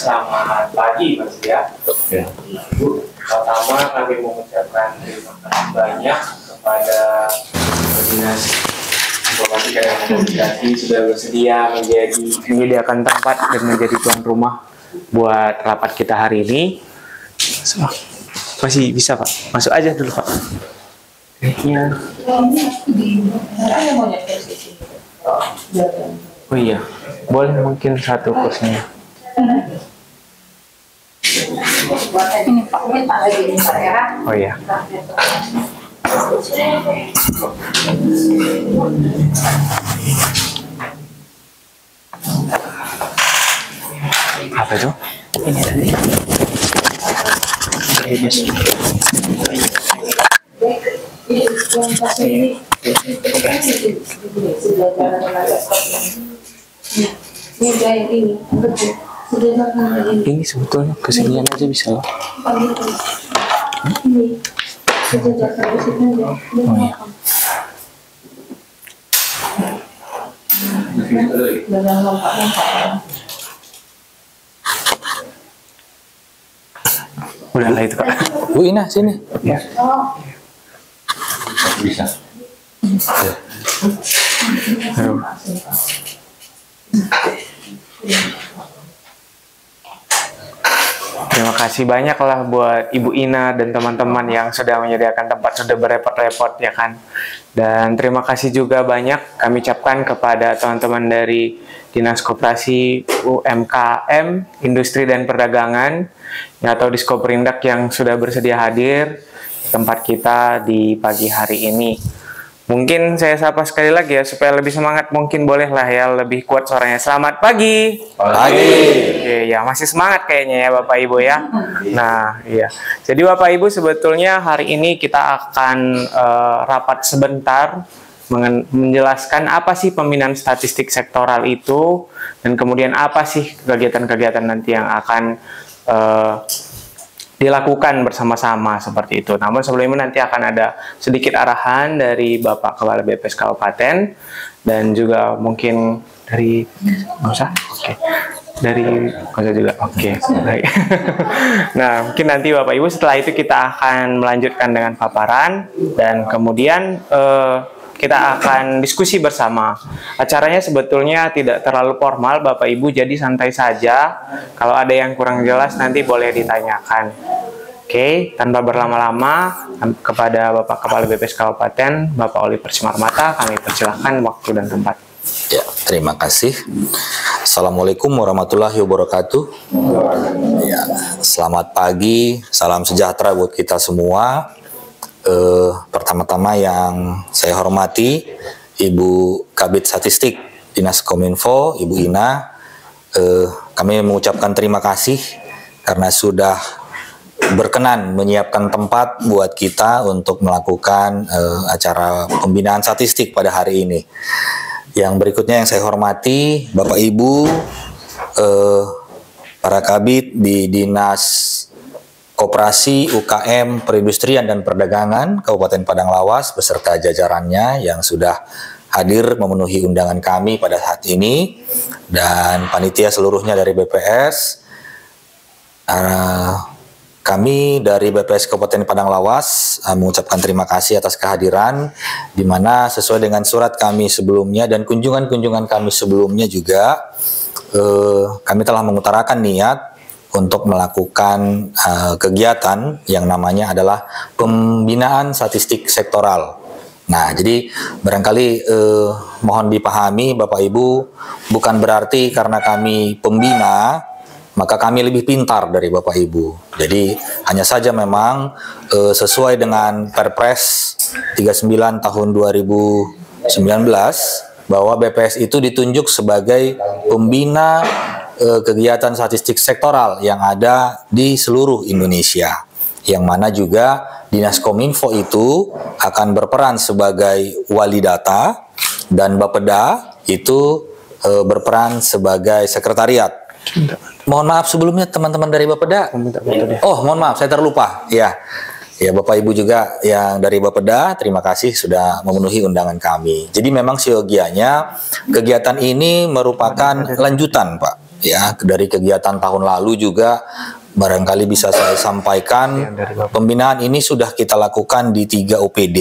selamat pagi Mas ya. Ibu, pertama kami mengucapkan terima kasih banyak kepada Dinas Informatika dan Komunikasi sudah bersedia menyediakan tempat dan menjadi tuan rumah buat rapat kita hari ini. Masih bisa Pak, masuk aja dulu Pak. Ya. Oh iya, boleh mungkin satu kursinya. Ini Pak, Oh iya. Apa itu? ini tadi. Ini sebetulnya kesenian aja bisa loh. Oh iya. Udahlah itu Pak. Bu Ina sini. Ya. Bisa. Aduh. Terima kasih banyak lah buat Ibu Ina dan teman-teman yang sudah menyediakan tempat, sudah berrepot-repot ya kan. Dan terima kasih juga banyak kami ucapkan kepada teman-teman dari Dinas Koperasi UMKM, Industri dan Perdagangan atau Diskoperindak yang sudah bersedia hadir di tempat kita di pagi hari ini. Mungkin saya sapa sekali lagi ya supaya lebih semangat, mungkin bolehlah ya lebih kuat suaranya. Selamat pagi. Pagi. Oke, ya masih semangat kayaknya ya Bapak Ibu ya. Nah, iya. Jadi Bapak Ibu sebetulnya hari ini kita akan rapat sebentar menjelaskan apa sih pembinaan statistik sektoral itu dan kemudian apa sih kegiatan-kegiatan nanti yang akan dilakukan bersama-sama seperti itu. Namun sebelumnya nanti akan ada sedikit arahan dari Bapak Kepala BPS Kabupaten dan juga mungkin dari Oke. Dari Kosa juga. Oke. Baik. Nah, mungkin nanti Bapak Ibu setelah itu kita akan melanjutkan dengan paparan dan kemudian kita akan diskusi bersama. Acaranya sebetulnya tidak terlalu formal, Bapak Ibu, jadi santai saja. Kalau ada yang kurang jelas nanti boleh ditanyakan. Oke, tanpa berlama-lama kepada Bapak Kepala BPS Kabupaten, Bapak Oliver Simarmata, kami persilahkan waktu dan tempat. Ya, terima kasih. Assalamualaikum warahmatullahi wabarakatuh. Ya, selamat pagi, salam sejahtera buat kita semua. Pertama-tama yang saya hormati Ibu Kabid Statistik Dinas Kominfo, Ibu Ina, kami mengucapkan terima kasih karena sudah berkenan menyiapkan tempat buat kita untuk melakukan acara pembinaan statistik pada hari ini. Yang berikutnya yang saya hormati Bapak Ibu, para Kabid di Dinas Koperasi, UKM, Perindustrian dan Perdagangan Kabupaten Padang Lawas beserta jajarannya yang sudah hadir memenuhi undangan kami pada saat ini dan panitia seluruhnya dari BPS. Kami dari BPS Kabupaten Padang Lawas mengucapkan terima kasih atas kehadiran di mana sesuai dengan surat kami sebelumnya dan kunjungan-kunjungan kami sebelumnya juga kami telah mengutarakan niat untuk melakukan kegiatan yang namanya adalah pembinaan statistik sektoral. Nah, jadi barangkali mohon dipahami Bapak Ibu, bukan berarti karena kami pembina maka kami lebih pintar dari Bapak Ibu. Jadi hanya saja memang sesuai dengan Perpres 39 tahun 2019 bahwa BPS itu ditunjuk sebagai pembina kegiatan statistik sektoral yang ada di seluruh Indonesia, yang mana juga Dinas Kominfo itu akan berperan sebagai wali data dan Bapeda itu berperan sebagai sekretariat. Mohon maaf sebelumnya teman-teman dari Bapeda. Oh, mohon maaf saya terlupa. Ya, Bapak Ibu juga yang dari Bapeda, terima kasih sudah memenuhi undangan kami. Jadi memang siogianya kegiatan ini merupakan lanjutan, Pak. ya dari kegiatan tahun lalu juga barangkali bisa saya sampaikan pembinaan ini sudah kita lakukan di 3 OPD,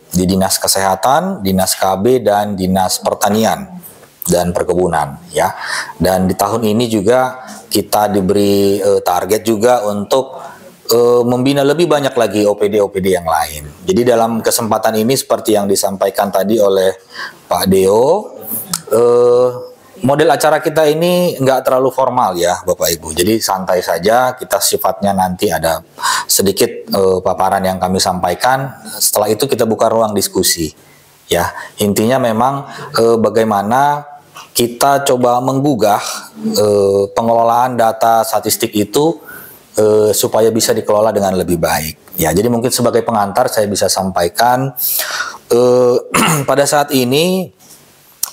di Dinas Kesehatan, Dinas KB, dan Dinas Pertanian dan Perkebunan ya. Dan di tahun ini juga kita diberi target juga untuk membina lebih banyak lagi OPD-OPD yang lain. Jadi dalam kesempatan ini seperti yang disampaikan tadi oleh Pak Deo, model acara kita ini nggak terlalu formal ya Bapak Ibu. Jadi santai saja, kita sifatnya nanti ada sedikit paparan yang kami sampaikan. Setelah itu kita buka ruang diskusi. Ya, intinya memang bagaimana kita coba menggugah pengelolaan data statistik itu supaya bisa dikelola dengan lebih baik. Ya, jadi mungkin sebagai pengantar saya bisa sampaikan pada saat ini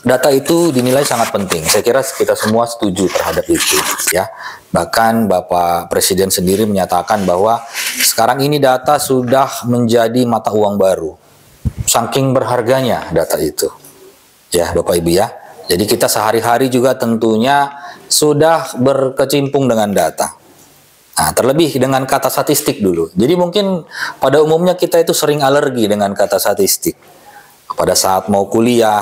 data itu dinilai sangat penting. Saya kira kita semua setuju terhadap itu, ya. Bahkan Bapak Presiden sendiri menyatakan bahwa sekarang ini data sudah menjadi mata uang baru. Saking berharganya data itu, ya Bapak Ibu ya. Jadi kita sehari-hari juga tentunya sudah berkecimpung dengan data. Nah, terlebih dengan kata statistik dulu. Jadi mungkin pada umumnya kita itu sering alergi dengan kata statistik. Pada saat mau kuliah,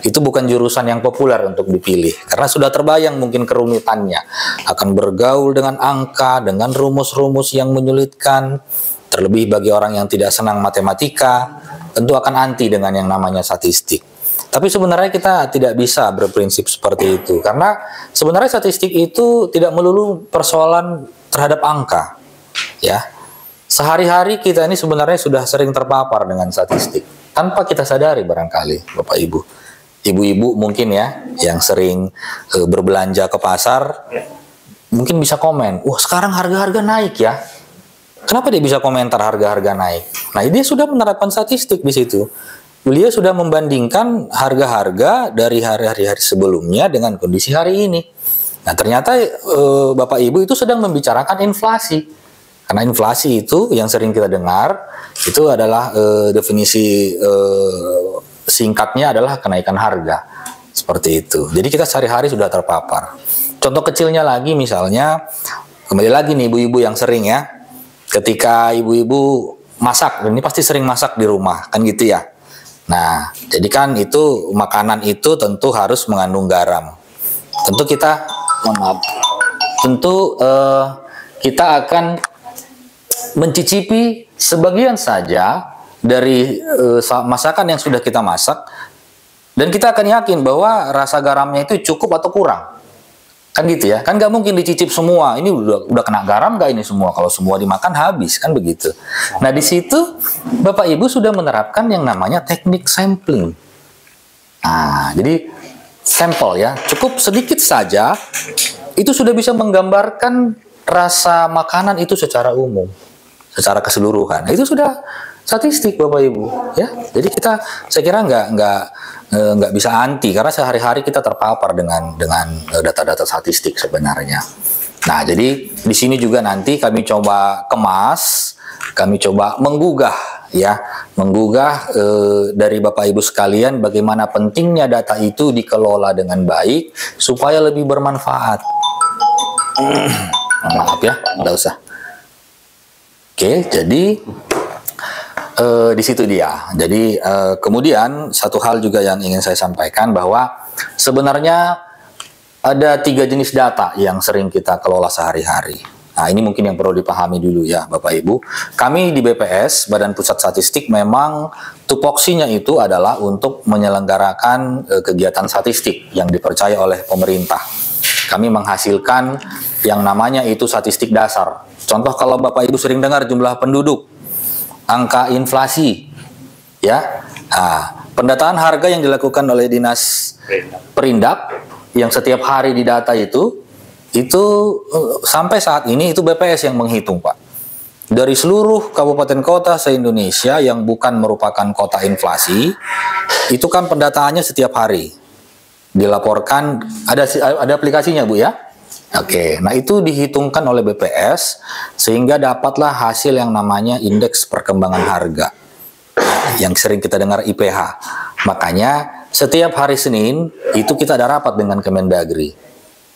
itu bukan jurusan yang populer untuk dipilih. Karena sudah terbayang mungkin kerumitannya. Akan bergaul dengan angka, dengan rumus-rumus yang menyulitkan. Terlebih bagi orang yang tidak senang matematika, tentu akan anti dengan yang namanya statistik. Tapi sebenarnya kita tidak bisa berprinsip seperti itu. Karena sebenarnya statistik itu tidak melulu persoalan terhadap angka, ya. Sehari-hari kita ini sebenarnya sudah sering terpapar dengan statistik tanpa kita sadari barangkali, Bapak Ibu. Ibu-ibu mungkin ya yang sering berbelanja ke pasar mungkin bisa komen, wah sekarang harga-harga naik ya. Kenapa dia bisa komentar harga-harga naik? Nah, dia sudah menerapkan statistik di situ. Beliau sudah membandingkan harga-harga dari hari-hari sebelumnya dengan kondisi hari ini. Nah, ternyata Bapak Ibu itu sedang membicarakan inflasi. Karena inflasi itu yang sering kita dengar, itu adalah definisi singkatnya adalah kenaikan harga. Seperti itu. Jadi kita sehari-hari sudah terpapar. Contoh kecilnya lagi misalnya, kembali lagi nih ibu-ibu yang sering ya, ketika ibu-ibu masak, ini pasti sering masak di rumah, kan gitu ya. Nah, jadi kan itu makanan itu tentu harus mengandung garam. Tentu kita kita akan mencicipi sebagian saja dari masakan yang sudah kita masak, dan kita akan yakin bahwa rasa garamnya itu cukup atau kurang. Kan gitu ya, kan nggak mungkin dicicip semua. Ini udah kena garam nggak ini semua? Kalau semua dimakan habis, kan begitu. Nah, di situ Bapak Ibu sudah menerapkan yang namanya teknik sampling. Nah, jadi sampel ya, cukup sedikit saja itu sudah bisa menggambarkan rasa makanan itu secara umum, secara keseluruhan. Itu sudah statistik Bapak Ibu ya. Jadi saya kira nggak bisa anti karena sehari-hari kita terpapar dengan data-data statistik sebenarnya. Nah, jadi di sini juga nanti kami coba kemas, kami coba menggugah dari Bapak Ibu sekalian bagaimana pentingnya data itu dikelola dengan baik supaya lebih bermanfaat. Maaf ya, nggak usah. Oke, jadi di situ dia. Jadi kemudian satu hal juga yang ingin saya sampaikan bahwa sebenarnya ada 3 jenis data yang sering kita kelola sehari-hari. Nah, ini mungkin yang perlu dipahami dulu ya Bapak Ibu. Kami di BPS, Badan Pusat Statistik, memang tupoksinya itu adalah untuk menyelenggarakan kegiatan statistik yang dipercaya oleh pemerintah. Kami menghasilkan yang namanya itu statistik dasar. Contoh kalau Bapak Ibu sering dengar jumlah penduduk, angka inflasi, ya. Nah, pendataan harga yang dilakukan oleh Dinas Perindak yang setiap hari didata itu sampai saat ini itu BPS yang menghitung, Pak. Dari seluruh kabupaten kota se-Indonesia yang bukan merupakan kota inflasi, itu kan pendataannya setiap hari dilaporkan, ada aplikasinya Bu ya. Oke, nah itu dihitungkan oleh BPS sehingga dapatlah hasil yang namanya indeks perkembangan harga yang sering kita dengar IPH. Makanya setiap hari Senin itu kita ada rapat dengan Kemendagri.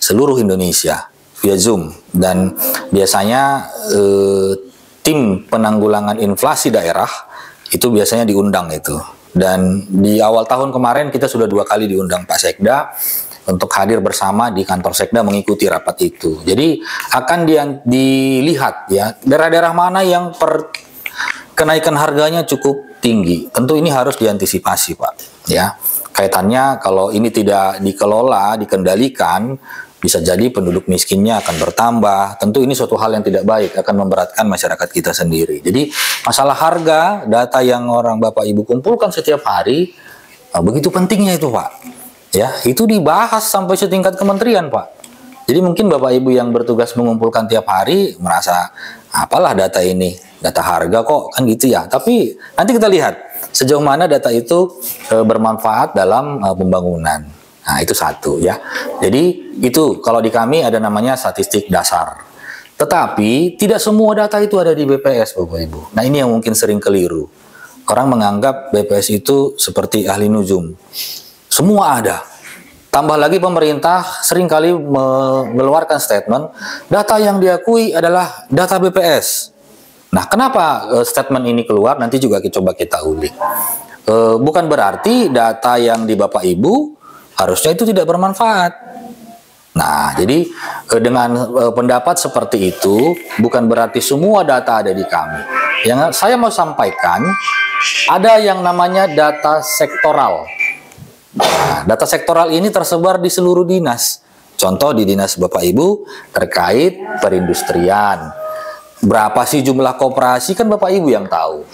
seluruh Indonesia via Zoom, dan biasanya tim penanggulangan inflasi daerah itu biasanya diundang itu. Dan di awal tahun kemarin kita sudah 2 kali diundang Pak Sekda untuk hadir bersama di kantor Sekda mengikuti rapat itu. Jadi akan dilihat ya daerah-daerah mana yang kenaikan harganya cukup tinggi. Tentu ini harus diantisipasi, Pak. Ya, kaitannya kalau ini tidak dikelola, dikendalikan, bisa jadi penduduk miskinnya akan bertambah. Tentu ini suatu hal yang tidak baik, akan memberatkan masyarakat kita sendiri. Jadi masalah harga, data yang orang Bapak Ibu kumpulkan setiap hari, begitu pentingnya itu, Pak. Ya, itu dibahas sampai setingkat kementerian, Pak. Jadi mungkin Bapak Ibu yang bertugas mengumpulkan tiap hari merasa, apalah data ini, data harga kok, kan gitu ya. Tapi nanti kita lihat sejauh mana data itu bermanfaat dalam pembangunan. Nah, itu satu ya. Jadi itu kalau di kami ada namanya statistik dasar. Tetapi tidak semua data itu ada di BPS, Bapak Ibu. Nah, ini yang mungkin sering keliru. Orang menganggap BPS itu seperti ahli nujum. Semua ada. Tambah lagi pemerintah seringkali mengeluarkan statement, data yang diakui adalah data BPS. Nah, kenapa statement ini keluar? Nanti juga coba kita ulik. Bukan berarti data yang di Bapak Ibu harusnya itu tidak bermanfaat. Nah, jadi dengan pendapat seperti itu, bukan berarti semua data ada di kami. Yang saya mau sampaikan, ada yang namanya data sektoral. Nah, data sektoral ini tersebar di seluruh dinas. Contoh di dinas Bapak Ibu terkait perindustrian. Berapa sih jumlah koperasi, kan Bapak Ibu yang tahu.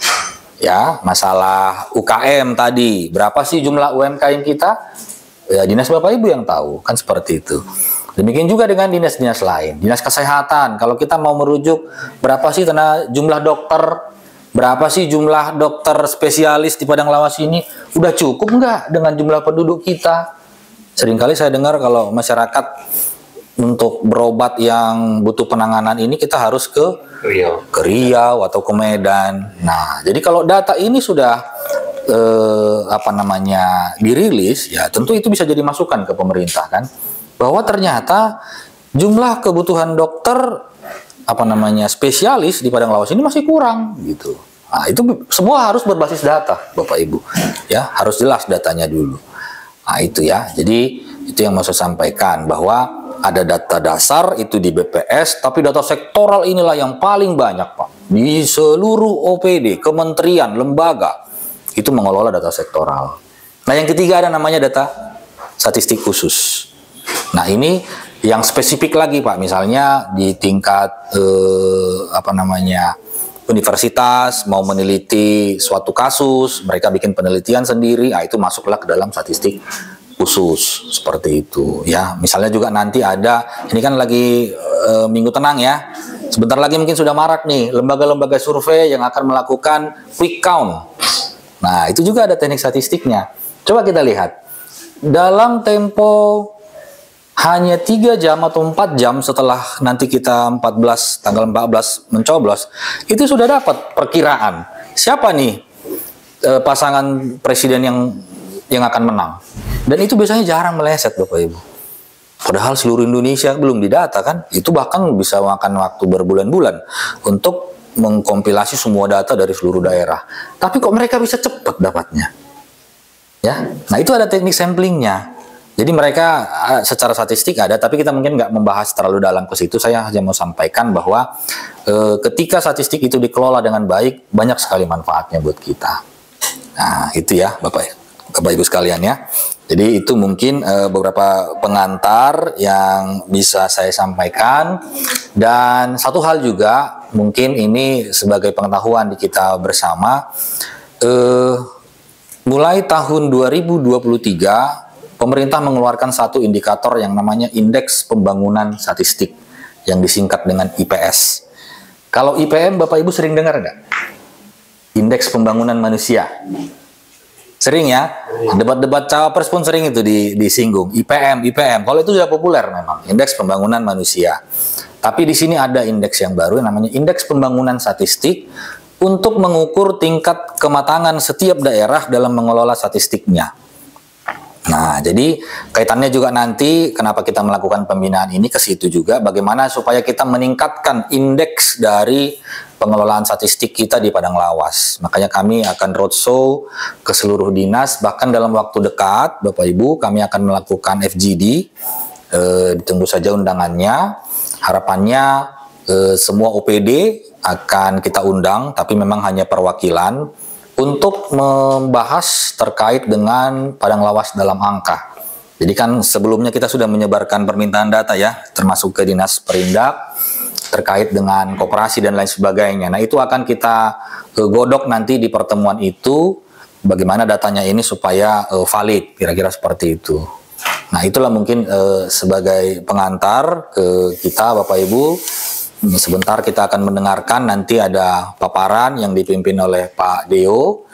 Ya, masalah UKM tadi, berapa sih jumlah UMKM kita? Ya, dinas Bapak Ibu yang tahu, kan seperti itu. Demikian juga dengan dinas-dinas lain. Dinas kesehatan, kalau kita mau merujuk berapa sih jumlah dokter, berapa sih jumlah dokter spesialis di Padang Lawas ini? Udah cukup nggak dengan jumlah penduduk kita? Seringkali saya dengar kalau masyarakat untuk berobat yang butuh penanganan ini kita harus ke Riau atau ke Medan. Nah, jadi kalau data ini sudah dirilis, ya tentu itu bisa jadi masukan ke pemerintah kan, bahwa ternyata jumlah kebutuhan dokter spesialis di Padang Lawas ini masih kurang gitu. Nah, itu semua harus berbasis data, Bapak Ibu. Ya, harus jelas datanya dulu. Nah, itu ya. Jadi itu yang mau saya sampaikan, bahwa ada data dasar itu di BPS, tapi data sektoral inilah yang paling banyak, Pak. Di seluruh OPD, kementerian, lembaga itu mengelola data sektoral. Nah, yang ketiga ada namanya data statistik khusus. Nah, ini yang spesifik lagi, Pak, misalnya di tingkat universitas mau meneliti suatu kasus, mereka bikin penelitian sendiri, itu masuklah ke dalam statistik khusus seperti itu ya. Misalnya juga nanti ada, ini kan lagi minggu tenang ya, sebentar lagi mungkin sudah marak nih lembaga-lembaga survei yang akan melakukan quick count. Nah, itu juga ada teknik statistiknya. Coba kita lihat dalam tempo hanya 3 jam atau 4 jam setelah nanti kita tanggal 14 mencoblos, itu sudah dapat perkiraan siapa nih pasangan presiden yang akan menang. Dan itu biasanya jarang meleset, Bapak Ibu. Padahal seluruh Indonesia belum didata kan, itu bahkan bisa makan waktu berbulan-bulan untuk mengkompilasi semua data dari seluruh daerah. Tapi kok mereka bisa cepat dapatnya? Ya, nah itu ada teknik samplingnya. Jadi mereka secara statistik ada, tapi kita mungkin nggak membahas terlalu dalam ke situ. Saya hanya mau sampaikan bahwa ketika statistik itu dikelola dengan baik, banyak sekali manfaatnya buat kita. Nah, itu ya Bapak Ibu sekalian ya. Jadi itu mungkin beberapa pengantar yang bisa saya sampaikan. Dan satu hal juga, mungkin ini sebagai pengetahuan di kita bersama, mulai tahun 2023, pemerintah mengeluarkan satu indikator yang namanya Indeks Pembangunan Statistik, yang disingkat dengan IPS. Kalau IPM, Bapak Ibu sering dengar nggak? Indeks Pembangunan Manusia. Sering ya, debat-debat cawapres pun sering itu disinggung. IPM. Kalau itu sudah populer memang, Indeks Pembangunan Manusia. Tapi di sini ada indeks yang baru yang namanya Indeks Pembangunan Statistik untuk mengukur tingkat kematangan setiap daerah dalam mengelola statistiknya. Nah, jadi kaitannya juga nanti kenapa kita melakukan pembinaan ini ke situ juga bagaimana supaya kita meningkatkan indeks dari pengelolaan statistik kita di Padang Lawas. Makanya kami akan roadshow ke seluruh dinas, bahkan dalam waktu dekat, Bapak Ibu, kami akan melakukan FGD, ditunggu saja undangannya. Harapannya semua OPD akan kita undang, tapi memang hanya perwakilan, untuk membahas terkait dengan Padang Lawas dalam angka. Jadi kan sebelumnya kita sudah menyebarkan permintaan data ya, termasuk ke Dinas Perindak, terkait dengan koperasi dan lain sebagainya. Nah itu akan kita godok nanti di pertemuan itu, bagaimana datanya ini supaya valid, kira-kira seperti itu. Nah itulah mungkin sebagai pengantar ke kita Bapak Ibu. Sebentar kita akan mendengarkan, nanti ada paparan yang dipimpin oleh Pak Deo,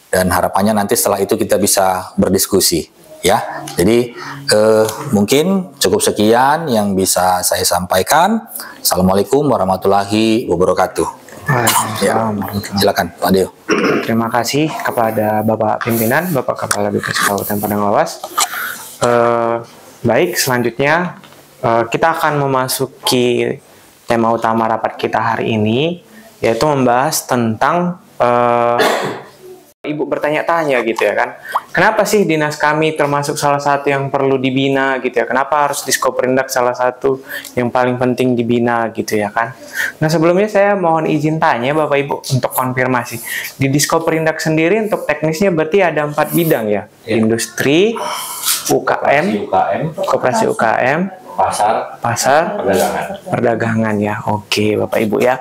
dan harapannya nanti setelah itu kita bisa berdiskusi ya. Jadi mungkin cukup sekian yang bisa saya sampaikan. Assalamualaikum warahmatullahi wabarakatuh. Ya, silakan Pak Deo. Terima kasih kepada Bapak Pimpinan, Bapak Kepala BPS Kabupaten Padang Lawas. Baik, selanjutnya kita akan memasuki tema utama rapat kita hari ini, yaitu membahas tentang Ibu bertanya-tanya gitu ya kan, kenapa sih dinas kami termasuk salah satu yang perlu dibina gitu ya, kenapa harus Diskoperindak salah satu yang paling penting dibina gitu ya kan. Nah sebelumnya saya mohon izin tanya Bapak Ibu untuk konfirmasi, di Diskoperindak sendiri untuk teknisnya berarti ada 4 bidang ya, industri, UKM, koperasi UKM, pasar, perdagangan ya. Oke Bapak Ibu ya.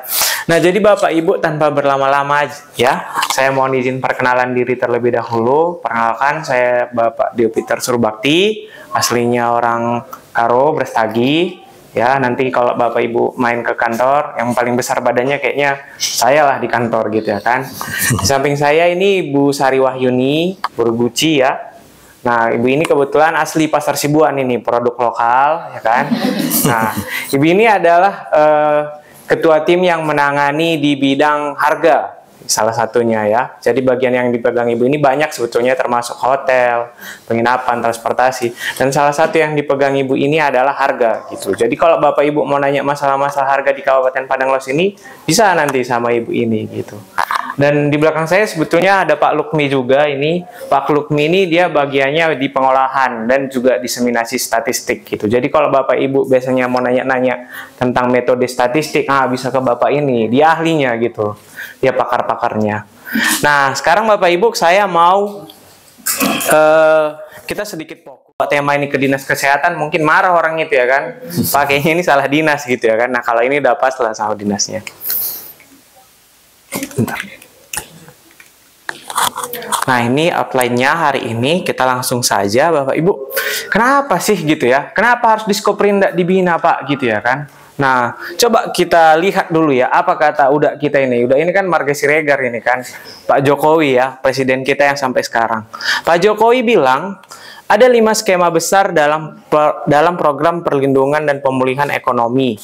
Nah jadi Bapak Ibu tanpa berlama-lama ya, saya mohon izin perkenalan diri terlebih dahulu. Perkenalkan, saya Bapak Dio Peter Surbakti, aslinya orang Karo, Brastagi ya. Nanti kalau Bapak Ibu main ke kantor, yang paling besar badannya kayaknya saya lah di kantor gitu ya kan. Di samping saya ini Bu Sari Wahyuni, Burguci ya. Nah, Ibu ini kebetulan asli Pasar Sibuan ini, produk lokal, ya kan? Nah, Ibu ini adalah ketua tim yang menangani di bidang harga, salah satunya ya. Jadi bagian yang dipegang Ibu ini banyak sebetulnya, termasuk hotel, penginapan, transportasi. Dan salah satu yang dipegang Ibu ini adalah harga, gitu. Jadi kalau Bapak Ibu mau nanya masalah-masalah harga di Kabupaten Padang Lawas ini, bisa nanti sama Ibu ini, gitu. Dan di belakang saya sebetulnya ada Pak Lukmi juga ini. Pak Lukmi ini dia bagiannya di pengolahan dan juga diseminasi statistik gitu. Jadi kalau Bapak Ibu biasanya mau nanya-nanya tentang metode statistik, bisa ke Bapak ini, dia ahlinya gitu. Dia pakar-pakarnya. Nah, sekarang Bapak Ibu saya mau kita sedikit fokus. Tema ini ke Dinas Kesehatan, mungkin marah orang itu ya kan. Pakainya ini salah dinas gitu ya kan. Nah, kalau ini udah pas lah sama dinasnya. Bentar. Nah ini outline-nya hari ini, kita langsung saja Bapak Ibu. Kenapa sih gitu ya? Kenapa harus Diskoperindak dibina Pak gitu ya kan? Nah coba kita lihat dulu ya, apa kata udah kita ini. Udah ini kan Marga Siregar ini kan, Pak Jokowi ya, presiden kita yang sampai sekarang. Pak Jokowi bilang ada 5 skema besar dalam program perlindungan dan pemulihan ekonomi.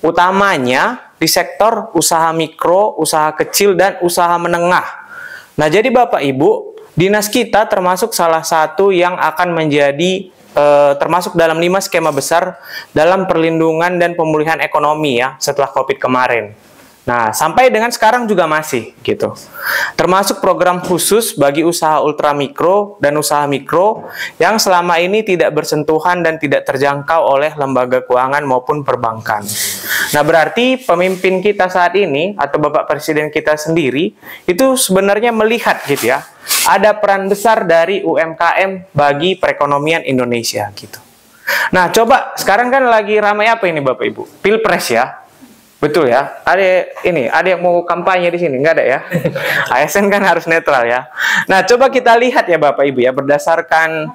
Utamanya di sektor usaha mikro, usaha kecil, dan usaha menengah. Nah, jadi Bapak Ibu, dinas kita termasuk salah satu yang akan menjadi termasuk dalam 5 skema besar dalam perlindungan dan pemulihan ekonomi ya setelah COVID kemarin. Nah, sampai dengan sekarang juga masih gitu. Termasuk program khusus bagi usaha ultramikro dan usaha mikro yang selama ini tidak bersentuhan dan tidak terjangkau oleh lembaga keuangan maupun perbankan. Nah, berarti pemimpin kita saat ini atau Bapak Presiden kita sendiri itu sebenarnya melihat gitu ya, ada peran besar dari UMKM bagi perekonomian Indonesia gitu. Nah, coba sekarang kan lagi ramai apa ini Bapak Ibu? Pilpres ya. Betul ya, ada yang mau kampanye di sini, nggak ada ya? ASN kan harus netral ya. Nah, coba kita lihat ya Bapak Ibu ya, berdasarkan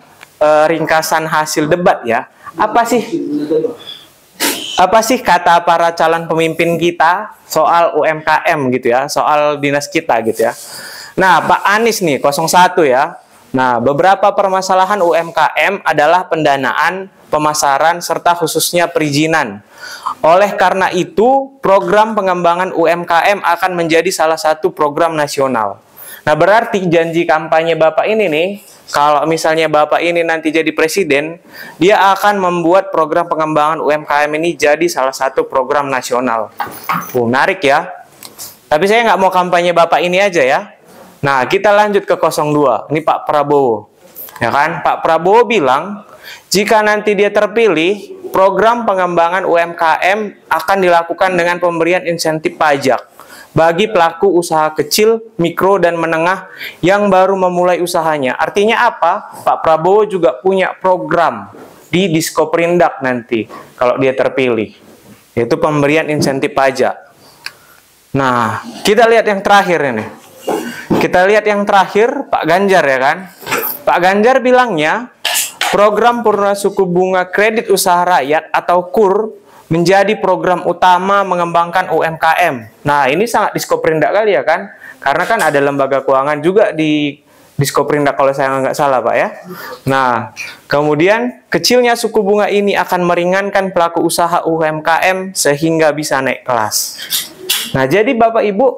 ringkasan hasil debat ya, apa sih kata para calon pemimpin kita soal UMKM gitu ya, soal dinas kita gitu ya. Nah, Pak Anies nih 01 ya. Nah, beberapa permasalahan UMKM adalah pendanaan, pemasaran, serta khususnya perizinan. Oleh karena itu, program pengembangan UMKM akan menjadi salah satu program nasional. Nah, berarti janji kampanye Bapak ini nih, kalau misalnya Bapak ini nanti jadi presiden, dia akan membuat program pengembangan UMKM ini jadi salah satu program nasional. Menarik ya. Tapi saya nggak mau kampanye Bapak ini aja ya. Nah, kita lanjut ke 02. Ini Pak Prabowo. Ya kan? Pak Prabowo bilang, jika nanti dia terpilih, program pengembangan UMKM akan dilakukan dengan pemberian insentif pajak bagi pelaku usaha kecil, mikro, dan menengah yang baru memulai usahanya. Artinya apa? Pak Prabowo juga punya program di Diskoperindak nanti kalau dia terpilih, yaitu pemberian insentif pajak. Nah, kita lihat yang terakhir ini. Kita lihat yang terakhir, Pak Ganjar ya kan? Pak Ganjar bilangnya, program purna suku bunga kredit usaha rakyat atau KUR menjadi program utama mengembangkan UMKM. Nah, ini sangat Diskoperindak kali ya kan? Karena kan ada lembaga keuangan juga di Diskoperindak kalau saya nggak salah Pak ya. Nah, kemudian kecilnya suku bunga ini akan meringankan pelaku usaha UMKM sehingga bisa naik kelas. Nah, jadi Bapak Ibu,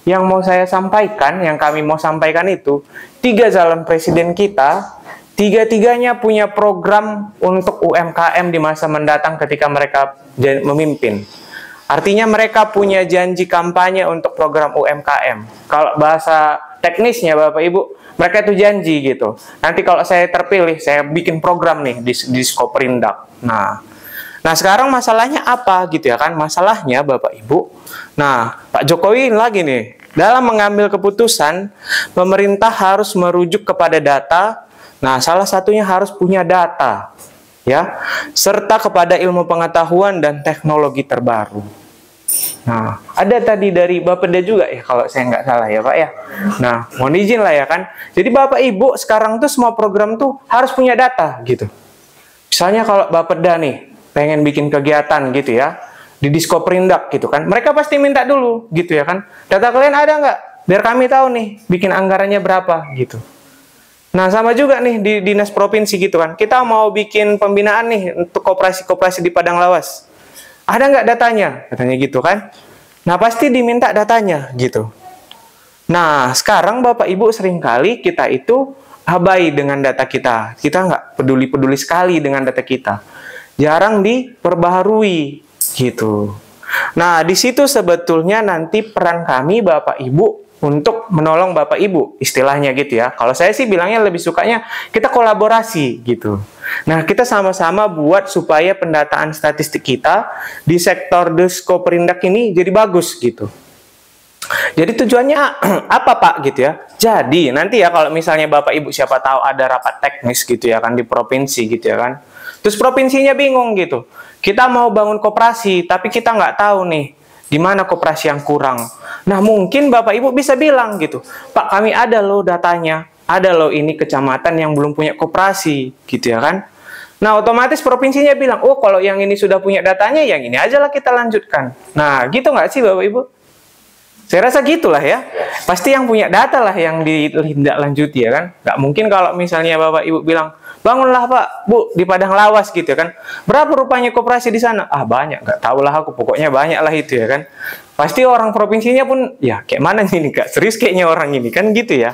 yang mau saya sampaikan, yang kami mau sampaikan itu, 3 calon presiden kita, tiga-tiganya punya program untuk UMKM di masa mendatang ketika mereka memimpin. Artinya mereka punya janji kampanye untuk program UMKM. Kalau bahasa teknisnya Bapak Ibu, mereka itu janji gitu. Nanti kalau saya terpilih, saya bikin program nih di Diskoperindak. Nah, sekarang masalahnya apa gitu ya kan? Masalahnya Bapak Ibu, nah Pak Jokowi lagi nih, dalam mengambil keputusan, pemerintah harus merujuk kepada data. Nah, salah satunya harus punya data, ya, serta kepada ilmu pengetahuan dan teknologi terbaru. Nah, ada tadi dari Bapeda juga ya, kalau saya nggak salah ya Pak ya. Nah, mohon izin lah ya kan. Jadi Bapak Ibu sekarang tuh semua program tuh harus punya data gitu. Misalnya kalau Bapeda nih pengen bikin kegiatan gitu ya di Diskoperindak gitu kan, mereka pasti minta dulu gitu ya kan. Data kalian ada nggak? Biar kami tahu nih bikin anggarannya berapa gitu. Nah, sama juga nih di dinas provinsi gitu kan. Kita mau bikin pembinaan nih untuk koperasi-koperasi di Padang Lawas. Ada nggak datanya? Katanya gitu kan. Nah, pasti diminta datanya gitu. Nah, sekarang Bapak Ibu seringkali kita itu abai dengan data kita. Kita nggak peduli-peduli sekali dengan data kita. Jarang diperbaharui gitu. Nah, di situ sebetulnya nanti peran kami Bapak Ibu untuk menolong Bapak Ibu, istilahnya gitu ya. Kalau saya sih bilangnya lebih sukanya kita kolaborasi gitu. Nah, kita sama-sama buat supaya pendataan statistik kita di sektor Diskoperindak ini jadi bagus gitu. Jadi tujuannya apa Pak gitu ya? Jadi nanti ya kalau misalnya Bapak Ibu siapa tahu ada rapat teknis gitu ya kan di provinsi gitu ya kan. Terus provinsinya bingung gitu. Kita mau bangun koperasi tapi kita nggak tahu nih di mana koperasi yang kurang. Nah, mungkin Bapak Ibu bisa bilang gitu, Pak, kami ada loh datanya, ada loh ini kecamatan yang belum punya koperasi, gitu ya kan. Nah, otomatis provinsinya bilang, oh kalau yang ini sudah punya datanya, yang ini aja lah kita lanjutkan. Nah, gitu nggak sih Bapak Ibu? Saya rasa gitulah ya. Pasti yang punya data lah yang ditindaklanjuti ya kan. Nggak mungkin kalau misalnya Bapak Ibu bilang, bangunlah Pak, Bu, di Padang Lawas gitu ya kan. Berapa rupanya koperasi di sana? Ah, banyak, nggak tahu lah aku, pokoknya banyak lah itu ya kan. Pasti orang provinsinya pun, ya kayak mana nih Kak, serius kayaknya orang ini kan gitu ya.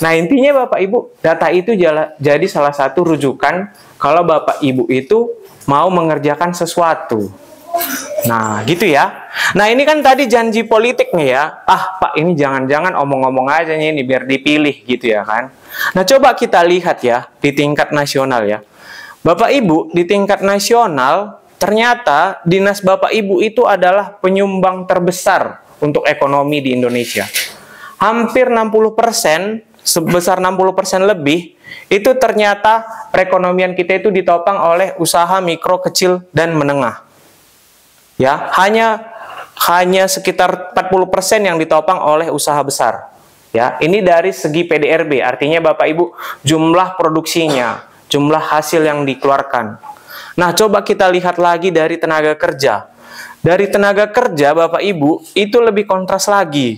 Nah, intinya Bapak Ibu, data itu jadi salah satu rujukan kalau Bapak Ibu itu mau mengerjakan sesuatu. Nah, gitu ya. Nah, ini kan tadi janji politik nih ya. Ah, Pak, ini jangan-jangan omong-omong aja nih ini biar dipilih gitu ya kan. Nah, coba kita lihat ya di tingkat nasional ya. Bapak Ibu, di tingkat nasional ternyata dinas Bapak Ibu itu adalah penyumbang terbesar untuk ekonomi di Indonesia. Hampir 60%, sebesar 60% lebih, itu ternyata perekonomian kita itu ditopang oleh usaha mikro, kecil, dan menengah. Ya, hanya sekitar 40% yang ditopang oleh usaha besar. Ya, ini dari segi PDRB, artinya Bapak Ibu jumlah produksinya, jumlah hasil yang dikeluarkan. Nah, coba kita lihat lagi dari tenaga kerja. Dari tenaga kerja Bapak Ibu itu lebih kontras lagi.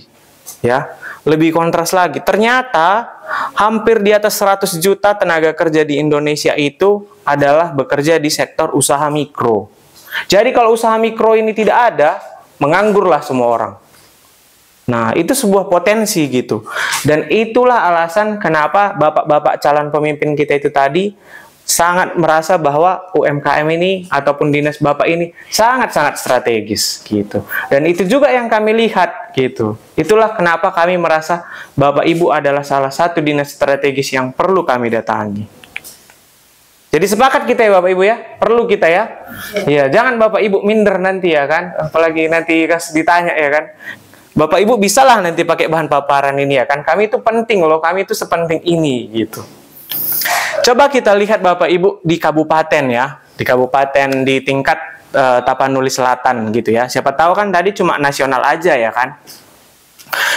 Ya, lebih kontras lagi. Ternyata hampir di atas 100 juta tenaga kerja di Indonesia itu adalah bekerja di sektor usaha mikro. Jadi kalau usaha mikro ini tidak ada, menganggurlah semua orang. Nah, itu sebuah potensi gitu. Dan itulah alasan kenapa bapak-bapak calon pemimpin kita itu tadi sangat merasa bahwa UMKM ini ataupun dinas bapak ini sangat-sangat strategis gitu. Dan itu juga yang kami lihat gitu. Itulah kenapa kami merasa Bapak Ibu adalah salah satu dinas strategis yang perlu kami datangi. Jadi sepakat kita ya Bapak Ibu ya, perlu kita ya. Ya, jangan Bapak Ibu minder nanti ya kan, apalagi nanti ditanya ya kan. Bapak Ibu bisalah nanti pakai bahan paparan ini ya kan. Kami itu penting loh, kami itu sepenting ini gitu. Coba kita lihat Bapak Ibu di kabupaten ya. Di kabupaten di tingkat Tapanuli Selatan gitu ya. Siapa tahu kan tadi cuma nasional aja ya kan.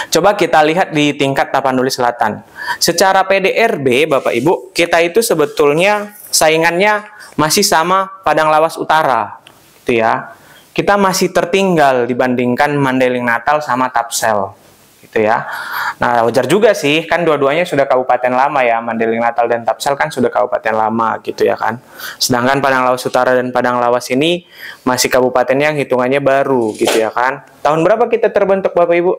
Coba kita lihat di tingkat Tapanuli Selatan. Secara PDRB Bapak Ibu, kita itu sebetulnya saingannya masih sama Padang Lawas Utara gitu ya. Kita masih tertinggal dibandingkan Mandailing Natal sama Tapsel gitu ya. Nah, wajar juga sih, kan dua-duanya sudah kabupaten lama ya, Mandailing Natal dan Tapsel kan sudah kabupaten lama gitu ya kan. Sedangkan Padang Lawas Utara dan Padang Lawas ini masih kabupaten yang hitungannya baru gitu ya kan. Tahun berapa kita terbentuk Bapak Ibu?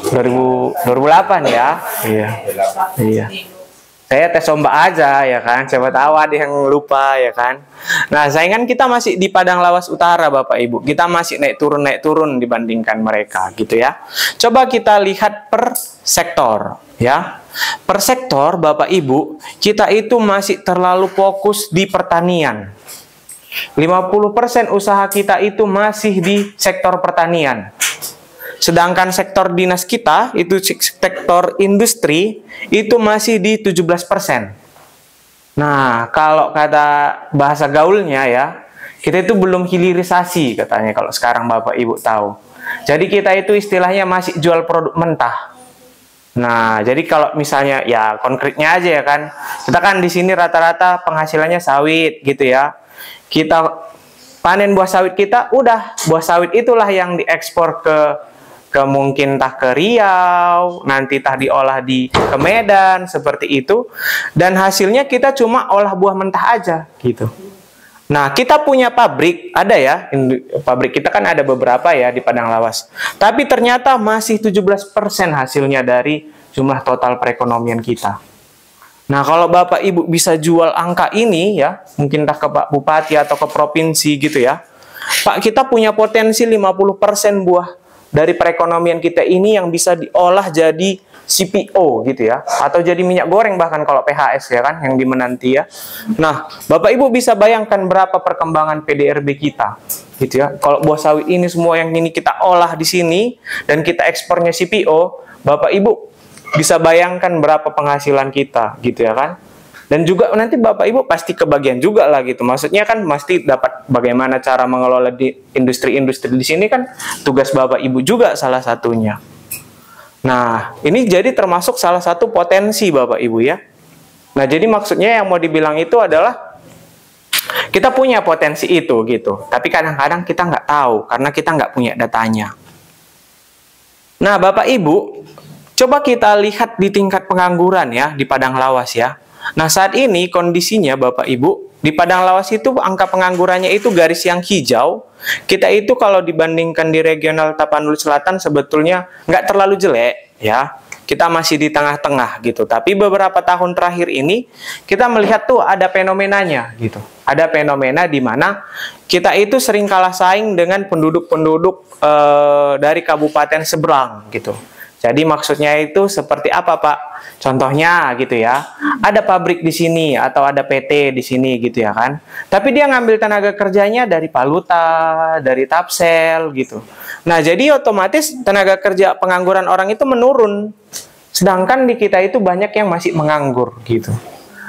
2008 ya. Iya. Iya. Saya tes ombak aja ya kan, siapa tahu ada yang lupa ya kan. Nah, saingan kita masih di Padang Lawas Utara Bapak Ibu. Kita masih naik turun dibandingkan mereka gitu ya. Coba kita lihat per sektor ya. Per sektor Bapak Ibu, kita itu masih terlalu fokus di pertanian. 50% usaha kita itu masih di sektor pertanian. Sedangkan sektor dinas kita, itu sektor industri, itu masih di 17%. Nah, kalau kata bahasa gaulnya ya, kita itu belum hilirisasi katanya kalau sekarang Bapak Ibu tahu. Jadi kita itu istilahnya masih jual produk mentah. Nah, jadi kalau misalnya ya konkretnya aja ya kan, kita kan di sini rata-rata penghasilannya sawit gitu ya. Kita panen buah sawit kita, udah buah sawit itulah yang diekspor ke mungkin tah ke Riau, nanti tah diolah ke Medan, seperti itu. Dan hasilnya kita cuma olah buah mentah aja, gitu. Nah, kita punya pabrik, ada ya, pabrik kita kan ada beberapa ya di Padang Lawas. Tapi ternyata masih 17% hasilnya dari jumlah total perekonomian kita. Nah, kalau Bapak Ibu bisa jual angka ini ya, mungkin tah ke Pak Bupati atau ke provinsi gitu ya. Pak, kita punya potensi 50% buah dari perekonomian kita ini yang bisa diolah jadi CPO gitu ya, atau jadi minyak goreng bahkan kalau PHS ya kan, yang dimenanti ya. Nah, Bapak Ibu bisa bayangkan berapa perkembangan PDRB kita gitu ya. Kalau buah sawit ini semua yang ini kita olah di sini dan kita ekspornya CPO, Bapak Ibu bisa bayangkan berapa penghasilan kita gitu ya kan. Dan juga nanti Bapak Ibu pasti kebagian juga lah gitu. Maksudnya kan pasti dapat bagaimana cara mengelola di industri-industri di sini kan tugas Bapak Ibu juga salah satunya. Nah, ini jadi termasuk salah satu potensi Bapak Ibu ya. Nah, jadi maksudnya yang mau dibilang itu adalah kita punya potensi itu gitu. Tapi kadang-kadang kita nggak tahu karena kita nggak punya datanya. Nah, Bapak Ibu, coba kita lihat di tingkat pengangguran ya di Padang Lawas ya. Nah, saat ini kondisinya Bapak Ibu, di Padang Lawas itu angka penganggurannya itu garis yang hijau. Kita itu kalau dibandingkan di regional Tapanuli Selatan sebetulnya nggak terlalu jelek ya. Kita masih di tengah-tengah gitu. Tapi beberapa tahun terakhir ini kita melihat tuh ada fenomenanya gitu. Ada fenomena di mana kita itu sering kalah saing dengan penduduk-penduduk dari kabupaten seberang gitu. Jadi maksudnya itu seperti apa Pak? Contohnya gitu ya, ada pabrik di sini atau ada PT di sini gitu ya kan. Tapi dia ngambil tenaga kerjanya dari Paluta, dari Tapsel gitu. Nah, jadi otomatis tenaga kerja pengangguran orang itu menurun. Sedangkan di kita itu banyak yang masih menganggur gitu.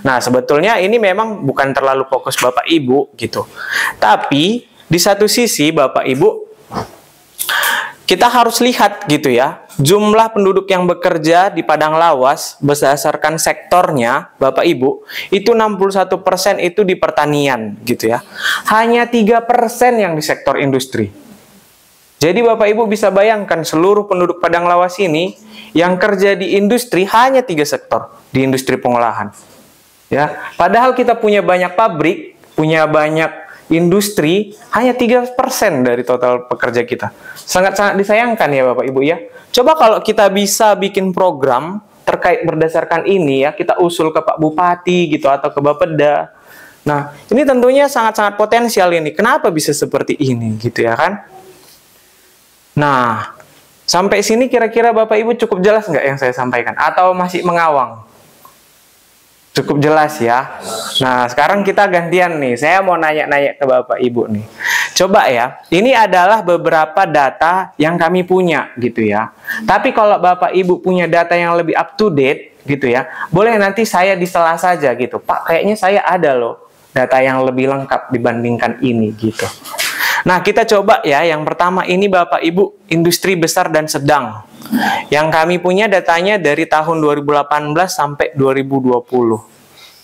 Nah, sebetulnya ini memang bukan terlalu fokus Bapak Ibu gitu. Tapi di satu sisi Bapak Ibu, kita harus lihat gitu ya, jumlah penduduk yang bekerja di Padang Lawas berdasarkan sektornya, Bapak Ibu, itu 61% itu di pertanian gitu ya. Hanya 3% yang di sektor industri. Jadi Bapak Ibu bisa bayangkan seluruh penduduk Padang Lawas ini yang kerja di industri hanya 3 sektor di industri pengolahan. Ya, padahal kita punya banyak pabrik, punya banyak industri hanya 3% dari total pekerja kita. Sangat-sangat disayangkan ya Bapak Ibu ya. Coba kalau kita bisa bikin program terkait berdasarkan ini ya, kita usul ke Pak Bupati gitu atau ke Bapeda. Nah, ini tentunya sangat-sangat potensial ini. Kenapa bisa seperti ini gitu ya kan? Nah, sampai sini kira-kira Bapak Ibu cukup jelas nggak yang saya sampaikan? Atau masih mengawang? Cukup jelas ya. Nah, sekarang kita gantian nih. Saya mau nanya-nanya ke Bapak Ibu nih. Coba ya, ini adalah beberapa data yang kami punya gitu ya. Tapi kalau Bapak Ibu punya data yang lebih up to date gitu ya, boleh nanti saya disela saja gitu. Pak, kayaknya saya ada loh data yang lebih lengkap dibandingkan ini gitu. Nah, kita coba ya. Yang pertama ini Bapak Ibu, industri besar dan sedang. Yang kami punya datanya dari tahun 2018 sampai 2020.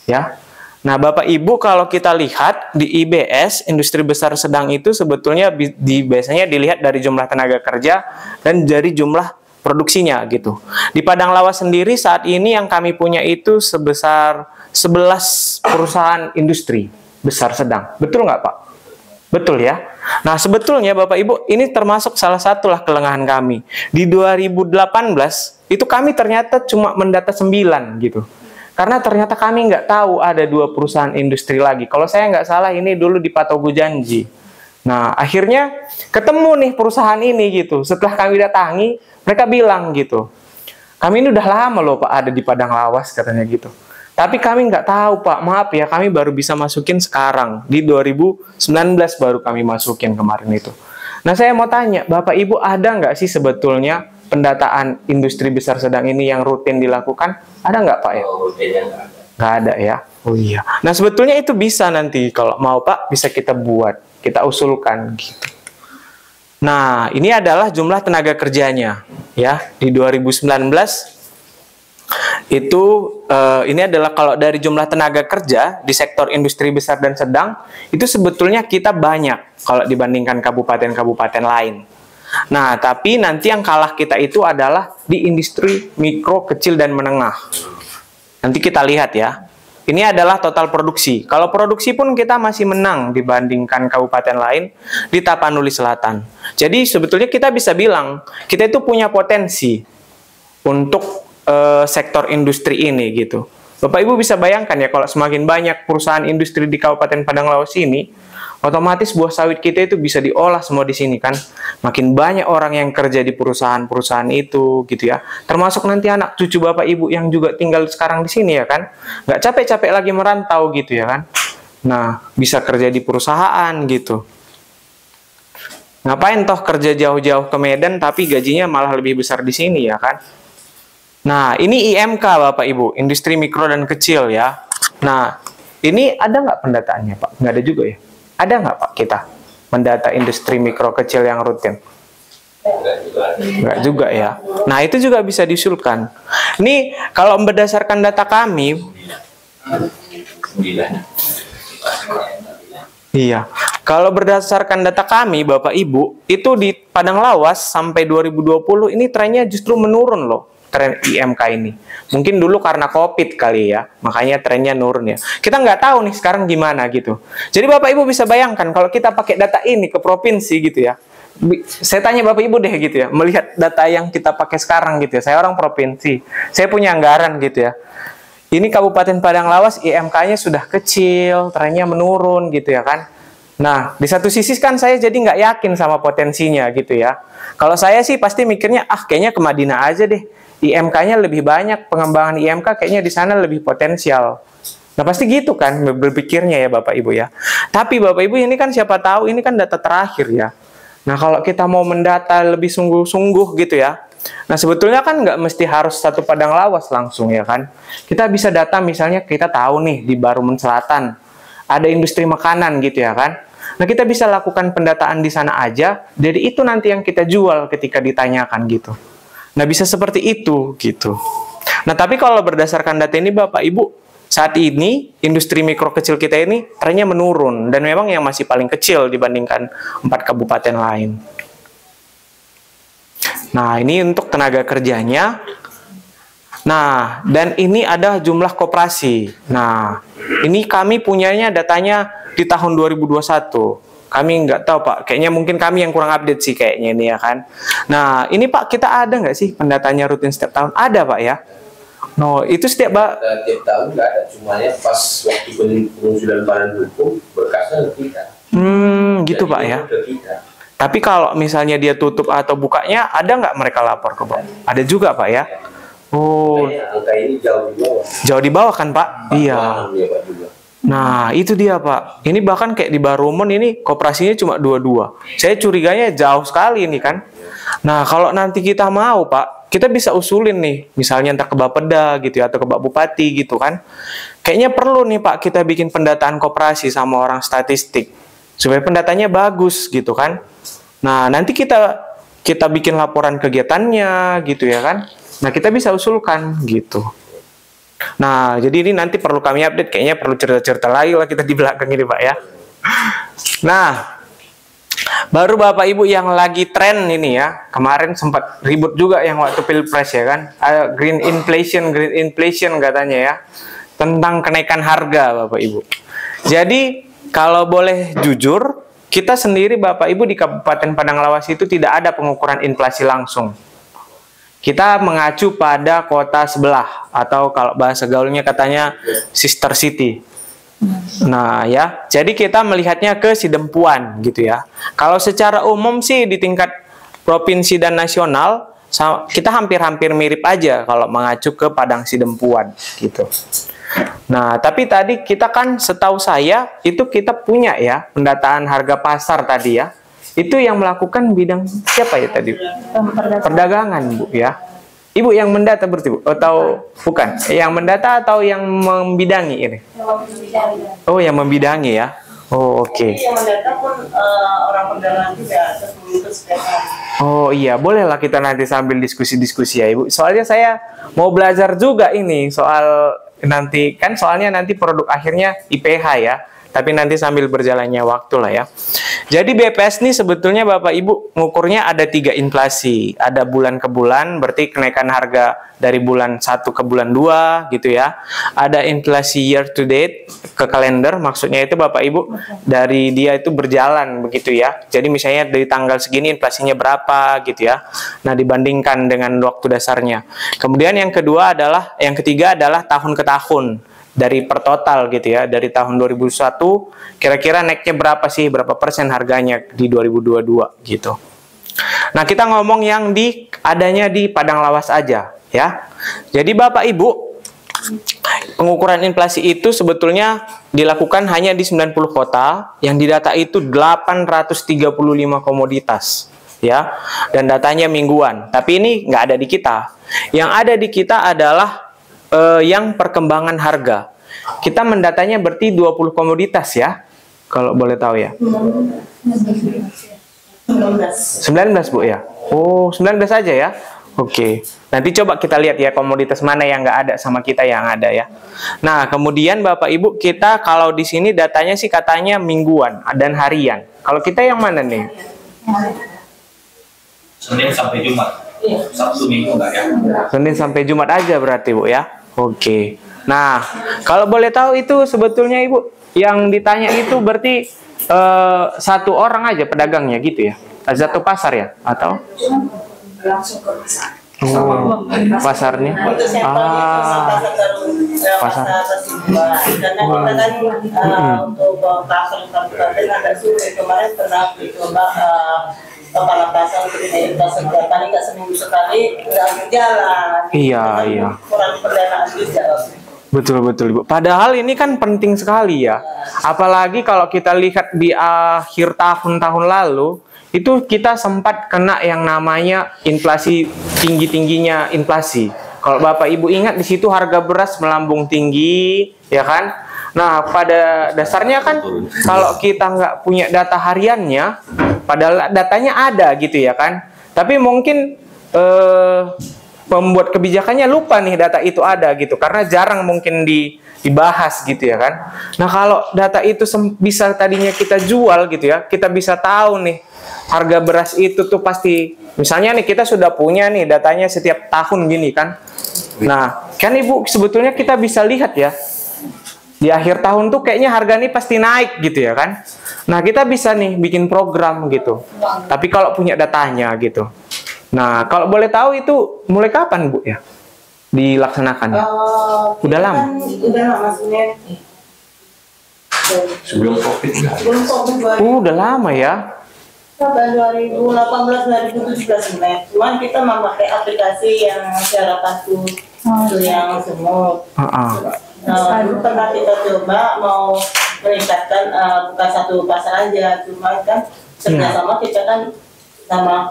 Ya. Nah, Bapak Ibu kalau kita lihat di IBS, industri besar sedang itu sebetulnya biasanya dilihat dari jumlah tenaga kerja dan dari jumlah produksinya gitu. Di Padang Lawas sendiri saat ini yang kami punya itu sebesar 11 perusahaan industri besar sedang. Betul nggak Pak? Betul ya. Nah, sebetulnya Bapak Ibu, ini termasuk salah satulah kelengahan kami. Di 2018, itu kami ternyata cuma mendata 9 gitu. Karena ternyata kami nggak tahu ada 2 perusahaan industri lagi. Kalau saya nggak salah, ini dulu di Patogu Janji. Nah, akhirnya ketemu nih perusahaan ini gitu. Setelah kami datangi, mereka bilang gitu, kami ini udah lama loh Pak ada di Padang Lawas katanya gitu. Tapi kami nggak tahu Pak, maaf ya, kami baru bisa masukin sekarang. Di 2019 baru kami masukin kemarin itu. Nah, saya mau tanya, Bapak Ibu ada nggak sih sebetulnya pendataan industri besar sedang ini yang rutin dilakukan? Ada nggak Pak ya? Nggak ada ya? Oh iya. Nah, sebetulnya itu bisa nanti, kalau mau Pak, bisa kita buat, kita usulkan gitu. Nah, ini adalah jumlah tenaga kerjanya. Ya, di 2019 itu ini adalah kalau dari jumlah tenaga kerja di sektor industri besar dan sedang itu sebetulnya kita banyak kalau dibandingkan kabupaten-kabupaten lain. Nah, tapi nanti yang kalah kita itu adalah di industri mikro, kecil, dan menengah. Nanti kita lihat ya. Ini adalah total produksi. Kalau produksi pun kita masih menang dibandingkan kabupaten lain di Tapanuli Selatan. Jadi sebetulnya kita bisa bilang kita itu punya potensi untuk sektor industri ini gitu. Bapak Ibu bisa bayangkan ya kalau semakin banyak perusahaan industri di Kabupaten Padang Lawas ini, otomatis buah sawit kita itu bisa diolah semua di sini kan. Makin banyak orang yang kerja di perusahaan-perusahaan itu gitu ya. Termasuk nanti anak cucu Bapak Ibu yang juga tinggal sekarang di sini ya kan. Nggak capek-capek lagi merantau gitu ya kan. Nah, bisa kerja di perusahaan gitu. Ngapain toh kerja jauh-jauh ke Medan tapi gajinya malah lebih besar di sini ya kan. Nah, ini IMK Bapak Ibu, industri mikro dan kecil ya. Nah, ini ada nggak pendataannya Pak? Nggak ada juga ya? Ada nggak Pak kita mendata industri mikro kecil yang rutin? Nggak juga ya. Nah, itu juga bisa diusulkan. Ini kalau berdasarkan data kami, iya, kalau berdasarkan data kami Bapak Ibu, itu di Padang Lawas sampai 2020 ini trennya justru menurun loh. Tren IMK ini. Mungkin dulu karena COVID kali ya, makanya trennya nurun ya. Kita nggak tahu nih sekarang gimana gitu. Jadi Bapak Ibu bisa bayangkan kalau kita pakai data ini ke provinsi gitu ya. Saya tanya Bapak Ibu deh gitu ya, melihat data yang kita pakai sekarang gitu ya. Saya orang provinsi, saya punya anggaran gitu ya. Ini Kabupaten Padang Lawas IMK-nya sudah kecil, trennya menurun gitu ya kan. Nah, di satu sisi kan saya jadi nggak yakin sama potensinya gitu ya. Kalau saya sih pasti mikirnya, kayaknya ke Madinah aja deh. IMK-nya lebih banyak, pengembangan IMK kayaknya di sana lebih potensial. Nah, pasti gitu kan berpikirnya ya Bapak Ibu ya. Tapi Bapak Ibu ini kan siapa tahu ini kan data terakhir ya. Nah, kalau kita mau mendata lebih sungguh-sungguh gitu ya. Nah, sebetulnya kan nggak mesti harus satu Padang Lawas langsung ya kan. Kita bisa data misalnya kita tahu nih di Barumun Selatan ada industri makanan gitu ya kan. Nah, kita bisa lakukan pendataan di sana aja. Jadi itu nanti yang kita jual ketika ditanyakan gitu. Nah, bisa seperti itu gitu. Nah, tapi kalau berdasarkan data ini Bapak Ibu, saat ini industri mikro kecil kita ini trennya menurun dan memang yang masih paling kecil dibandingkan 4 kabupaten lain. Nah, ini untuk tenaga kerjanya. Nah, dan ini ada jumlah koperasi. Nah, ini kami punyanya datanya di tahun 2021. Kami nggak tahu Pak, kayaknya mungkin kami yang kurang update sih kayaknya ini ya kan. Nah, ini Pak, kita ada nggak sih pendatanya rutin setiap tahun? Ada Pak ya? No, itu setiap tiap tahun nggak ada, cuma ya pas waktu pengusulan badan hukum berkasnya ke kita. Gitu Jadi Pak ya. ke kita. Tapi kalau misalnya dia tutup atau bukanya, ada nggak mereka lapor ke Pak? Ada juga Pak ya? Oh, Makanya angka ini jauh di bawah. jauh di bawah kan Pak? Iya. Iya Pak juga. Nah, itu dia Pak. Ini bahkan kayak di Barumon ini koperasinya cuma 22. Saya curiganya jauh sekali ini kan. Nah, kalau nanti kita mau Pak, kita bisa usulin nih, misalnya entah ke Bapeda gitu ya, atau ke Pak Bupati gitu kan. Kayaknya perlu nih Pak kita bikin pendataan koperasi sama orang statistik supaya pendatanya bagus gitu kan. Nah, nanti kita bikin laporan kegiatannya gitu ya kan. Nah, kita bisa usulkan gitu. Nah, jadi ini nanti perlu kami update, kayaknya perlu cerita-cerita lagi lah kita di belakang ini Pak ya. Nah, baru Bapak Ibu yang lagi tren ini ya, kemarin sempat ribut juga yang waktu Pilpres ya kan, green inflation katanya ya, tentang kenaikan harga Bapak Ibu. Jadi, kalau boleh jujur, kita sendiri Bapak Ibu di Kabupaten Padang Lawas itu tidak ada pengukuran inflasi langsung. Kita mengacu pada kota sebelah, atau kalau bahasa gaulnya katanya sister city. Nah ya, jadi kita melihatnya ke Sidempuan gitu ya. Kalau secara umum sih di tingkat provinsi dan nasional, kita hampir-hampir mirip aja kalau mengacu ke Padang Sidempuan gitu. Nah, tapi tadi kita kan setahu saya itu kita punya ya pendataan harga pasar tadi ya. Itu yang melakukan bidang siapa ya tadi? Perdagangan Bu ya. Ibu yang mendata berarti Bu? Atau bukan? Yang mendata atau yang membidangi ini? Oh, yang membidangi ya. Oh, oke. Yang mendata pun orang perdagangan juga setiap hari. Oh iya, bolehlah kita nanti sambil diskusi-diskusi ya Ibu. Soalnya saya mau belajar juga ini soal nanti, kan soalnya nanti produk akhirnya IPH ya. Tapi nanti sambil berjalannya waktu lah ya. Jadi BPS ini sebetulnya Bapak Ibu ngukurnya ada 3 inflasi. Ada bulan ke bulan, berarti kenaikan harga dari bulan 1 ke bulan 2 gitu ya. Ada inflasi year to date ke kalender, maksudnya itu Bapak Ibu dari dia itu berjalan begitu ya. Jadi misalnya dari tanggal segini inflasinya berapa gitu ya. Nah, dibandingkan dengan waktu dasarnya. Kemudian yang ketiga adalah tahun ke tahun. Dari per total gitu ya, dari tahun 2001 kira-kira naiknya berapa sih, berapa persen harganya di 2022 gitu. Nah, kita ngomong yang adanya di Padang Lawas aja ya. Jadi Bapak Ibu, pengukuran inflasi itu sebetulnya dilakukan hanya di 90 kota, yang didata itu 835 komoditas ya, dan datanya mingguan. Tapi ini nggak ada di kita. Yang ada di kita adalah yang perkembangan harga. Kita mendatanya berarti 20 komoditas ya, kalau boleh tahu ya. 19 Bu ya. Oh, 19 aja ya. Oke. Nanti coba kita lihat ya komoditas mana yang nggak ada sama kita yang ada ya. Nah, kemudian Bapak Ibu, kita kalau di sini datanya sih katanya mingguan dan harian. Kalau kita yang mana nih? Senin sampai Jumat. Sabtu Minggu enggak ya? Senin sampai Jumat aja berarti Bu ya. Oke. Nah, kalau boleh tahu itu sebetulnya Ibu yang ditanya itu berarti satu orang aja pedagangnya gitu ya? Satu pasar ya? Atau? Langsung ke pasar. Oh, pasarnya? Pasar. Karena kita kan untuk pasar kabupaten ada survei kemarin pernah dicoba kepala pasar untuk pasar kali nggak seminggu sekali nggak berjalan. Iya. Kurang pendanaan juga. Betul Ibu. Padahal ini kan penting sekali ya. Apalagi kalau kita lihat di akhir tahun lalu, itu kita sempat kena yang namanya inflasi, tinggi-tingginya inflasi. Kalau Bapak Ibu ingat di situ harga beras melambung tinggi, ya kan? Nah, pada dasarnya kan kalau kita nggak punya data hariannya, padahal datanya ada gitu ya kan? Tapi mungkin pembuat kebijakannya lupa nih data itu ada gitu, karena jarang mungkin dibahas gitu ya kan. Nah, kalau data itu bisa tadinya kita jual gitu ya, kita bisa tahu nih harga beras itu tuh pasti, misalnya nih kita sudah punya nih datanya setiap tahun gini kan, Nah, kan Ibu sebetulnya kita bisa lihat ya, di akhir tahun tuh kayaknya harga nih pasti naik gitu ya kan. Nah, kita bisa nih bikin program gitu. Tapi kalau punya datanya gitu. Nah, kalau boleh tahu itu mulai kapan Bu ya dilaksanakan? Udah lama? Kan, udah lama sebenarnya. Sebelum COVID. Sebelum COVID Udah lama ya. 2018-2017 sebenarnya. Cuman kita memakai aplikasi yang secara kartu yang semut. Dulu pernah kita coba mau meningkatkan bukan satu pasar aja, cuma kan kerjasama kita kan sama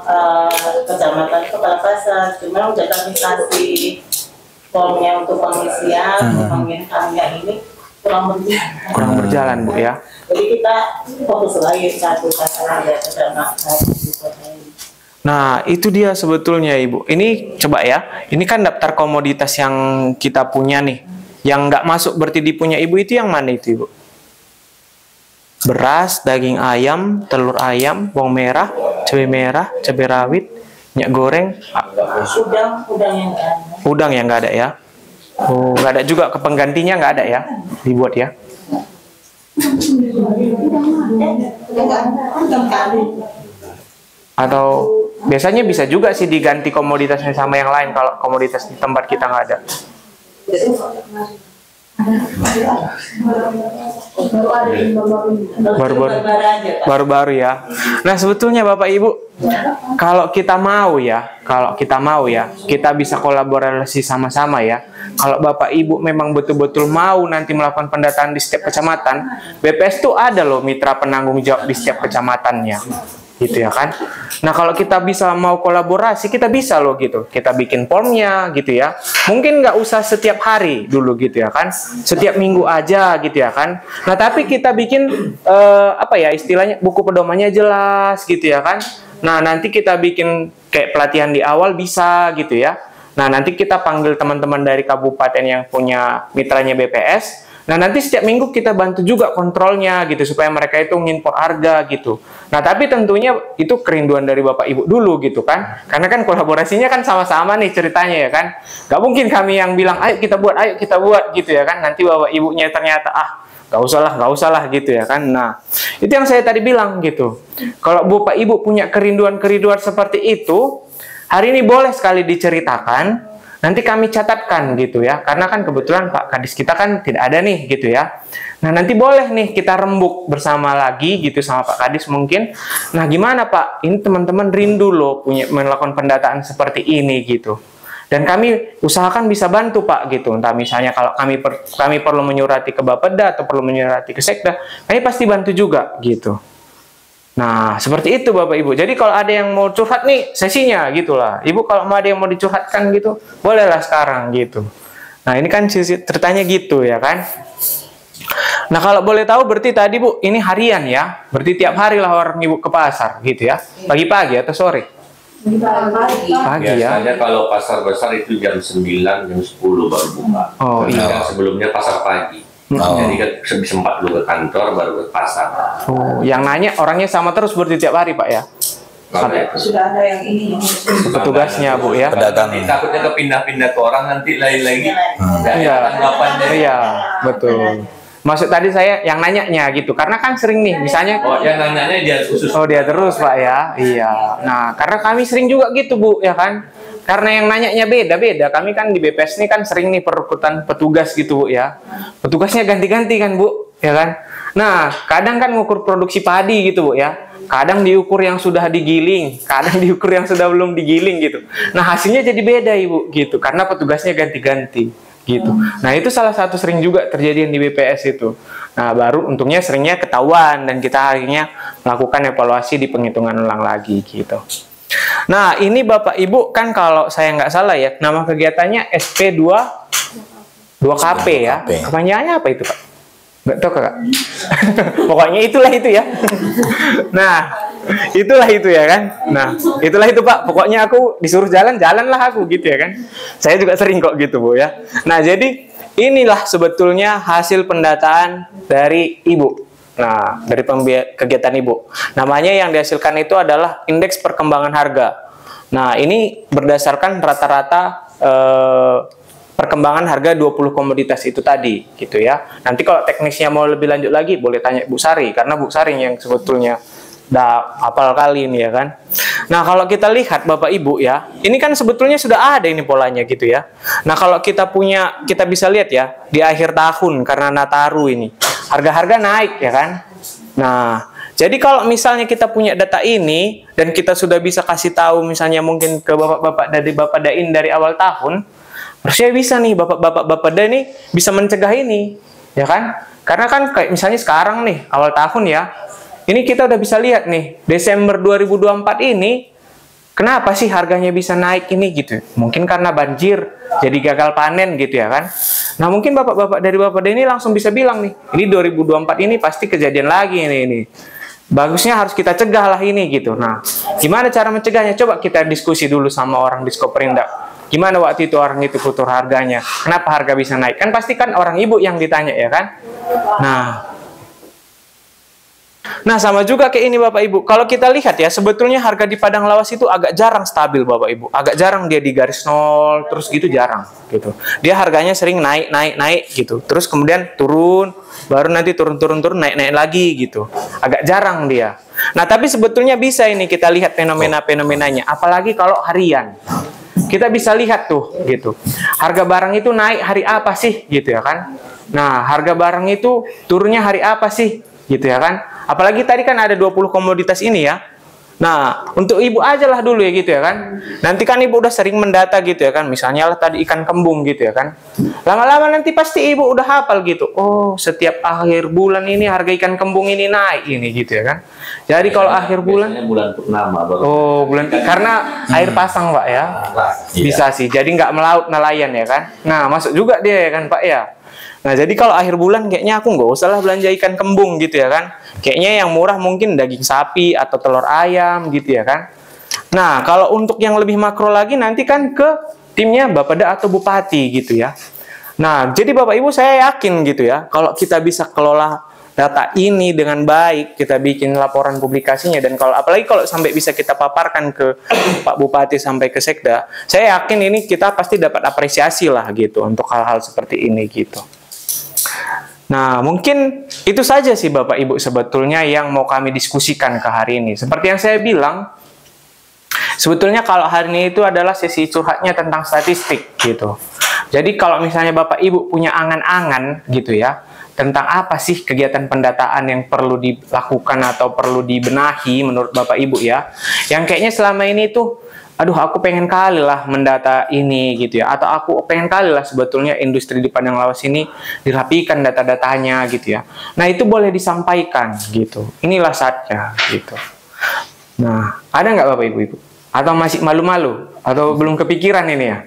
kecamatan kepala pasar, cuma udah kami kasih formnya untuk pengisian, pengirimannya ini kurang berjalan Bu ya. Jadi kita fokus lagi satu pasar aja sama. Nah, itu dia sebetulnya Ibu. Ini coba ya, ini kan daftar komoditas yang kita punya nih. Yang nggak masuk berarti di punya Ibu itu yang mana itu Ibu? Beras, daging ayam, telur ayam, bawang merah, cabai rawit, minyak goreng. Udang yang nggak ada ya? Oh, nggak ada juga, ke penggantinya nggak ada ya? Dibuat ya? Atau biasanya bisa juga sih diganti komoditasnya sama yang lain kalau komoditas di tempat kita nggak ada. Baru-baru ya. Nah, sebetulnya Bapak Ibu, kalau kita mau ya, kita bisa kolaborasi sama-sama ya. Kalau Bapak Ibu memang betul-betul mau nanti melakukan pendataan di setiap kecamatan, BPS tuh ada loh mitra penanggung jawab di setiap kecamatannya. Gitu ya kan. Nah, kalau kita bisa mau kolaborasi, kita bisa loh gitu. Kita bikin formnya gitu ya. Mungkin nggak usah setiap hari dulu gitu ya kan. Setiap minggu aja gitu ya kan. Nah, tapi kita bikin apa ya istilahnya, buku pedomannya jelas gitu ya kan. Nah, nanti kita bikin kayak pelatihan di awal bisa gitu ya. Nah, nanti kita panggil teman-teman dari kabupaten yang punya mitranya BPS. Nah, nanti setiap minggu kita bantu juga kontrolnya gitu, supaya mereka itu ngimpor harga gitu. Nah, tapi tentunya itu kerinduan dari Bapak Ibu dulu gitu kan. Karena kan kolaborasinya kan sama-sama nih ceritanya ya kan. Gak mungkin kami yang bilang, ayo kita buat gitu ya kan. Nanti Bapak Ibunya ternyata, gak usah lah gitu ya kan. Nah, itu yang saya tadi bilang gitu. Kalau Bapak Ibu punya kerinduan-kerinduan seperti itu, hari ini boleh sekali diceritakan. Nanti kami catatkan gitu ya, karena kan kebetulan Pak Kadis kita kan tidak ada nih gitu ya. Nah, nanti boleh nih kita rembuk bersama lagi gitu sama Pak Kadis mungkin. Nah, gimana Pak? Ini teman-teman rindu loh punya melakukan pendataan seperti ini gitu. Dan kami usahakan bisa bantu Pak gitu. Entah misalnya kalau kami perlu menyurati ke Bapeda atau perlu menyurati ke Sekda, kami pasti bantu juga gitu. Nah, seperti itu Bapak Ibu. Jadi kalau ada yang mau curhat nih, sesinya gitulah. Ibu kalau mau ada yang mau dicurhatkan gitu, bolehlah sekarang gitu. Nah, ini kan ceritanya gitu ya kan. Nah, kalau boleh tahu berarti tadi Bu, ini harian ya. Berarti tiap hari lah orang Ibu ke pasar gitu ya. Pagi-pagi atau sore? Pagi ya. Biasanya kalau pasar besar itu jam 9, jam 10 baru buka. Oh iya. Yang sebelumnya pasar pagi. Jadi kan sempat dulu ke kantor baru ke pasar. Oh, yang nanya orangnya sama terus berarti tiap hari Pak ya? Sudah ada yang ini. Petugasnya Bu ya? Pedagang. Takutnya kepindah-pindah ke orang nanti lain-lagi. Iya. Tanggapannya. Iya, betul. Maksud tadi saya yang nanyanya gitu, karena kan sering nih, misalnya. Oh, yang nanyanya dia khusus. Oh, dia terus Pak ya? Iya. Nah, karena kami sering juga gitu Bu, ya kan? Karena yang nanyanya beda-beda. Kami kan di BPS ini kan sering nih perekrutan petugas gitu Bu ya. Petugasnya ganti-ganti kan Bu, ya kan? Nah, kadang kan ngukur produksi padi gitu Bu ya. Kadang diukur yang sudah digiling, kadang diukur yang sudah belum digiling gitu. Nah, hasilnya jadi beda Ibu gitu, karena petugasnya ganti-ganti gitu. Nah, itu salah satu sering juga terjadi di BPS itu. Nah, baru untungnya seringnya ketahuan dan kita akhirnya melakukan evaluasi di penghitungan ulang lagi gitu. Nah, ini Bapak Ibu kan kalau saya nggak salah ya, nama kegiatannya SP2 2KP ya. Kepanjangannya apa itu Pak? Nggak tahu Kak. Pokoknya itulah itu ya. Nah, itulah itu ya kan. Nah, itulah itu Pak. Pokoknya aku disuruh jalanlah aku gitu ya kan. Saya juga sering kok gitu Bu ya. Nah, jadi inilah sebetulnya hasil pendataan dari Ibu. Nah, dari kegiatan Ibu. Namanya yang dihasilkan itu adalah indeks perkembangan harga. Nah, ini berdasarkan rata-rata perkembangan harga 20 komoditas itu tadi gitu ya. Nanti kalau teknisnya mau lebih lanjut lagi boleh tanya Bu Sari, karena Bu Sari yang sebetulnya udah hafal kali ini ya kan. Nah kalau kita lihat Bapak Ibu ya, ini kan sebetulnya sudah ada ini polanya gitu ya. Nah kalau kita bisa lihat ya di akhir tahun karena Nataru ini harga-harga naik ya kan. Nah jadi kalau misalnya kita punya data ini dan kita sudah bisa kasih tahu misalnya mungkin ke bapak-bapak dari Bapak Dain dari awal tahun, harusnya bisa nih bapak-bapak Dain ini bisa mencegah ini, ya kan? Karena kan kayak misalnya sekarang nih awal tahun ya, ini kita udah bisa lihat nih Desember 2024 ini kenapa sih harganya bisa naik ini gitu? Mungkin karena banjir, jadi gagal panen gitu ya kan? Nah mungkin bapak-bapak dari Bapak Dain ini langsung bisa bilang nih, ini 2024 ini pasti kejadian lagi ini. Bagusnya harus kita cegah lah ini gitu. Nah, gimana cara mencegahnya? Coba kita diskusi dulu sama orang di Skoperindak. Gimana waktu itu orang itu putar harganya? Kenapa harga bisa naik? Kan pasti kan orang ibu yang ditanya ya kan? Nah sama juga kayak ini Bapak Ibu. Kalau kita lihat ya, sebetulnya harga di Padang Lawas itu agak jarang stabil Bapak Ibu. Agak jarang dia di garis nol terus gitu, jarang gitu. Dia harganya sering naik gitu. Terus kemudian turun, baru nanti turun naik lagi gitu. Agak jarang dia. Nah tapi sebetulnya bisa ini kita lihat fenomena-fenomenanya. Apalagi kalau harian. Kita bisa lihat tuh gitu. Harga barang itu naik hari apa sih gitu ya kan? Nah harga barang itu turunnya hari apa sih gitu ya kan? Apalagi tadi kan ada 20 komoditas ini ya. Nah, untuk ibu aja lah dulu ya gitu ya kan. Nanti kan ibu udah sering mendata gitu ya kan. Misalnya lah tadi ikan kembung gitu ya kan. Lama-lama nanti pasti ibu udah hafal gitu. Oh, setiap akhir bulan ini harga ikan kembung ini naik ini gitu ya kan. Jadi kalau akhir bulan bulan purnama baru. Oh, bulan karena air pasang Pak ya. Bisa sih. Jadi nggak melaut nelayan ya kan. Nah, masuk juga dia ya kan Pak ya. Nah, jadi kalau akhir bulan kayaknya aku nggak usah lah belanja ikan kembung gitu ya kan. Kayaknya yang murah mungkin daging sapi atau telur ayam gitu ya kan. Nah, kalau untuk yang lebih makro lagi nanti kan ke timnya Bapeda atau Bupati gitu ya. Nah, jadi Bapak Ibu saya yakin gitu ya, kalau kita bisa kelola data ini dengan baik, kita bikin laporan publikasinya, dan kalau apalagi kalau sampai bisa kita paparkan ke Pak Bupati sampai ke Sekda, saya yakin ini kita pasti dapat apresiasi lah gitu untuk hal-hal seperti ini gitu. Nah, mungkin itu saja sih Bapak Ibu sebetulnya yang mau kami diskusikan ke hari ini. Seperti yang saya bilang, sebetulnya kalau hari ini itu adalah sesi curhatnya tentang statistik gitu. Jadi kalau misalnya Bapak Ibu punya angan-angan gitu ya, tentang apa sih kegiatan pendataan yang perlu dilakukan atau perlu dibenahi menurut Bapak Ibu ya, yang kayaknya selama ini tuh aduh aku pengen kali lah mendata ini gitu ya, atau aku pengen kali lah sebetulnya industri di Padang Lawas ini dirapikan data-datanya gitu ya. Nah itu boleh disampaikan gitu, inilah saatnya gitu. Nah ada nggak Bapak Ibu? Atau masih malu-malu? Atau belum kepikiran ini ya?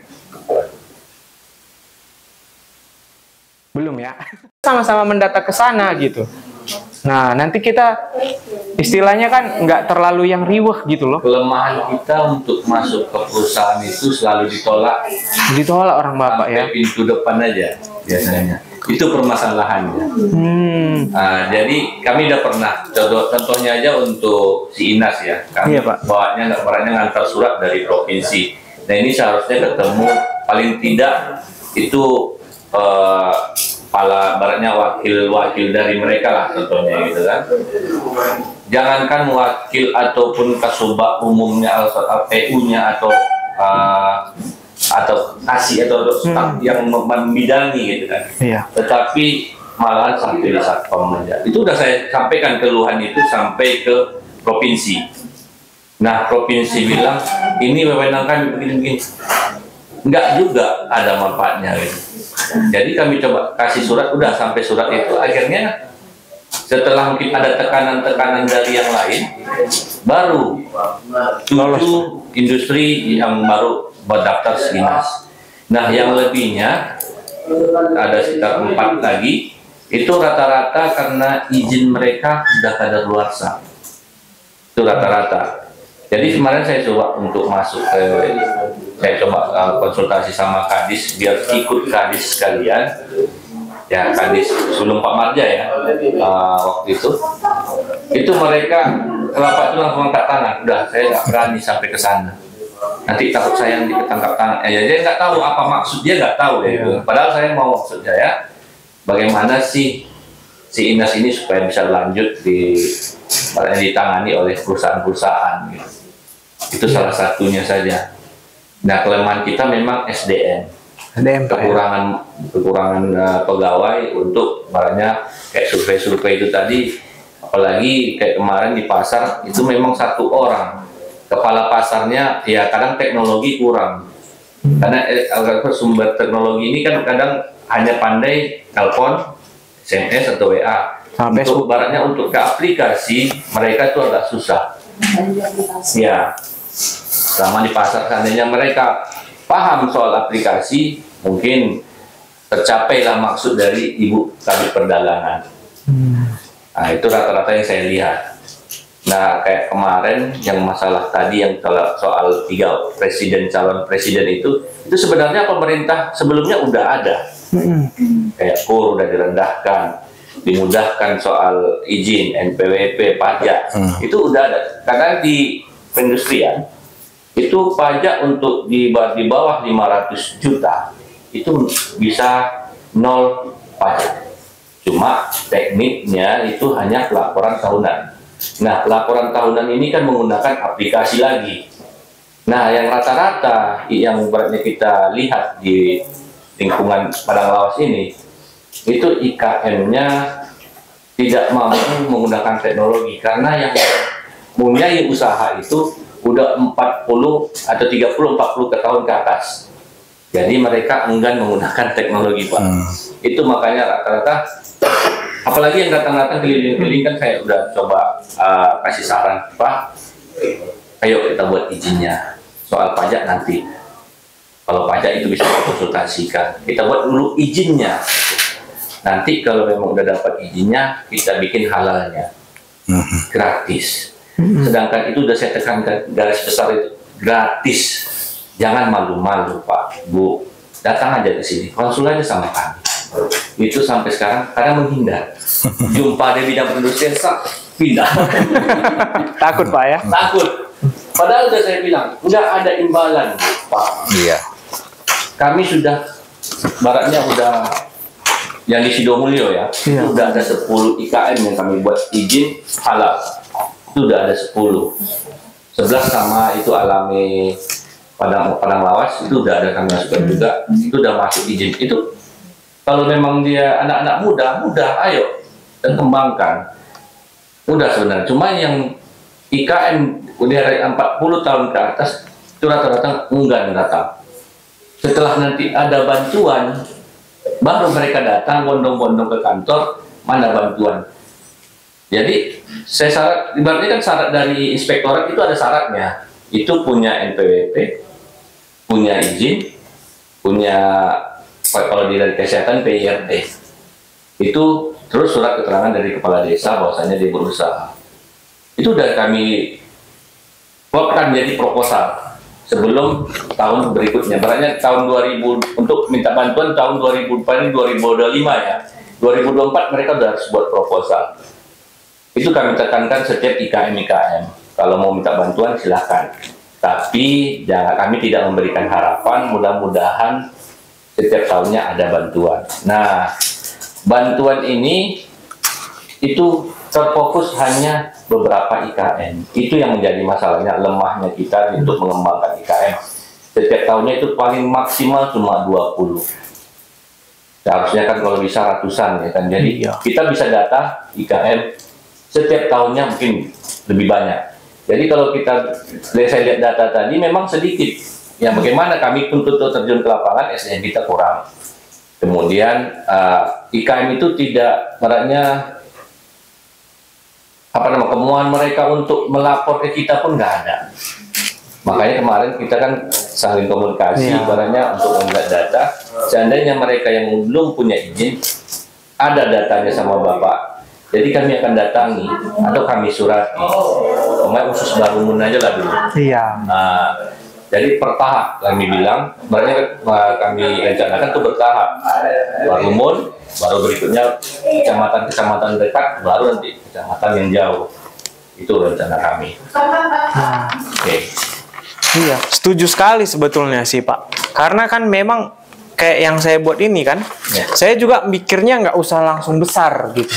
Belum ya? Sama-sama mendata ke sana gitu. Nah, nanti kita istilahnya kan nggak terlalu yang riweh gitu loh. Kelemahan kita untuk masuk ke perusahaan itu selalu ditolak. Ditolak orang Bapak ya. Sampai pintu depan aja biasanya. Itu permasalahannya. Jadi kami udah pernah, contohnya aja untuk si Inas ya. Kami bawanya ngantar surat dari provinsi. Nah ini seharusnya ketemu paling tidak itu baratnya wakil dari mereka lah contohnya gitu kan. Jangankan wakil ataupun kasubag umumnya atau PU-nya atau kasih atau staf yang membidangi gitu kan. Iya. Tetapi malahan sampai di satpam aja. Itu udah saya sampaikan keluhan itu sampai ke provinsi. Nah provinsi bilang ini wewenang kami begini-begini. Enggak juga ada manfaatnya gitu. Jadi kami coba kasih surat, udah sampai surat itu akhirnya setelah mungkin ada tekanan-tekanan dari yang lain, baru 7 industri yang baru berdaftar Sinas. Nah yang lebihnya ada sekitar 4 lagi, itu rata-rata karena izin mereka sudah kadaluarsa. Itu rata-rata. Jadi kemarin saya coba untuk masuk ke, saya coba konsultasi sama Kadis biar ikut Kadis sekalian, ya Kadis sebelum Pak Marja ya waktu itu mereka kelapa itu langsung angkat tangan, udah saya nggak berani sampai ke sana. nanti takut saya nanti ketangkap tangan. Ya, dia nggak tahu apa maksud dia, nggak tahu ya. Padahal saya mau maksud saya, bagaimana sih si Inas ini supaya bisa lanjut ditangani oleh perusahaan-perusahaan. Gitu. Itu salah satunya saja. Nah, kelemahan kita memang SDM. Kekurangan pegawai untuk barangnya kayak survei-survei itu tadi, apalagi kayak kemarin di pasar itu memang satu orang kepala pasarnya, ya kadang teknologi kurang karena sumber teknologi ini kan kadang hanya pandai telepon, SMS atau WA. Untuk baratnya untuk ke aplikasi mereka itu agak susah ya. Selama di pasar seandainya mereka paham soal aplikasi, mungkin tercapailah maksud dari Ibu Kabid Perdagangan. Nah, itu rata-rata yang saya lihat. Nah, kayak kemarin yang masalah tadi yang soal 3 calon presiden itu sebenarnya pemerintah sebelumnya udah ada. Kayak KUR udah direndahkan, dimudahkan soal izin, NPWP, pajak, itu udah ada. Karena di perindustrian itu pajak untuk di bawah 500 juta itu bisa 0 pajak. Cuma tekniknya itu hanya pelaporan tahunan. Nah, pelaporan tahunan ini kan menggunakan aplikasi lagi. Nah, yang rata-rata yang beratnya kita lihat di lingkungan Padang Lawas ini, itu IKM-nya tidak mampu menggunakan teknologi karena yang mempunyai usaha itu udah 40 atau 30-40 tahun ke atas. Jadi mereka enggan menggunakan teknologi, Pak. Itu makanya rata-rata, apalagi yang datang-datang keliling-keliling kan saya udah coba kasih saran, Pak, ayo kita buat izinnya. Soal pajak nanti, kalau pajak itu bisa dikonsultasikan, kita buat dulu izinnya. Nanti kalau memang udah dapat izinnya, kita bikin halalnya, gratis. Sedangkan itu udah saya tekankan garis besar itu gratis. Jangan malu-malu, Pak, Bu, datang aja ke sini, konsul aja sama kami. Itu sampai sekarang kadang menghindar. Jumpa di bidang perindustrian, pindah. Takut, Pak, ya? Takut. Padahal udah saya bilang, udah ada imbalan, Pak. Iya. Kami sudah, baratnya udah, yang di Sidomulyo ya, itu udah ada 10 IKM yang kami buat izin halal. Itu udah ada 10. 11 sama itu alami Padang Lawas, itu udah ada kami masukkan juga. Itu udah masuk izin. Itu kalau memang dia anak-anak muda, ayo dan kembangkan. Udah sebenarnya. Cuma yang IKM udah dari 40 tahun ke atas itu rata-rata enggan datang. Setelah nanti ada bantuan, baru mereka datang bondong-bondong ke kantor, mana bantuan. Jadi saya syarat, ibaratnya kan syarat dari inspektorat itu ada syaratnya. Itu punya NPWP, punya izin, punya kalau dari kesehatan PIRT. Itu terus surat keterangan dari kepala desa bahwasanya dia berusaha. Itu udah kami buatkan jadi proposal sebelum tahun berikutnya. Berarti tahun 2000 untuk minta bantuan tahun 2000 paling 2025 ya. 2024 mereka sudah harus buat proposal. Itu kami tekankan setiap IKM. Kalau mau minta bantuan silahkan. Tapi kami tidak memberikan harapan, mudah-mudahan setiap tahunnya ada bantuan. Nah, bantuan ini itu terfokus hanya beberapa IKM. Itu yang menjadi masalahnya, lemahnya kita untuk mengembangkan IKM. Setiap tahunnya itu paling maksimal cuma 20. Seharusnya kan kalau bisa ratusan ya kan. Jadi kita bisa data IKM setiap tahunnya mungkin lebih banyak. Jadi kalau saya lihat data tadi memang sedikit. Ya bagaimana kami pun terjun ke lapangan, SDM kita kurang. Kemudian IKM itu tidak, baratnya kemauan mereka untuk melapor ke kita pun nggak ada. Makanya kemarin kita kan saling komunikasi, baratnya untuk melihat data. Seandainya mereka yang belum punya izin, ada datanya sama Bapak. Jadi kami akan datangi atau kami surati. Khusus Barumun aja lah dulu. Nah, jadi bertahap kami bilang, sebenarnya kami rencanakan itu bertahap. Barumun, baru berikutnya kecamatan-kecamatan dekat, baru nanti kecamatan yang jauh. Itu rencana kami. Oke. Iya, setuju sekali sebetulnya sih Pak. Karena kan memang kayak yang saya buat ini kan, saya juga mikirnya nggak usah langsung besar gitu,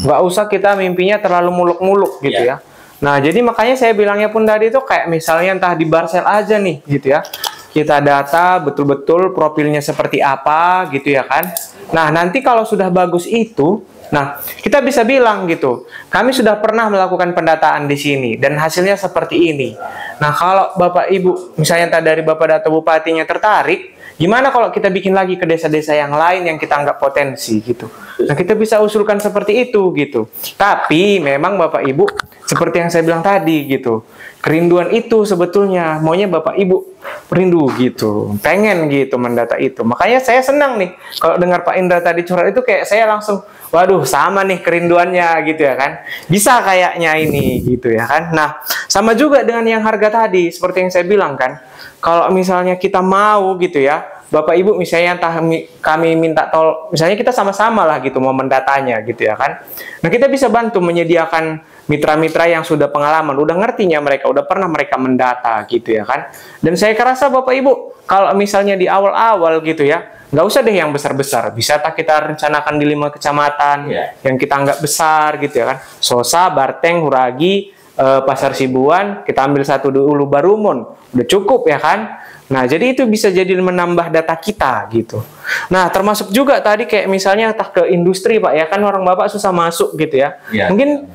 nggak usah kita mimpinya terlalu muluk-muluk gitu ya. Nah jadi makanya saya bilangnya pun tadi itu kayak misalnya entah di Barcel aja nih gitu ya, kita data betul-betul profilnya seperti apa gitu ya kan. Nah nanti kalau sudah bagus itu, nah kita bisa bilang gitu, kami sudah pernah melakukan pendataan di sini dan hasilnya seperti ini. Nah kalau Bapak Ibu misalnya dari Bapak Data Bupatinya tertarik, gimana kalau kita bikin lagi ke desa-desa yang lain yang kita anggap potensi gitu. Nah kita bisa usulkan seperti itu gitu. Tapi memang Bapak Ibu seperti yang saya bilang tadi gitu, kerinduan itu sebetulnya maunya Bapak Ibu rindu gitu, pengen gitu mendata itu. Makanya saya senang nih kalau dengar Pak Indra tadi curhat itu, kayak saya langsung waduh sama nih kerinduannya gitu ya kan, bisa kayaknya ini gitu ya kan. Nah sama juga dengan yang harga tadi seperti yang saya bilang kan, kalau misalnya kita mau gitu ya Bapak Ibu misalnya entah kami minta misalnya kita sama-sama lah gitu mau mendatanya gitu ya kan. Nah kita bisa bantu menyediakan mitra-mitra yang sudah pengalaman, udah ngertinya mereka, udah pernah mereka mendata gitu ya kan. Dan saya kerasa Bapak Ibu kalau misalnya di awal-awal gitu ya, nggak usah deh yang besar-besar, bisa tak kita rencanakan di 5 kecamatan yang kita anggap besar gitu ya kan. Sosa, Barteng, Huragi, Pasar Sibuan, kita ambil satu dulu Barumon, udah cukup ya kan. Nah, jadi itu bisa jadi menambah data kita gitu. Nah, termasuk juga tadi kayak misalnya entah ke industri Pak ya kan, orang Bapak susah masuk gitu ya. Mungkin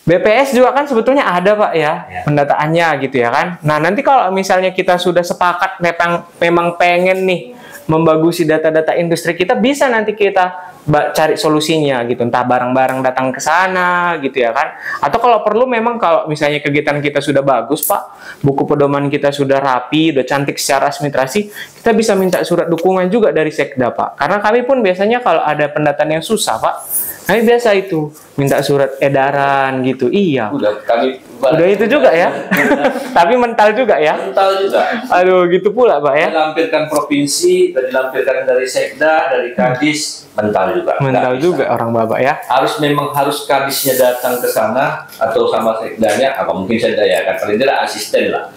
BPS juga kan sebetulnya ada Pak ya, pendataannya gitu ya kan. Nah, nanti kalau misalnya kita sudah sepakat memang pengen nih membagusi data-data industri kita, bisa nanti kita cari solusinya gitu, entah barang-barang datang ke sana gitu ya kan. Atau kalau perlu memang kalau misalnya kegiatan kita sudah bagus Pak, buku pedoman kita sudah rapi, udah cantik secara administrasi, kita bisa minta surat dukungan juga dari Sekda Pak. Karena kami pun biasanya kalau ada pendataan yang susah Pak, kami biasa itu minta surat edaran gitu. Iya. Udah itu juga ya. Tapi mental juga ya. Mental juga. Aduh, gitu pula Pak ya. Dilampirkan provinsi, dilampirkan dari Sekda, dari Kadis, mental juga. Mental juga orang Bapak ya. Memang harus Kadisnya datang ke sana atau sama Sekdanya, apa mungkin Sekda ya kan, paling tidak asisten lah.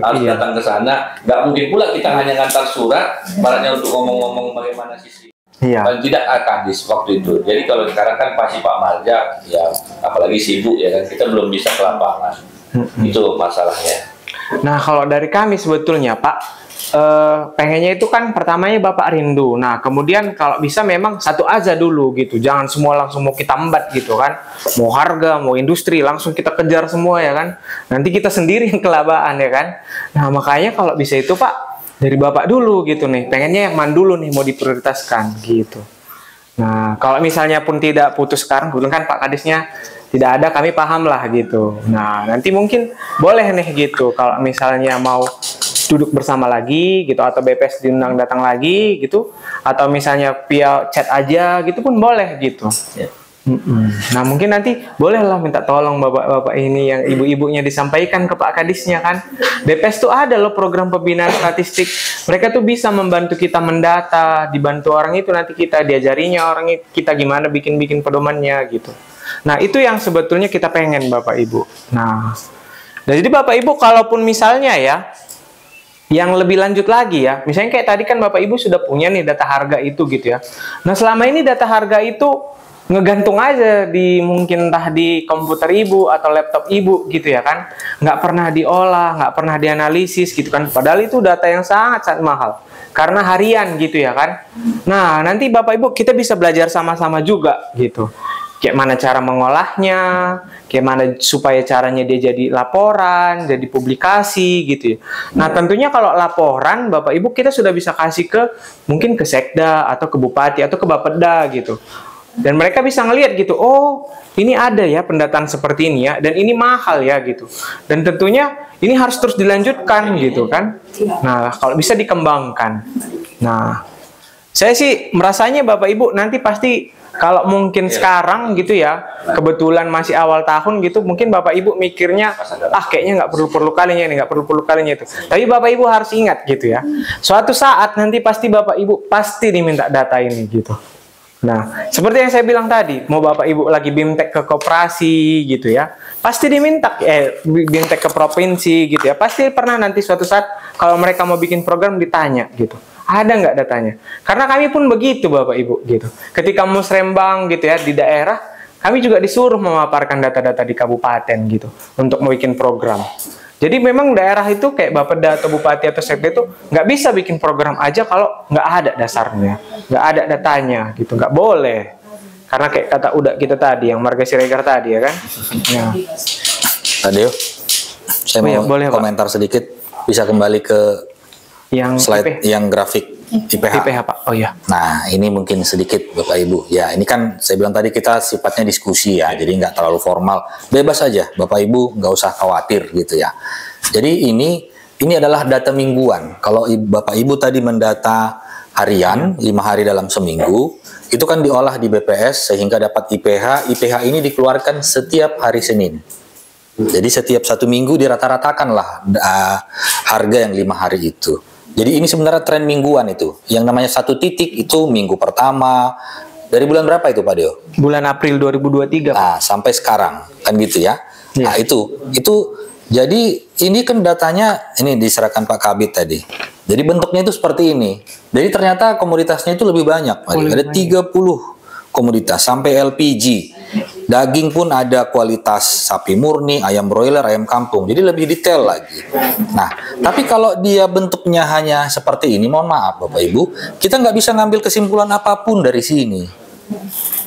Harus datang ke sana. Nggak mungkin pula kita hanya ngantar surat, baratnya untuk ngomong-ngomong bagaimana sisi. Dan tidak Kadis waktu itu. Jadi kalau sekarang kan pasti Pak Marja ya apalagi sibuk ya kan, kita belum bisa ke lapangan. Itu masalahnya. Nah kalau dari kami sebetulnya Pak, pengennya itu kan pertamanya Bapak rindu. Nah kemudian kalau bisa memang satu aja dulu gitu, jangan semua langsung mau kita embat gitu kan. Mau harga, mau industri langsung kita kejar semua ya kan. Nanti kita sendiri yang kelabaan ya kan. Nah makanya kalau bisa itu Pak, dari Bapak dulu gitu nih, pengennya yang mana dulu nih mau diprioritaskan gitu. Nah kalau misalnya pun tidak putus sekarang, kebetulan kan Pak Kadisnya tidak ada, kami paham lah gitu. Nah nanti mungkin boleh nih gitu, kalau misalnya mau duduk bersama lagi gitu, atau BPS diundang datang lagi gitu, atau misalnya via chat aja gitu pun boleh gitu. Nah mungkin nanti bolehlah minta tolong bapak-bapak ini yang ibu-ibunya disampaikan ke Pak Kadisnya kan. BPS tuh ada loh program pembinaan statistik. Mereka tuh bisa membantu kita mendata, dibantu orang itu nanti kita diajarinya orang itu, kita gimana bikin-bikin pedomannya gitu. Nah itu yang sebetulnya kita pengen Bapak Ibu. Nah jadi Bapak Ibu kalaupun misalnya ya yang lebih lanjut lagi ya, misalnya kayak tadi kan Bapak Ibu sudah punya nih data harga itu gitu ya. Nah selama ini data harga itu ngegantung aja di mungkin entah di komputer ibu atau laptop ibu gitu ya kan, nggak pernah diolah, nggak pernah dianalisis gitu kan, padahal itu data yang sangat mahal karena harian gitu ya kan. Nah nanti Bapak Ibu kita bisa belajar sama-sama juga gitu, kayak mana cara mengolahnya, kayak mana supaya caranya dia jadi laporan, jadi publikasi gitu ya. Nah tentunya kalau laporan Bapak Ibu kita sudah bisa kasih ke mungkin ke Sekda atau ke Bupati atau ke Bapeda gitu. Dan mereka bisa ngelihat gitu, oh ini ada ya pendataan seperti ini ya, dan ini mahal ya gitu. Dan tentunya ini harus terus dilanjutkan gitu kan. Nah kalau bisa dikembangkan. Nah saya sih merasanya Bapak Ibu nanti pasti kalau mungkin sekarang gitu ya, kebetulan masih awal tahun gitu, mungkin Bapak Ibu mikirnya, kayaknya nggak perlu-perlu kalinya ini, nggak perlu-perlu kalinya itu. Tapi Bapak Ibu harus ingat gitu ya, suatu saat nanti pasti Bapak Ibu pasti diminta data ini gitu. Nah, seperti yang saya bilang tadi, mau Bapak Ibu lagi BIMTEK ke koperasi gitu ya, pasti diminta BIMTEK ke provinsi gitu ya, pasti pernah nanti suatu saat kalau mereka mau bikin program ditanya gitu, ada nggak datanya? Karena kami pun begitu Bapak Ibu gitu. Ketika musrembang gitu ya di daerah, kami juga disuruh memaparkan data-data di kabupaten gitu untuk mau bikin program. Jadi memang daerah itu kayak Bapeda atau Bupati atau Sekda itu nggak bisa bikin program aja kalau nggak ada dasarnya, nggak ada datanya gitu, nggak boleh. Karena kayak kata udah kita tadi, yang Marga Siregar tadi ya kan. Ya. Tadeo, saya mau boleh, komentar Pak. sedikit, bisa kembali ke yang slide yang grafik IPH. IPH Pak, oh ya. Nah, ini mungkin sedikit Bapak Ibu. Ya, ini kan saya bilang tadi kita sifatnya diskusi ya, jadi nggak terlalu formal. Bebas aja, Bapak Ibu nggak usah khawatir gitu ya. Jadi ini adalah data mingguan. Kalau Bapak Ibu tadi mendata harian, 5 hari dalam seminggu, itu kan diolah di BPS sehingga dapat IPH. IPH ini dikeluarkan setiap hari Senin. Jadi setiap 1 minggu dirata-ratakanlah harga yang 5 hari itu. Jadi ini sebenarnya tren mingguan itu. Yang namanya 1 titik itu minggu pertama. Dari bulan berapa itu Pak Deo? Bulan April 2023. Nah, sampai sekarang. Kan gitu ya. Nah, itu. Jadi ini kan datanya ini diserahkan Pak Kabid tadi. Jadi bentuknya itu seperti ini. Jadi ternyata komoditasnya itu lebih banyak. Ada 30 komoditas sampai LPG. Daging pun ada kualitas sapi murni, ayam broiler, ayam kampung. Jadi lebih detail lagi. Nah, tapi kalau dia bentuknya hanya seperti ini, mohon maaf Bapak Ibu, kita nggak bisa ngambil kesimpulan apapun dari sini.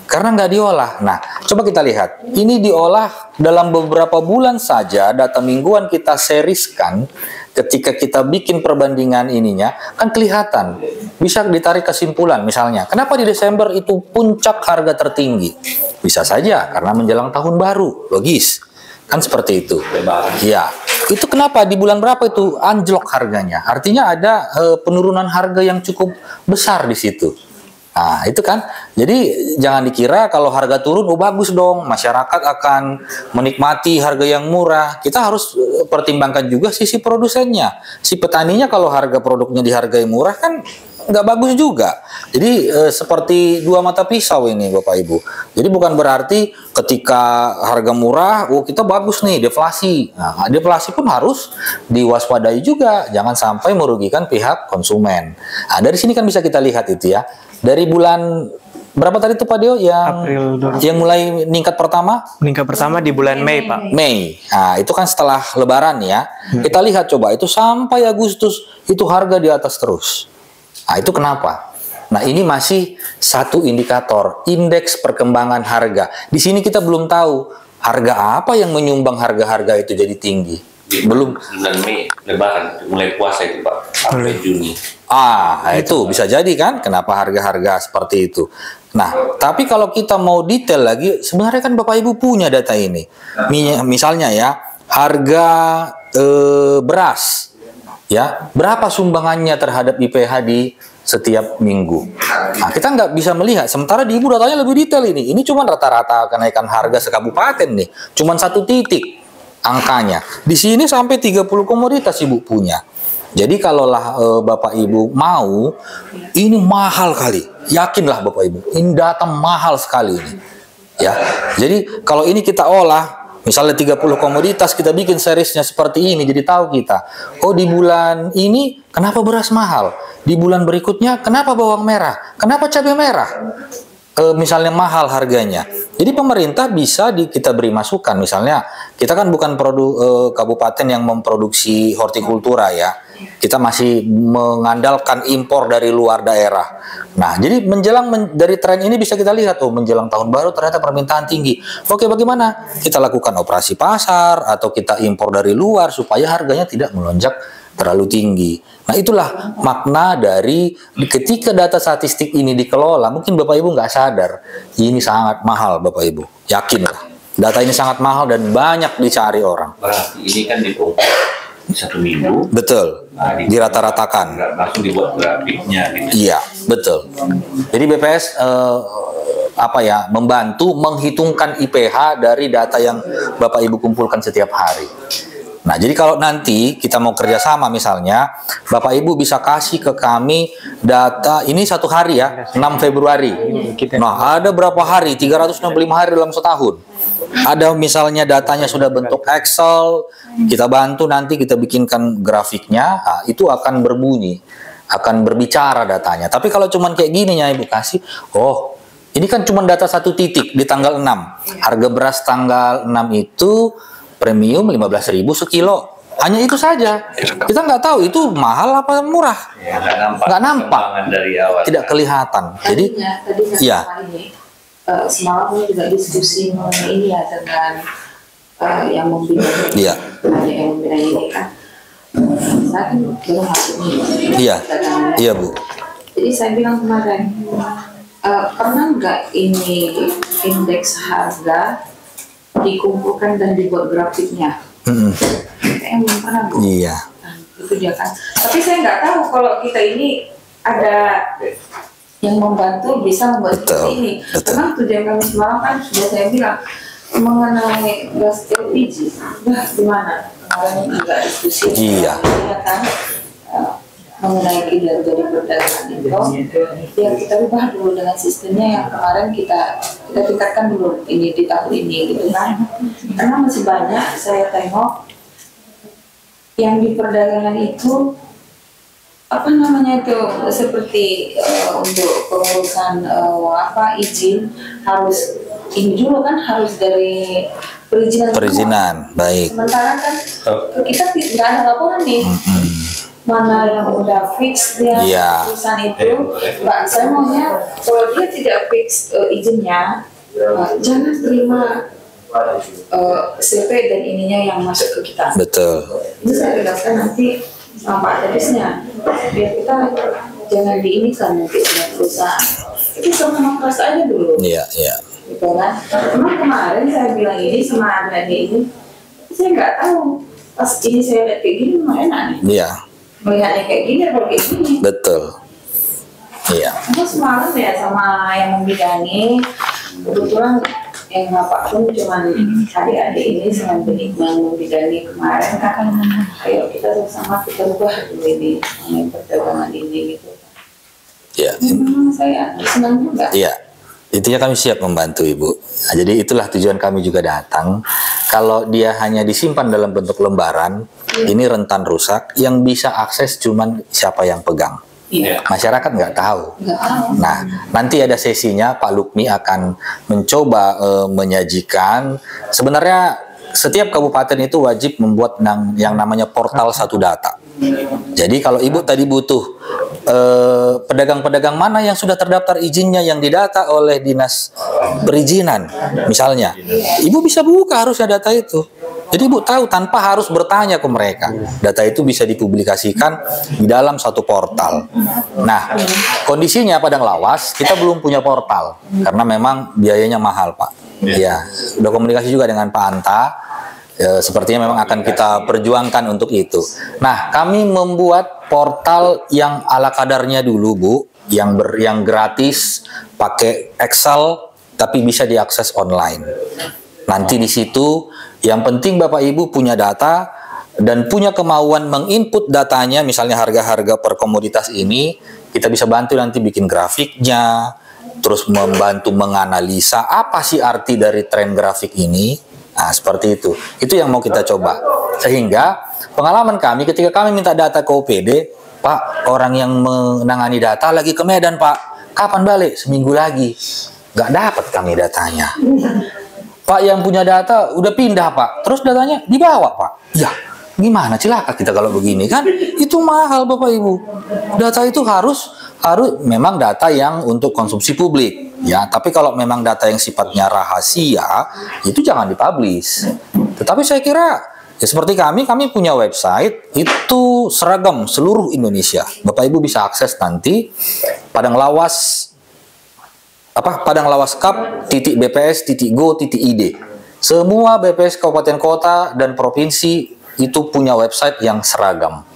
Karena nggak diolah. Nah, coba kita lihat. Ini diolah dalam beberapa bulan saja, data mingguan kita seriskan. Ketika kita bikin perbandingan ininya, kan kelihatan. Bisa ditarik kesimpulan misalnya. Kenapa di Desember itu puncak harga tertinggi? Bisa saja karena menjelang tahun baru. Logis. Kan seperti itu. Ya. Itu kenapa di bulan berapa itu anjlok harganya? Artinya ada penurunan harga yang cukup besar di situ. Nah, itu kan. Jadi jangan dikira kalau harga turun, oh bagus dong, masyarakat akan menikmati harga yang murah. Kita harus pertimbangkan juga sisi produsennya. Si petaninya kalau harga produknya dihargai murah kan nggak bagus juga. Jadi seperti dua mata pisau ini Bapak Ibu. Jadi bukan berarti ketika harga murah, oh kita bagus nih, deflasi. Nah, deflasi pun harus diwaspadai juga. Jangan sampai merugikan pihak konsumen. Nah, dari sini kan bisa kita lihat itu ya. Dari bulan berapa tadi tuh Pak Deo yang mulai meningkat pertama? Meningkat pertama di bulan Mei Pak. Mei. Nah, itu kan setelah Lebaran ya. Kita lihat coba itu sampai Agustus itu harga di atas terus. Nah, itu kenapa? Nah, ini masih satu indikator, indeks perkembangan harga. Di sini kita belum tahu harga apa yang menyumbang harga-harga itu jadi tinggi. Belum. Bulan Mei, Lebaran, mulai puasa itu Pak, sampai Juni. Itu bisa jadi kan kenapa harga-harga seperti itu. Nah, tapi kalau kita mau detail lagi, sebenarnya kan Bapak Ibu punya data ini. Misalnya ya, harga beras, ya berapa sumbangannya terhadap IPH di setiap minggu. Nah, kita nggak bisa melihat. Sementara di Ibu datanya lebih detail ini. Ini cuma rata-rata kenaikan harga sekabupaten nih. Cuma 1 titik angkanya. Di sini sampai 30 komoditas Ibu punya. Jadi kalaulah Bapak Ibu mau, ini mahal kali. Yakinlah Bapak Ibu, ini data mahal sekali ini. Ya. Jadi kalau ini kita olah, misalnya 30 komoditas kita bikin seriesnya seperti ini, jadi tahu kita. Oh di bulan ini kenapa beras mahal? Di bulan berikutnya kenapa bawang merah? Kenapa cabai merah? Misalnya mahal harganya. Jadi pemerintah bisa kita beri masukan. Misalnya kita kan bukan kabupaten yang memproduksi hortikultura ya. Kita masih mengandalkan impor dari luar daerah. Nah, jadi dari tren ini bisa kita lihat menjelang tahun baru ternyata permintaan tinggi. Oke, bagaimana? Kita lakukan operasi pasar atau kita impor dari luar supaya harganya tidak melonjak terlalu tinggi. Nah, itulah makna dari ketika data statistik ini dikelola, mungkin Bapak Ibu nggak sadar, ini sangat mahal Bapak Ibu. Yakinlah, data ini sangat mahal dan banyak dicari orang. Berarti ini kan dibongkar 1 minggu. Betul, dirata-ratakan. Langsung dibuat grafiknya gitu. Iya, betul. Jadi BPS membantu menghitungkan IPH dari data yang Bapak Ibu kumpulkan setiap hari. Nah, jadi kalau nanti kita mau kerjasama misalnya, Bapak Ibu bisa kasih ke kami data, ini 1 hari ya, 6 Februari. Nah, ada berapa hari? 365 hari dalam setahun. Ada misalnya datanya sudah bentuk Excel, kita bantu nanti kita bikinkan grafiknya, nah, itu akan berbunyi, akan berbicara datanya. Tapi kalau cuman kayak gini ya Ibu kasih, oh ini kan cuma data 1 titik di tanggal 6. Harga beras tanggal 6 itu premium 15.000 sekilo. Hanya itu saja. Kita nggak tahu itu mahal apa murah. Ya, nggak nampak. Dari awal. Tidak kelihatan. Jadi, ya. Semalam juga diskusi mengenai ini ya dengan yang membina. Iya. Ada yang membina ini kan. Saya kan belum masuk nih. Iya. Iya, Bu. Jadi saya bilang kemarin, pernah nggak ini indeks harga dikumpulkan dan dibuat grafiknya? Kayaknya belum pernah, Bu. Iya. Nah, itu dia kan. Tapi saya nggak tahu kalau kita ini ada yang membantu bisa membuat seperti ini. Karena tujuan kami semalam kan sudah saya bilang mengenai gas LPG. Nah, gimana? Kemarin juga diskusi. Iya. Ya kan? Mengenai kinerja di perdagangan itu, ya kita ubah dulu dengan sistemnya yang kemarin kita tingkatkan dulu ini di tahun ini gitu kan. Karena masih banyak saya tengok yang di perdagangan itu apa namanya itu seperti untuk pengurusan izin harus ini dulu kan, harus dari perizinan. Baik. Sementara kan kita tidak ada laporan nih. Mana yang udah fix dia perusahaan itu, Mbak, saya maunya kalau dia tidak fix izinnya, jangan terima CP dan ininya yang masuk ke kita. Betul. Ini saya jelaskan nanti sama Pak Kadisnya, biar kita jangan diinikan nanti dengan perusahaan. Itu sama kelas aja dulu. Iya, iya. Gitu kan? Memang kemarin saya bilang ini sama adik ini, saya nggak tahu. Pas ini saya lihat kayak gini, memang enak nih. Iya. Melihatnya kayak gini atau kayak gini. Betul. Iya. Aku semalam ya sama yang membidangi, kebetulan yang bapak pun cuma adik-adik ini sama benih yang membidangi kemarin kan. Ayo kita sama kita ubah dulu ini mengenai perdagangan ini gitu. Iya. Memang saya senang juga. Iya. Intinya kami siap membantu Ibu. Nah, jadi itulah tujuan kami juga datang. Kalau dia hanya disimpan dalam bentuk lembaran, ini rentan rusak. Yang bisa akses cuman siapa yang pegang. Iya. Masyarakat nggak tahu. Nah, nanti ada sesinya Pak Lukmi akan mencoba menyajikan. Sebenarnya setiap kabupaten itu wajib membuat yang namanya portal satu data. Jadi kalau Ibu tadi butuh pedagang-pedagang mana yang sudah terdaftar izinnya yang didata oleh dinas perizinan misalnya, Ibu bisa buka harusnya data itu. Jadi Ibu tahu tanpa harus bertanya ke mereka. Data itu bisa dipublikasikan di dalam satu portal. Nah, kondisinya Padang Lawas kita belum punya portal karena memang biayanya mahal, Pak. Ya, udah komunikasi juga dengan Pak Anta. Sepertinya memang akan kita perjuangkan untuk itu. Nah, kami membuat portal yang ala kadarnya dulu, Bu, yang gratis, pakai Excel, tapi bisa diakses online. Nanti di situ, yang penting Bapak Ibu punya data dan punya kemauan menginput datanya, misalnya harga-harga per komoditas ini, kita bisa bantu nanti bikin grafiknya, terus membantu menganalisa apa sih arti dari tren grafik ini. Nah, seperti itu. Itu yang mau kita coba. Sehingga pengalaman kami ketika kami minta data ke OPD, Pak, orang yang menangani data lagi ke Medan, Pak. Kapan balik? Seminggu lagi. Nggak dapat kami datanya. Pak, yang punya data udah pindah, Pak. Terus datanya dibawa, Pak. Ya, gimana cilaka kita kalau begini kan? Itu mahal, Bapak Ibu. Data itu harus memang data yang untuk konsumsi publik. Ya, tapi kalau memang data yang sifatnya rahasia, itu jangan dipublish. Tetapi saya kira, ya seperti kami punya website, itu seragam seluruh Indonesia. Bapak Ibu bisa akses nanti, Padang Lawas Cup.bps.go.id. Semua BPS Kabupaten Kota dan Provinsi itu punya website yang seragam.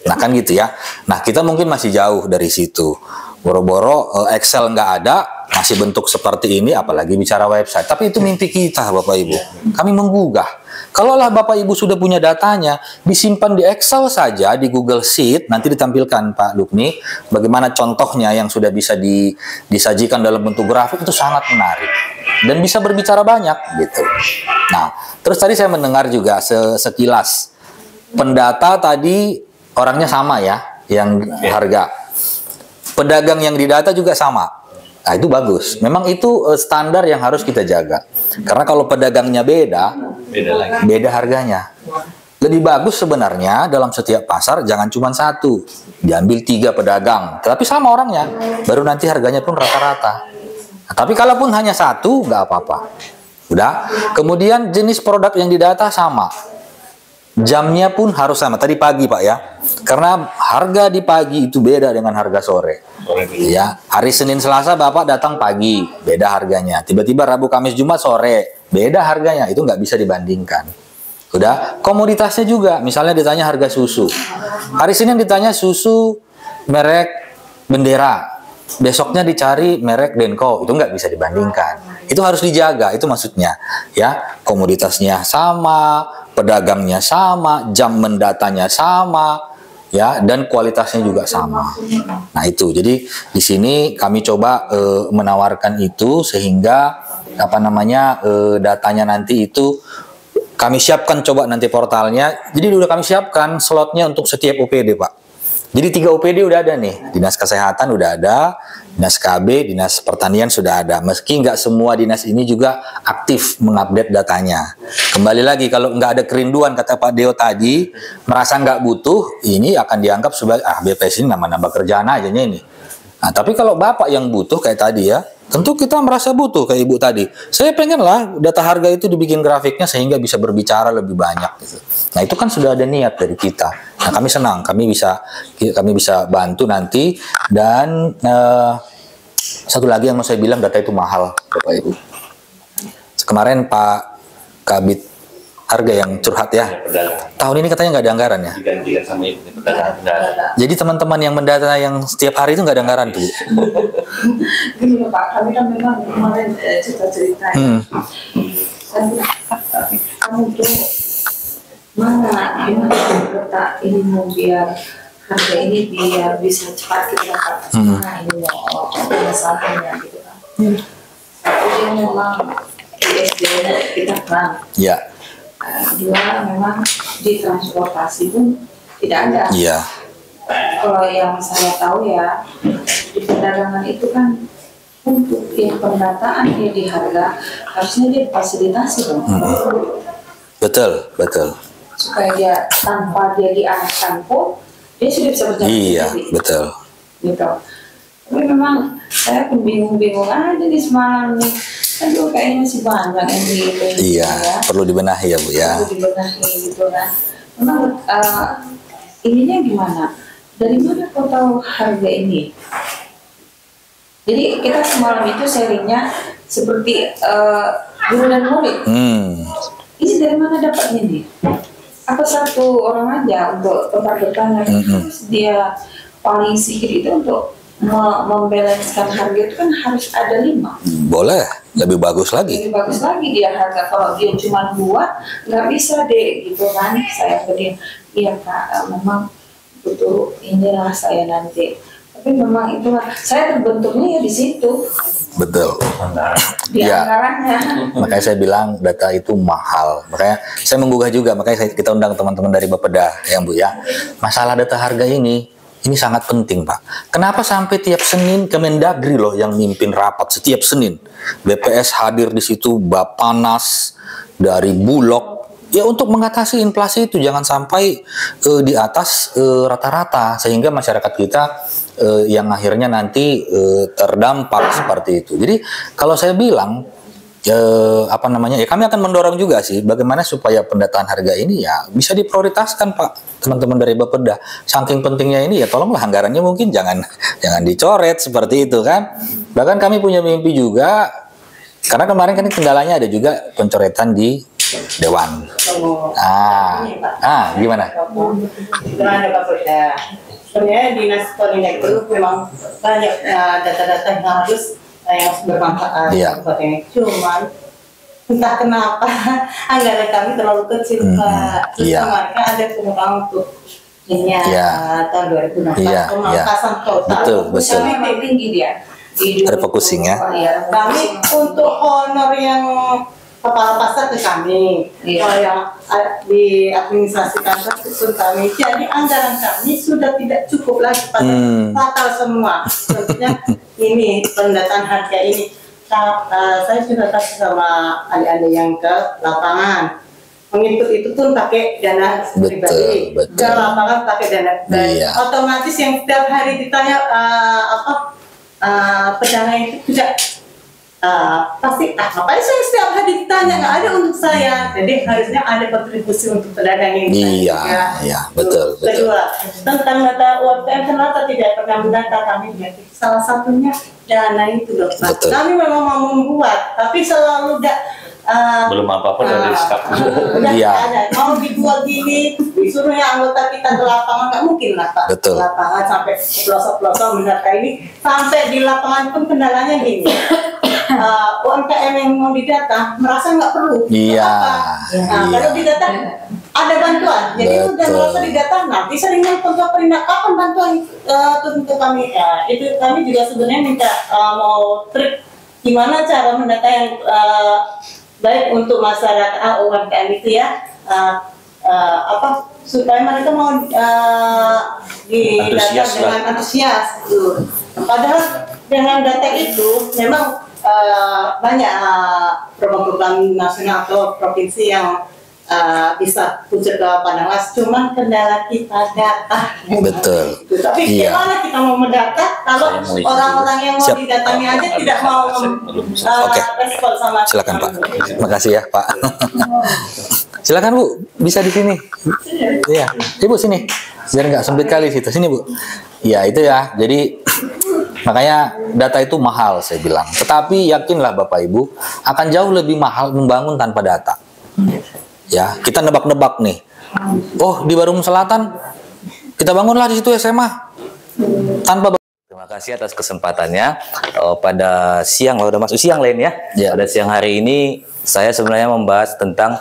Nah kan gitu ya. Nah kita mungkin masih jauh dari situ. Boro-boro Excel nggak ada, masih bentuk seperti ini, apalagi bicara website. Tapi itu mimpi kita, Bapak Ibu. Kami menggugah. Kalaulah Bapak Ibu sudah punya datanya, disimpan di Excel saja, di Google Sheet, nanti ditampilkan Pak Lukni, bagaimana contohnya yang sudah bisa disajikan dalam bentuk grafik, itu sangat menarik. Dan bisa berbicara banyak, gitu. Nah, terus tadi saya mendengar juga sekilas, pendata tadi orangnya sama ya, yang harga. Pedagang yang didata juga sama. Nah, itu bagus. Memang itu standar yang harus kita jaga. Karena kalau pedagangnya beda harganya. Lebih bagus sebenarnya dalam setiap pasar jangan cuma satu. Diambil 3 pedagang, tapi sama orangnya. Baru nanti harganya pun rata-rata. Nah, tapi kalaupun hanya satu, nggak apa-apa. Udah. Kemudian jenis produk yang didata sama. Jamnya pun harus sama. Tadi pagi Pak ya. Karena harga di pagi itu beda dengan harga sore. Ya, hari Senin Selasa Bapak datang pagi, beda harganya. Tiba-tiba Rabu Kamis Jumat sore, beda harganya. Itu nggak bisa dibandingkan. Udah, komoditasnya juga. Misalnya ditanya harga susu. Hari Senin ditanya susu merek Bendera. Besoknya dicari merek Denko. Itu nggak bisa dibandingkan. Itu harus dijaga, itu maksudnya. Ya, komoditasnya sama, pedagangnya sama, jam mendatanya sama, ya, dan kualitasnya juga sama. Nah itu, jadi di sini kami coba menawarkan itu sehingga datanya nanti itu kami siapkan, coba nanti portalnya. Jadi udah kami siapkan slotnya untuk setiap OPD Pak. Jadi 3 OPD udah ada nih, Dinas Kesehatan udah ada, Dinas KB, Dinas Pertanian sudah ada. Meski nggak semua dinas ini juga aktif mengupdate datanya. Kembali lagi, kalau nggak ada kerinduan, kata Pak Deo tadi, merasa nggak butuh, ini akan dianggap sebagai, BPS ini nambah-nambah kerjaan aja ini. Nah, tapi kalau Bapak yang butuh kayak tadi ya, tentu kita merasa butuh kayak Ibu tadi. Saya pengen lah data harga itu dibikin grafiknya sehingga bisa berbicara lebih banyak gitu. Nah, itu kan sudah ada niat dari kita. Nah, kami senang, kami bisa bantu nanti. Dan satu lagi yang mau saya bilang, data itu mahal Bapak Ibu. Kemarin Pak Kabid Harga yang curhat ya. Tahun ini katanya nggak ada anggaran ya. Jadi teman-teman yang mendata yang setiap hari itu nggak ada anggaran tuh. Gini Pak, kami kan memang kemarin cerita-cerita. Kamu tuh gimana letak ini mau biar harga ini biar bisa cepat kita dapat. Nah ini mau masalahnya gitu kan. Satu yang memang ISD-nya kita kurang. Ya. Kedua memang di transportasi pun tidak ada. Iya. Kalau yang saya tahu ya, di perdagangan itu kan untuk yang pendataan dia di harga harusnya dia fasilitasi dong. Betul. Supaya dia tanpa dia diarahkan pun dia sudah bisa berjalan. Iya, sendiri. betul. Gitu. Tapi memang saya pun bingung-bingung aja di Semarang nih. Aduh, kayaknya masih banyak yang di Iya, ya. Perlu dibenahi ya Bu ya. Perlu dibenahi gitu kan. Memang ininya gimana? Dari mana kau tahu harga ini? Jadi kita semalam itu sharingnya seperti guru dan murid. Ini dari mana dapatnya nih? Apa satu orang aja untuk tempat bertanya? Dia paling sedikit itu untuk membalanskan harga itu kan harus ada 5. Boleh, lebih bagus lagi. Lebih bagus lagi dia harga. Kalau dia cuma 2, nggak bisa deh gitu kan. Saya ke dia, iya Kak, memang butuh inilah saya nanti. Tapi memang itulah, saya terbentuknya ya di situ. Betul. Di anggarannya. Makanya saya bilang data itu mahal. Makanya saya menggugah juga. Makanya kita undang teman-teman dari Bapeda, ya Bu ya. Masalah data harga ini sangat penting Pak. Kenapa sampai tiap Senin Kemendagri loh yang mimpin rapat setiap Senin. BPS hadir di situ, Bapanas dari Bulog. Ya untuk mengatasi inflasi itu jangan sampai di atas rata-rata sehingga masyarakat kita yang akhirnya nanti terdampak seperti itu. Jadi kalau saya bilang ya kami akan mendorong juga sih bagaimana supaya pendataan harga ini ya bisa diprioritaskan Pak, teman-teman dari Bapeda. Saking pentingnya ini ya tolonglah anggarannya mungkin jangan dicoret seperti itu kan. Bahkan kami punya mimpi juga karena kemarin kan kendalanya ada juga pencoretan di Dewan. Gimana? Gimana Bapeda? Sebenarnya dinas koordinator itu memang banyak data-data yang harus yang bermanfaat. Iya. Cuman entah kenapa anggaran kami terlalu kecil Pak. Terus kemarin ada pengurangan untuk ini tahun 2016 pemangkasan total. Betul. Kami tinggi dia. Refocusing ya. Kami untuk honor yang kepala pasar ke kami, kalau yang di administrasi kantor itu kami. Jadi anggaran kami sudah tidak cukup lagi pada total semua. Contohnya ini pendataan harga ini. Saya sudah kasih sama adik-adik yang ke lapangan. Mengikut itu pun pakai dana pribadi. Ke lapangan pakai dana pribadi. Otomatis yang setiap hari ditanya pedana itu tidak pasti ngapain saya setiap hari ditanya, nggak ada untuk saya. Jadi harusnya ada kontribusi untuk pedagang ini. Iya, betul. Kedua, tentang data UMKM kenapa tidak pernah mendata kami? Salah satunya dana itu dok. Kami memang mau membuat, tapi selalu belum apa-apa dari skap. Ada mau dibuat gini, disuruh yang anggota kita ke lapangan, nggak mungkin lah Pak. Betul. Lapangan sampai pelosok-pelosok mendata ini, sampai di lapangan pun kendalanya gini. UMKM yang mau didata merasa nggak perlu. Kalau didata ada bantuan, jadi udah merasa didata, nanti seringnya kontak perindak kapan bantuan untuk kami. Itu kami juga sebenarnya minta mau trik gimana cara mendata yang baik untuk masyarakat UMKM itu ya, supaya mereka mau didata dengan antusias. Padahal dengan data itu memang banyak program-program nasional atau provinsi yang bisa pucuk ke Padanglas, cuman kendala kita data. Betul. Tapi gimana kita mau mendata kalau orang-orang yang mau didatangi aja tidak mau respon sama. Silakan Pak. Terima kasih ya Pak. Silakan Bu, bisa di sini. Iya, Ibu sini. Biar nggak sempit kali situ. Sini Bu. Ya itu ya. Jadi makanya data itu mahal saya bilang. Tetapi yakinlah Bapak Ibu akan jauh lebih mahal membangun tanpa data. Ya, kita nebak-nebak nih. Oh, di Barum Selatan kita bangunlah di situ SMA tanpa. Terima kasih atas kesempatannya. Pada siang, udah masuk siang lain ya. Pada siang hari ini saya sebenarnya membahas tentang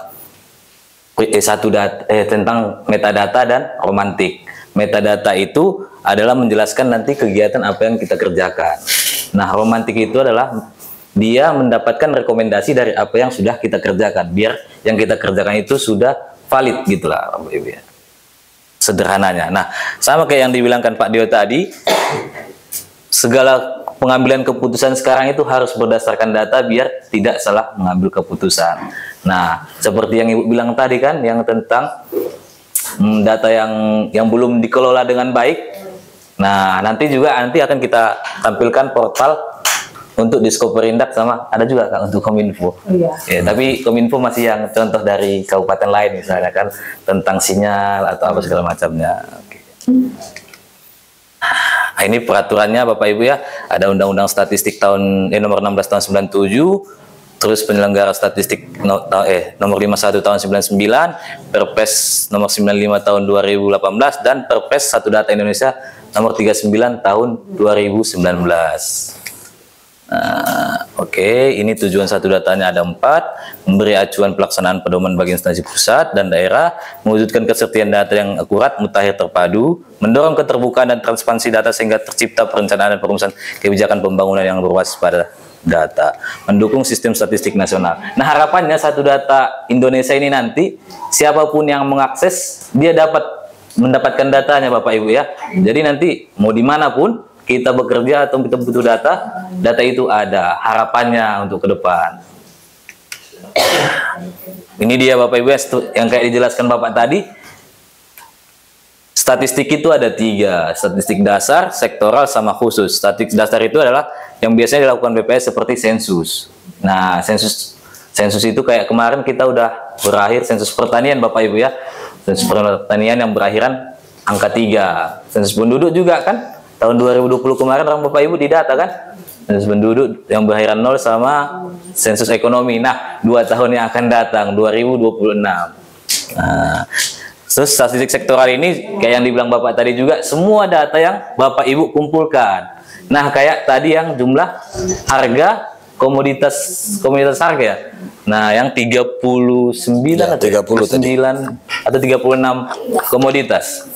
tentang metadata dan romantik. Metadata itu adalah menjelaskan nanti kegiatan apa yang kita kerjakan. Nah, romantik itu adalah dia mendapatkan rekomendasi dari apa yang sudah kita kerjakan, biar yang kita kerjakan itu sudah valid gitulah Bapak Ibu ya. Sederhananya. Nah, sama kayak yang dibilangkan Pak Dio tadi, segala pengambilan keputusan sekarang itu harus berdasarkan data biar tidak salah mengambil keputusan. Nah, seperti yang Ibu bilang tadi kan, yang tentang data yang belum dikelola dengan baik. Nah, nanti akan kita tampilkan portal untuk Discoperindak sama ada juga Kak untuk Kominfo. Ya, tapi Kominfo masih yang contoh dari kabupaten lain misalnya kan tentang sinyal atau apa segala macamnya. Nah, ini peraturannya Bapak Ibu ya, ada Undang-Undang Statistik nomor 16 tahun 97, terus penyelenggara statistik nomor 51 tahun 99, Perpres nomor 95 tahun 2018 dan Perpres 1 Data Indonesia nomor 39 tahun 2019. Ini tujuan satu datanya ada 4, memberi acuan pelaksanaan pedoman bagi instansi pusat dan daerah, mewujudkan kesertian data yang akurat, mutakhir, terpadu, mendorong keterbukaan dan transparansi data sehingga tercipta perencanaan dan perumusan kebijakan pembangunan yang berbasis pada data, mendukung sistem statistik nasional. Nah, harapannya satu data Indonesia ini nanti siapapun yang mengakses dia dapat mendapatkan datanya Bapak Ibu ya. Jadi nanti mau dimanapun kita bekerja atau kita butuh data itu ada harapannya untuk ke depan. Ini dia Bapak Ibu yang kayak dijelaskan Bapak tadi. Statistik itu ada 3, statistik dasar, sektoral, sama khusus. Statistik dasar itu adalah yang biasanya dilakukan BPS seperti sensus. Nah, sensus itu kayak kemarin kita udah berakhir sensus pertanian Bapak Ibu ya. Sensus pertanian yang berakhiran angka 3. Sensus penduduk juga kan tahun 2020 kemarin orang Bapak Ibu didata kan, sensus penduduk yang berakhiran 0 sama sensus ekonomi. Nah, 2 tahun yang akan datang 2026. Nah, terus statistik sektoral ini kayak yang dibilang Bapak tadi juga, semua data yang Bapak Ibu kumpulkan. Nah, kayak tadi yang jumlah harga komoditas harga ya. Nah, yang 39 Ya, 30 tadi. atau 36 komoditas.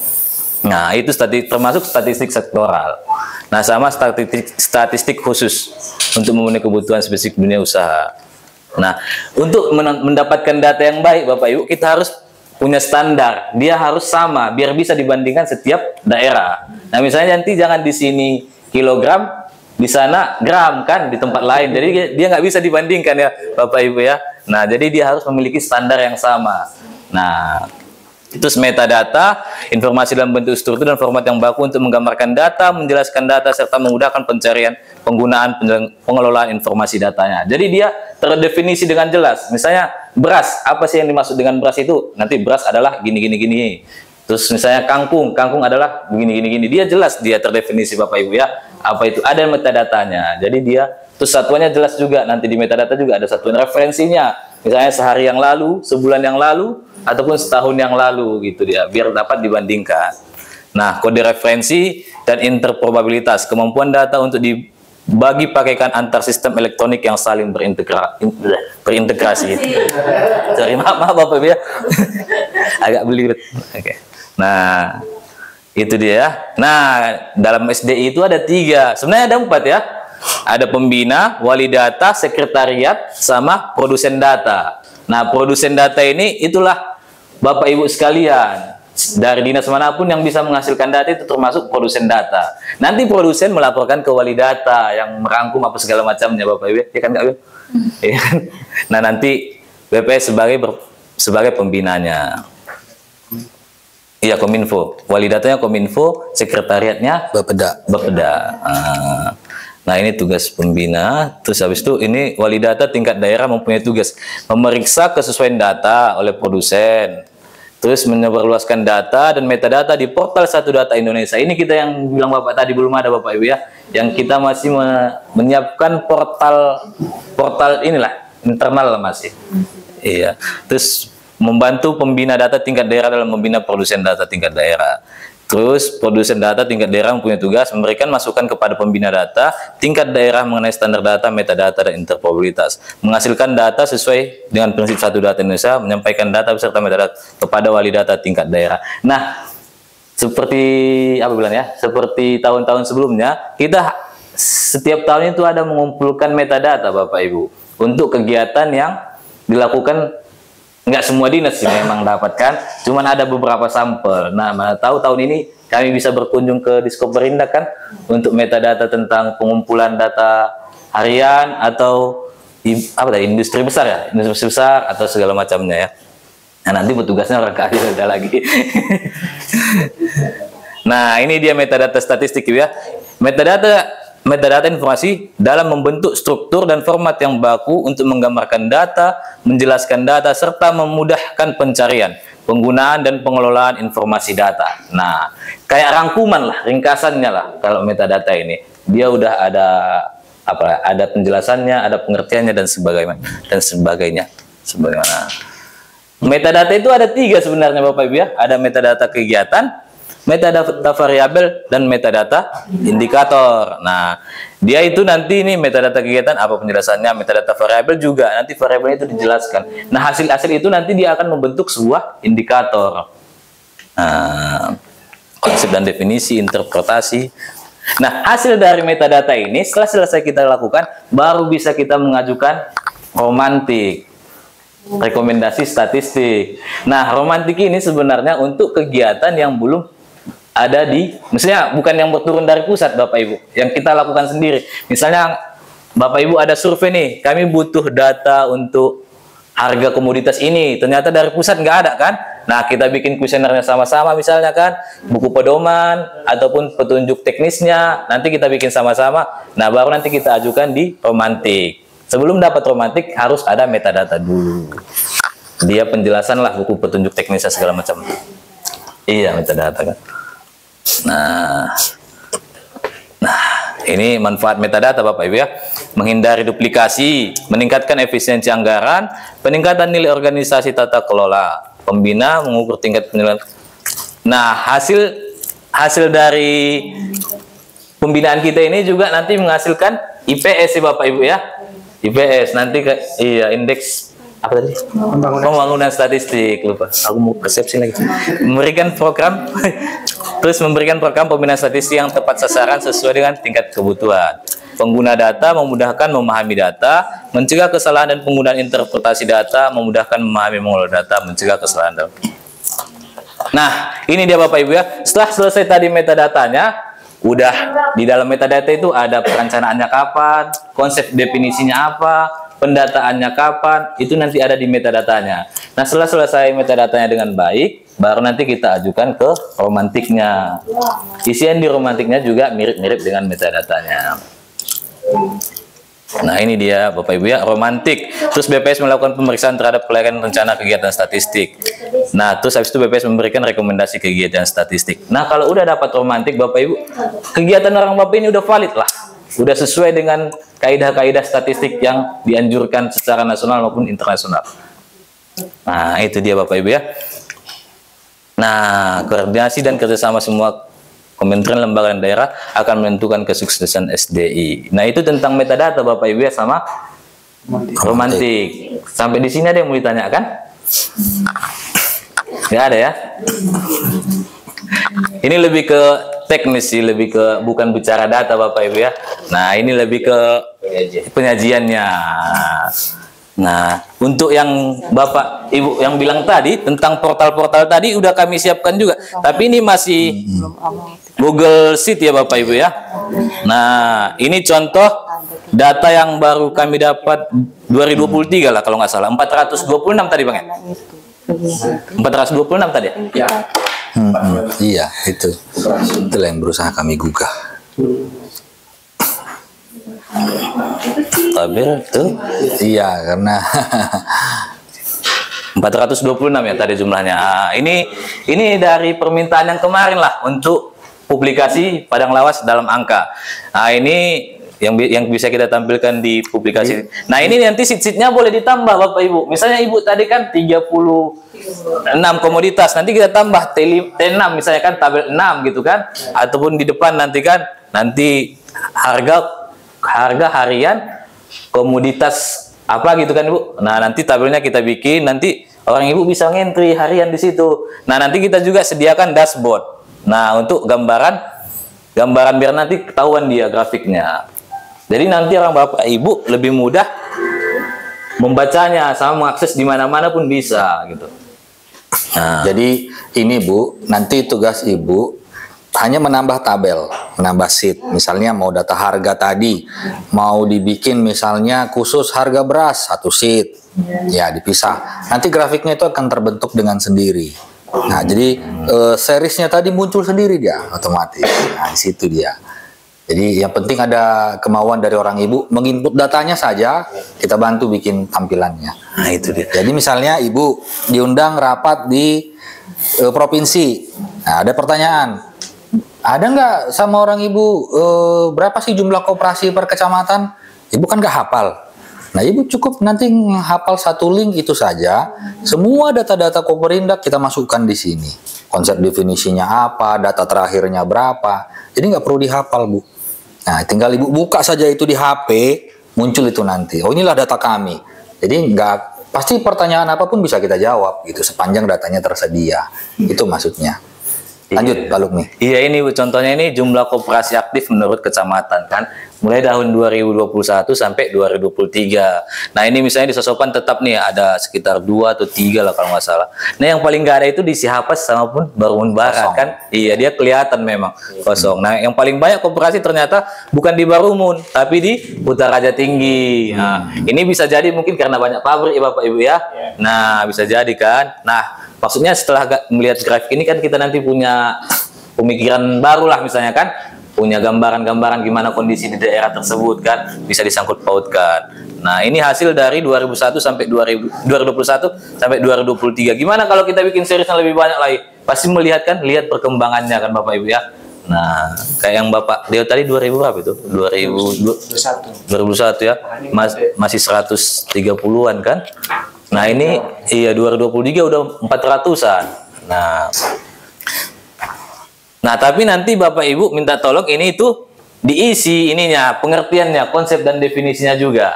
Nah, itu termasuk statistik sektoral. Nah, sama statistik khusus untuk memenuhi kebutuhan spesifik dunia usaha. Nah, untuk mendapatkan data yang baik, Bapak Ibu, kita harus punya standar. Dia harus sama, biar bisa dibandingkan setiap daerah. Nah, misalnya nanti jangan di sini kilogram, di sana gram kan, di tempat lain. Jadi dia nggak bisa dibandingkan ya, Bapak Ibu ya. Nah, jadi dia harus memiliki standar yang sama. Nah, itu metadata, informasi dalam bentuk struktur dan format yang baku untuk menggambarkan data, menjelaskan data, serta memudahkan pencarian, penggunaan, pengelolaan informasi datanya. Jadi dia terdefinisi dengan jelas. Misalnya beras, apa sih yang dimaksud dengan beras itu? Nanti beras adalah gini. Terus misalnya kangkung adalah begini. Dia jelas, dia terdefinisi Bapak Ibu ya. Apa itu? Ada metadatanya. Jadi dia, terus satuannya jelas juga. Nanti di metadata juga ada satuan referensinya. Misalnya sehari yang lalu, sebulan yang lalu, ataupun setahun yang lalu gitu dia, biar dapat dibandingkan. Nah, kode referensi dan interprobabilitas, kemampuan data untuk dibagi pakaikan antar sistem elektronik yang saling berintegrasi. Sorry, maaf Bapak Ibu ya. Agak belibet. Oke. Nah, itu dia. Nah, dalam SDI itu ada 3. Sebenarnya ada 4 ya. Ada pembina, wali data, sekretariat, sama produsen data. Nah, produsen data ini itulah Bapak Ibu sekalian, dari dinas manapun yang bisa menghasilkan data itu termasuk produsen data. Nanti produsen melaporkan ke wali data yang merangkum apa segala macamnya, Bapak Ibu, ya kan Kak Wil? Ya kan? Nah, nanti BPS sebagai pembinanya. Iya, Kominfo. Wali datanya Kominfo, sekretariatnya Bapeda. Nah, ini tugas pembina. Terus habis itu ini wali data tingkat daerah mempunyai tugas memeriksa kesesuaian data oleh produsen. Terus menyebarluaskan data dan metadata di portal Satu Data Indonesia. Ini kita yang bilang Bapak tadi belum ada Bapak Ibu ya. Yang kita masih menyiapkan portal inilah internal lah masih. Iya. Terus membantu pembina data tingkat daerah dalam membina produsen data tingkat daerah. Terus produsen data tingkat daerah mempunyai tugas memberikan masukan kepada pembina data tingkat daerah mengenai standar data, metadata, dan interpretabilitas. Menghasilkan data sesuai dengan prinsip Satu Data Indonesia, menyampaikan data beserta metadata kepada wali data tingkat daerah. Nah, seperti apa bilang ya? Seperti tahun-tahun sebelumnya, kita setiap tahun itu ada mengumpulkan metadata Bapak Ibu untuk kegiatan yang dilakukan. Nggak semua dinas sih memang dapatkan, cuman ada beberapa sampel. Nah, mana tahu tahun ini kami bisa berkunjung ke Diskoperinda kan untuk metadata tentang pengumpulan data harian atau industri besar ya, industri besar atau segala macamnya ya. Nah, nanti petugasnya orang kali ada lagi. Nah, ini dia metadata statistik ya. Metadata informasi dalam membentuk struktur dan format yang baku untuk menggambarkan data, menjelaskan data, serta memudahkan pencarian, penggunaan, dan pengelolaan informasi data. Nah, kayak rangkuman lah, ringkasannya lah kalau metadata ini. Dia udah ada penjelasannya, ada pengertiannya, dan sebagainya. Metadata itu ada 3 sebenarnya Bapak Ibu ya. Ada metadata kegiatan, metadata variabel, dan metadata indikator. Nah, dia itu nanti ini metadata kegiatan apa penjelasannya, metadata variabel juga nanti variabelnya itu dijelaskan. Nah, hasil-hasil itu nanti dia akan membentuk sebuah indikator. Nah, konsep dan definisi, interpretasi. Nah, hasil dari metadata ini setelah selesai kita lakukan, baru bisa kita mengajukan romantik. Rekomendasi statistik. Nah, romantik ini sebenarnya untuk kegiatan yang belum ada misalnya bukan yang turun dari pusat Bapak Ibu, yang kita lakukan sendiri. Misalnya Bapak Ibu ada survei nih, kami butuh data untuk harga komoditas ini, ternyata dari pusat nggak ada kan? Nah, kita bikin kuesionernya sama-sama misalnya kan, buku pedoman ataupun petunjuk teknisnya, nanti kita bikin sama-sama. Nah, baru nanti kita ajukan di romantik. Sebelum dapat romantik harus ada metadata dulu. Dia penjelasan lah buku petunjuk teknisnya segala macam. Iya, metadata kan. Nah, ini manfaat metadata Bapak Ibu ya. Menghindari duplikasi, meningkatkan efisiensi anggaran, peningkatan nilai organisasi tata kelola, pembina mengukur tingkat penilaian. Nah, hasil dari pembinaan kita ini juga nanti menghasilkan IPS sih Bapak Ibu ya. IPS nanti indeks apa tadi? Pembangunan statistik, lupa. Aku mau persepsi lagi. Memberikan program terus memberikan program pembinaan statistik yang tepat sasaran sesuai dengan tingkat kebutuhan. Pengguna data memudahkan memahami data, mencegah kesalahan dan penggunaan interpretasi data, memudahkan memahami mengelola data, mencegah kesalahan. Nah, ini dia Bapak Ibu ya. Setelah selesai tadi metadatanya, udah di dalam metadata itu ada perencanaannya kapan, konsep definisinya apa, pendataannya kapan, itu nanti ada di metadatanya. Nah, setelah selesai metadatanya dengan baik, baru nanti kita ajukan ke romantiknya. Isian di romantiknya juga mirip-mirip dengan metadatanya. Nah, ini dia Bapak Ibu ya, romantik. Terus BPS melakukan pemeriksaan terhadap pelayanan rencana kegiatan statistik. Nah, terus habis itu BPS memberikan rekomendasi kegiatan statistik. Nah, kalau udah dapat romantik Bapak Ibu, kegiatan orang Bapak ini udah valid lah. Udah sesuai dengan kaidah-kaidah statistik yang dianjurkan secara nasional maupun internasional. Nah, itu dia Bapak Ibu ya. Nah, koordinasi dan kerjasama semua kementerian, lembaga, dan daerah akan menentukan kesuksesan SDI. Nah, itu tentang metadata Bapak Ibu ya, sama romantik. Sampai di sini ada yang mau ditanyakan? Nggak ada ya? Ini lebih ke teknis sih, lebih ke bukan bicara data Bapak Ibu ya. Nah, ini lebih ke penyajiannya. Nah, untuk yang Bapak Ibu yang bilang tadi tentang portal-portal tadi udah kami siapkan juga. Tapi ini masih Google Sheet ya Bapak Ibu ya. Nah, ini contoh data yang baru kami dapat 2023 lah kalau nggak salah. 426 tadi Bang ya? 426 tadi ya? Ya. Iya, itulah yang berusaha kami gugah. Tabel tuh? Iya, karena 426 ya tadi jumlahnya. Nah, ini dari permintaan yang kemarin lah untuk publikasi Padang Lawas dalam angka. Nah, ini yang bisa kita tampilkan di publikasi. Nah, ini nanti sheet-sheetnya boleh ditambah Bapak Ibu. Misalnya Ibu tadi kan 36 komoditas, nanti kita tambah T6 misalnya kan tabel 6 gitu kan. Ataupun di depan nanti kan harga harian komoditas apa gitu kan Ibu. Nah, nanti tabelnya kita bikin, nanti orang Ibu bisa ngentri harian di situ. Nah, nanti kita juga sediakan dashboard. Nah, untuk gambaran biar nanti ketahuan dia grafiknya. Jadi nanti orang Bapak Ibu lebih mudah membacanya sama mengakses di mana-mana pun bisa gitu. Nah, jadi ini Bu, nanti tugas Ibu hanya menambah tabel, menambah sheet. Misalnya mau data harga tadi, mau dibikin misalnya khusus harga beras satu sheet, ya dipisah. Nanti grafiknya itu akan terbentuk dengan sendiri. Nah, jadi seriesnya tadi muncul sendiri dia otomatis. Nah, di situ dia. Jadi yang penting ada kemauan dari orang Ibu menginput datanya saja, kita bantu bikin tampilannya. Nah, itu dia. Jadi misalnya Ibu diundang rapat di provinsi. Nah, ada pertanyaan. Ada nggak sama orang Ibu berapa sih jumlah koperasi per kecamatan? Ibu kan nggak hafal. Nah, Ibu cukup nanti hafal satu link itu saja. Semua data-data Koperindak kita masukkan di sini. Konsep definisinya apa, data terakhirnya berapa. Jadi nggak perlu dihafal, Bu. Nah, tinggal Ibu buka saja itu di HP, muncul itu nanti. Oh, inilah data kami. Jadi pasti pertanyaan apapun bisa kita jawab gitu sepanjang datanya tersedia. Itu maksudnya. Lanjut, Pak Lukmi. Iya, ini Bu, contohnya ini jumlah koperasi aktif menurut kecamatan kan, mulai tahun 2021 sampai 2023. Nah, ini misalnya di Sosopan tetap nih ada sekitar 2 atau 3 lah kalau nggak salah. Nah, yang paling nggak ada itu di Sihapas sama pun Barumun Barat kan. Iya, dia kelihatan memang kosong. Nah, yang paling banyak koperasi ternyata bukan di Barumun, tapi di Utaraja Tinggi. Nah, ini bisa jadi mungkin karena banyak pabrik ya Bapak Ibu ya. Nah, bisa jadi kan. Nah, maksudnya setelah melihat grafik ini kan kita nanti punya pemikiran baru lah misalnya kan, punya gambaran-gambaran gimana kondisi di daerah tersebut kan, bisa disangkut pautkan. Nah, ini hasil dari 2021 sampai 2023. Gimana kalau kita bikin series yang lebih banyak lagi? Pasti melihat kan, lihat perkembangannya kan Bapak Ibu ya. Nah, kayak yang Bapak Leo tadi 2000 berapa itu? 2021 ya. Masih 130-an kan? Nah, ini iya 2023 udah 400-an. Nah, tapi nanti Bapak Ibu minta tolong ini itu diisi ininya, pengertiannya, konsep dan definisinya juga.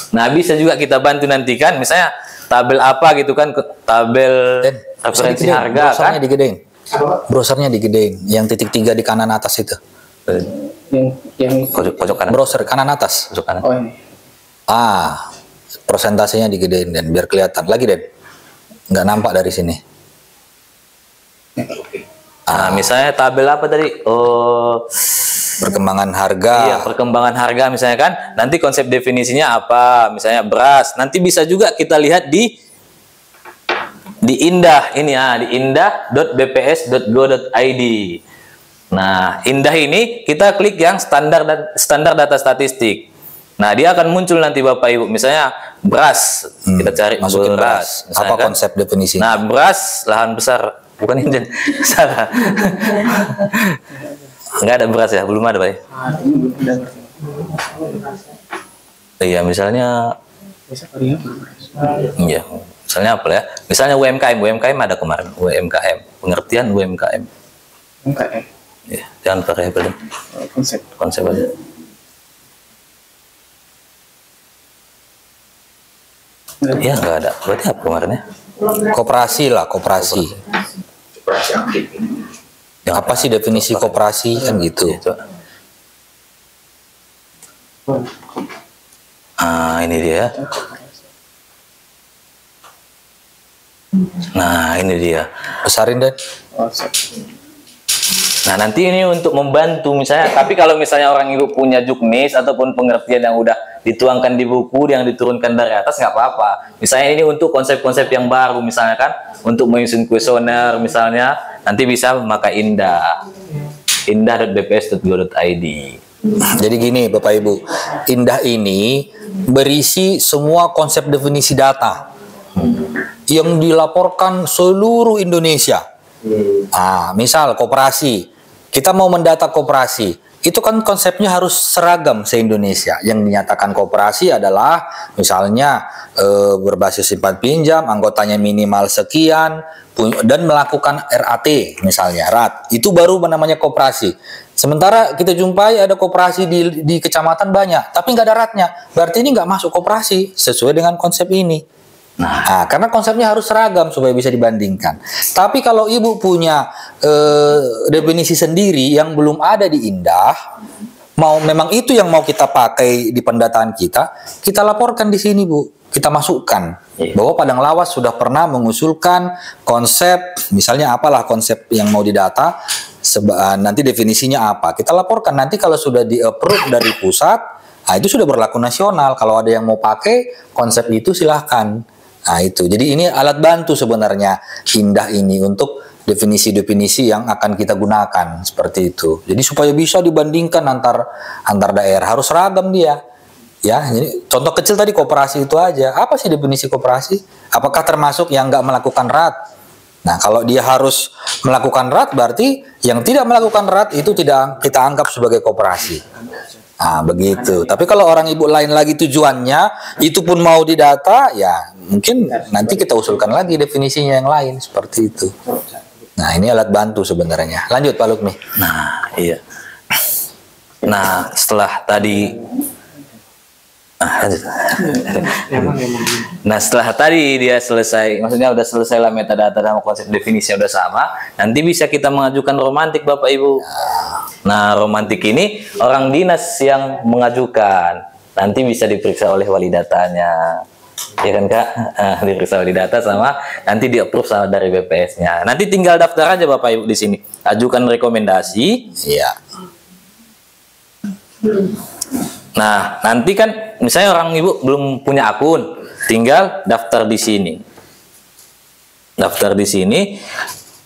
Nah, bisa juga kita bantu nanti kan, misalnya tabel apa gitu kan, tabel referensi harga kan. Digedein. Browsernya digedein, yang titik 3 di kanan atas itu. Yang Pojok kanan. Browser kanan atas. Pojok kanan. oh ini. Persentasenya digedein dan biar kelihatan. Lagi Den, nggak nampak dari sini. Misalnya tabel apa tadi? Oh, Perkembangan harga. iya, perkembangan harga misalnya kan. Nanti konsep definisinya apa? Misalnya beras. Nanti bisa juga kita lihat di Indah ini di indah.bps.go.id. Nah, Indah ini kita klik yang standar data statistik. Nah, dia akan muncul nanti Bapak Ibu. Misalnya beras, kita cari Masukin beras. beras. Apa kan? konsep definisi? Nah, beras lahan besar, bukan ini salah. Enggak ada beras ya, belum ada Pak. Iya, misalnya iya, misalnya apa ya? Misalnya UMKM ada kemarin, UMKM, pengertian UMKM. UMKM. Ya, jangan pakai belum. Konsep aja. Ya nggak ada. Berarti apa kemarinnya? Koperasi lah, koperasi. Operasi aktif. Apa sih definisi koperasi kan gitu? Ini dia. Nah, ini dia. Besarin Den. Nah, nanti ini untuk membantu misalnya, tapi kalau misalnya orang ibu punya juknis ataupun pengertian yang udah dituangkan di buku yang diturunkan dari atas nggak apa-apa. Misalnya ini untuk konsep-konsep yang baru misalnya kan, untuk menyusun kuesioner misalnya, nanti bisa memakai indah.bps.go.id. Jadi gini Bapak Ibu, Indah ini berisi semua konsep definisi data yang dilaporkan seluruh Indonesia. Misal koperasi, kita mau mendata koperasi, itu kan konsepnya harus seragam se-Indonesia. Yang dinyatakan koperasi adalah misalnya berbasis simpan pinjam, anggotanya minimal sekian, dan melakukan RAT misalnya, RAT. Itu baru namanya koperasi. Sementara kita jumpai ada koperasi di kecamatan banyak, tapi nggak ada RAT-nya. Berarti ini nggak masuk koperasi sesuai dengan konsep ini. Nah, karena konsepnya harus seragam supaya bisa dibandingkan. Tapi kalau ibu punya definisi sendiri yang belum ada di Indah, memang itu yang mau kita pakai di pendataan kita laporkan di sini Bu. Kita masukkan bahwa Padang Lawas sudah pernah mengusulkan konsep, misalnya apalah konsep yang mau didata, nanti definisinya apa. Kita laporkan nanti kalau sudah di-approve dari pusat, itu sudah berlaku nasional. Kalau ada yang mau pakai konsep itu silahkan. Nah itu, jadi ini alat bantu sebenarnya Indah ini untuk definisi-definisi yang akan kita gunakan seperti itu. Jadi supaya bisa dibandingkan antar daerah, harus seragam dia. Ya, jadi contoh kecil tadi koperasi itu aja. Apa sih definisi koperasi? Apakah termasuk yang nggak melakukan RAT? Nah, kalau dia harus melakukan RAT, berarti yang tidak melakukan RAT itu tidak kita anggap sebagai koperasi. Nah, begitu. Tapi kalau orang ibu lain lagi tujuannya, itu pun mau didata, ya mungkin nanti kita usulkan lagi definisinya yang lain, seperti itu. Nah, ini alat bantu sebenarnya. Lanjut Pak Lukmi. Nah, iya. Nah, setelah tadi Nah, setelah tadi dia selesai, maksudnya udah selesai lah metadata dan konsep definisinya udah sama, nanti bisa kita mengajukan romantik Bapak Ibu. Nah, romantik ini orang dinas yang mengajukan, nanti bisa diperiksa oleh wali datanya. Ya kan Kak? Diperiksa wali data sama nanti di-approve sama dari BPS-nya. Nanti tinggal daftar aja Bapak Ibu di sini. Ajukan rekomendasi. Iya. Nah, nanti kan misalnya orang ibu belum punya akun, tinggal daftar di sini. Daftar di sini,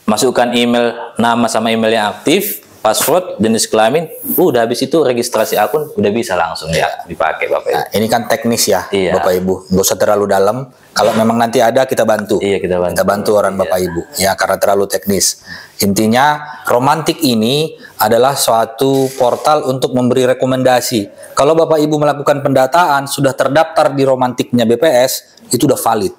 masukkan email, nama sama email yang aktif, password, jenis kelamin, udah habis itu registrasi akun, udah bisa langsung ya dipakai Bapak Ibu. Nah, ini kan teknis ya, Iya. Bapak Ibu. Nggak usah terlalu dalam. Kalau memang nanti ada kita bantu. Iya, kita bantu. Kita bantu orang Bapak Ibu. Ya, karena terlalu teknis. Intinya, romantik ini adalah suatu portal untuk memberi rekomendasi. Kalau Bapak Ibu melakukan pendataan sudah terdaftar di romantiknya BPS, itu udah valid.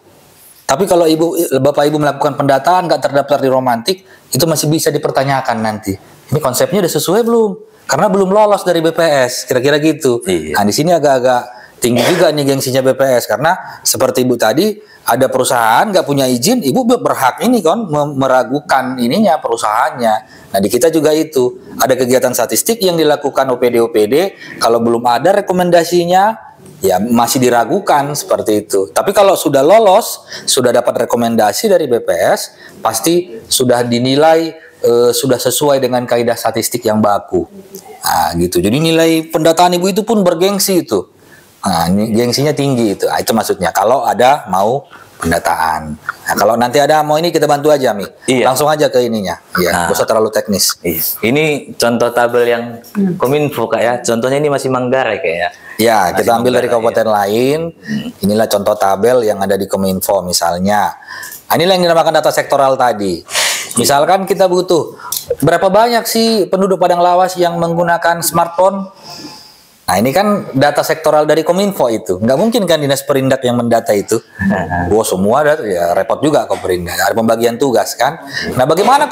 Tapi kalau Bapak Ibu melakukan pendataan nggak terdaftar di romantik, itu masih bisa dipertanyakan nanti. Ini konsepnya udah sesuai belum? karena belum lolos dari BPS, kira-kira gitu. Nah, di sini agak-agak tinggi juga nih gengsinya BPS, karena seperti Ibu tadi, ada perusahaan nggak punya izin, Ibu berhak ini kan meragukan ininya perusahaannya. Nah, di kita juga itu ada kegiatan statistik yang dilakukan OPD, kalau belum ada rekomendasinya ya masih diragukan seperti itu. Tapi kalau sudah lolos, sudah dapat rekomendasi dari BPS, pasti sudah dinilai sudah sesuai dengan kaidah statistik yang baku. Nah, gitu. Jadi nilai pendataan Ibu itu pun bergengsi itu. Nah, ini gengsinya tinggi itu. Nah, itu maksudnya kalau ada mau pendataan. Nah, kalau nanti ada mau ini kita bantu aja, Mi. Langsung aja ke ininya. Ya, nggak usah terlalu teknis. Ini contoh tabel yang Kominfo Kak ya. Contohnya ini masih Manggarai kayak ya. Ya, kita ambil dari kabupaten lain. Inilah contoh tabel yang ada di Kominfo misalnya. Nah, inilah yang dinamakan data sektoral tadi. Misalkan kita butuh berapa banyak sih penduduk Padang Lawas yang menggunakan smartphone? Nah, ini kan data sektoral dari Kominfo itu. Nggak mungkin kan Dinas Perindak yang mendata itu. Wah, semua data, ya repot juga kok Perindak. Ada pembagian tugas kan. Nah, bagaimana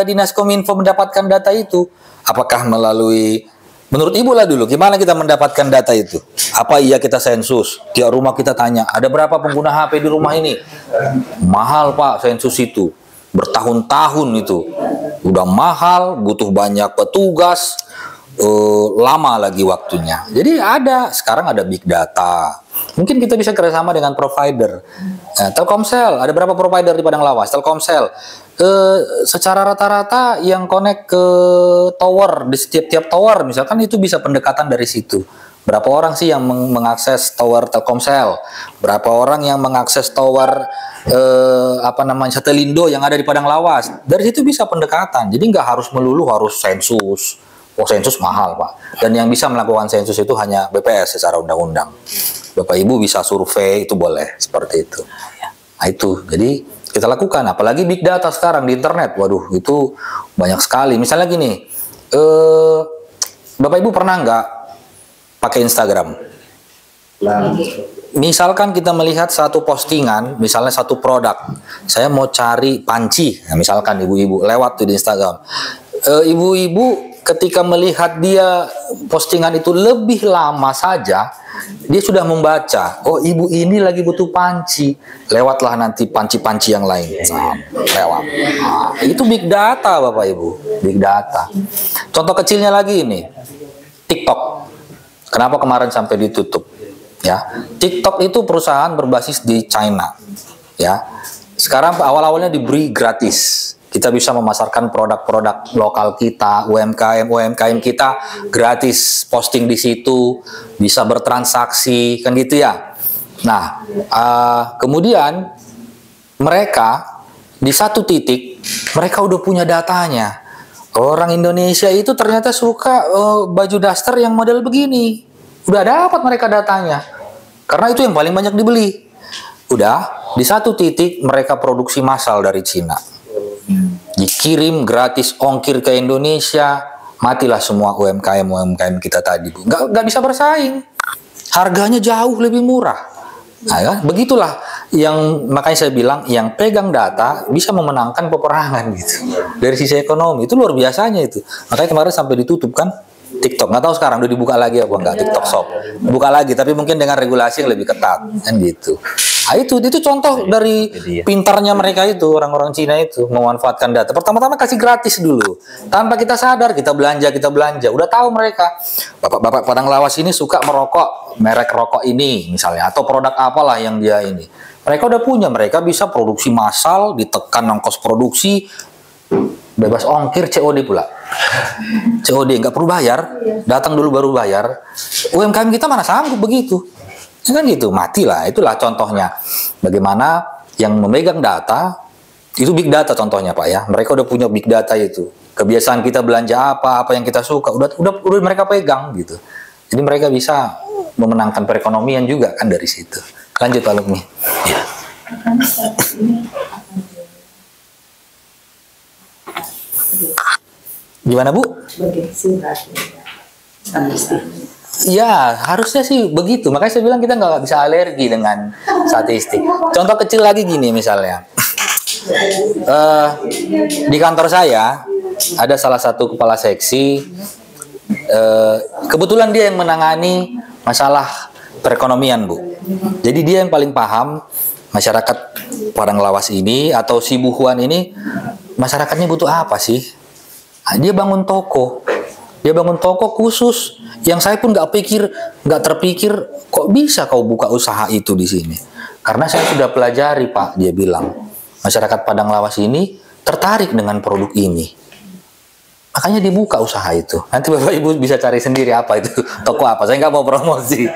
Dinas Kominfo mendapatkan data itu? Apakah melalui, menurut Ibu lah dulu, gimana kita mendapatkan data itu? Apa iya kita sensus? Tiap rumah kita tanya, ada berapa pengguna HP di rumah ini? Mahal Pak sensus itu. Bertahun-tahun itu. Udah mahal, butuh banyak petugas. Lama lagi waktunya. Jadi sekarang ada big data. Mungkin kita bisa kerjasama dengan provider. Telkomsel, ada berapa provider di Padang Lawas? Telkomsel, secara rata-rata yang connect ke tower, di setiap tower, misalkan itu bisa pendekatan dari situ. Berapa orang sih yang mengakses tower Telkomsel? Berapa orang yang mengakses tower Satelindo yang ada di Padang Lawas? Dari situ bisa pendekatan. Jadi nggak harus melulu harus sensus. Oh, sensus mahal Pak. Dan yang bisa melakukan sensus itu hanya BPS secara undang-undang. Bapak Ibu bisa survei, itu boleh seperti itu. Nah, itu jadi kita lakukan. Apalagi big data sekarang di internet. Waduh, itu banyak sekali. Misalnya gini, Bapak Ibu pernah nggak pakai Instagram? Misalkan kita melihat satu postingan, misalnya satu produk, saya mau cari panci, nah, misalkan ibu-ibu lewat tuh di Instagram, ibu-ibu ketika melihat dia postingan itu lebih lama saja, dia sudah membaca, oh ibu ini lagi butuh panci, lewatlah nanti panci-panci yang lain, lewat. Nah, itu big data Bapak Ibu, big data. Contoh kecilnya lagi ini, TikTok. Kenapa kemarin sampai ditutup? Ya, TikTok itu perusahaan berbasis di China. Ya, sekarang awal-awalnya diberi gratis. Kita bisa memasarkan produk-produk lokal kita, UMKM kita gratis posting di situ, bisa bertransaksi, kan gitu ya. Nah, kemudian mereka di satu titik mereka udah punya datanya. Orang Indonesia itu ternyata suka baju daster yang model begini. Udah dapat mereka datanya. Karena itu yang paling banyak dibeli. Udah, di satu titik mereka produksi massal dari Cina. Dikirim gratis ongkir ke Indonesia, matilah semua UMKM kita tadi, Bu. Nggak bisa bersaing. Harganya jauh lebih murah. Nah, ya, begitulah yang makanya saya bilang yang pegang data bisa memenangkan peperangan gitu. Dari sisi ekonomi itu luar biasanya itu. Makanya kemarin sampai ditutup kan TikTok. Nggak tahu sekarang udah dibuka lagi apa enggak TikTok Shop. Buka lagi tapi mungkin dengan regulasi yang lebih ketat kan gitu. Nah, itu contoh dari pintarnya mereka itu, orang-orang Cina itu memanfaatkan data. Pertama-tama kasih gratis dulu. Tanpa kita sadar, kita belanja. Udah tahu mereka. Bapak-bapak Padang Lawas ini suka merokok, merek rokok ini misalnya, atau produk apalah yang dia ini. Mereka udah punya, mereka bisa produksi massal, ditekan ongkos produksi, bebas ongkir, COD pula. COD, nggak perlu bayar, datang dulu baru bayar. UMKM kita mana sanggup begitu. Kan gitu, matilah. Itulah contohnya bagaimana yang memegang data itu big data contohnya Pak ya. Mereka udah punya big data itu. Kebiasaan kita belanja apa yang kita suka udah mereka pegang gitu. Jadi mereka bisa memenangkan perekonomian juga kan dari situ. Lanjut Pak Lukmi. Ya. Gimana Bu? Ya, harusnya sih begitu. Makanya saya bilang kita nggak bisa alergi dengan statistik. Contoh kecil lagi gini misalnya. Di kantor saya ada salah satu kepala seksi kebetulan dia yang menangani masalah perekonomian, Bu. Jadi dia yang paling paham masyarakat Padang Lawas ini atau Sibuhuan ini, masyarakatnya butuh apa sih? Dia bangun toko. Dia bangun toko khusus yang saya pun nggak terpikir kok bisa kau buka usaha itu di sini. Karena saya sudah pelajari, Pak, dia bilang masyarakat Padang Lawas ini tertarik dengan produk ini. Makanya dibuka usaha itu. Nanti Bapak Ibu bisa cari sendiri apa itu toko apa. Saya nggak mau promosi.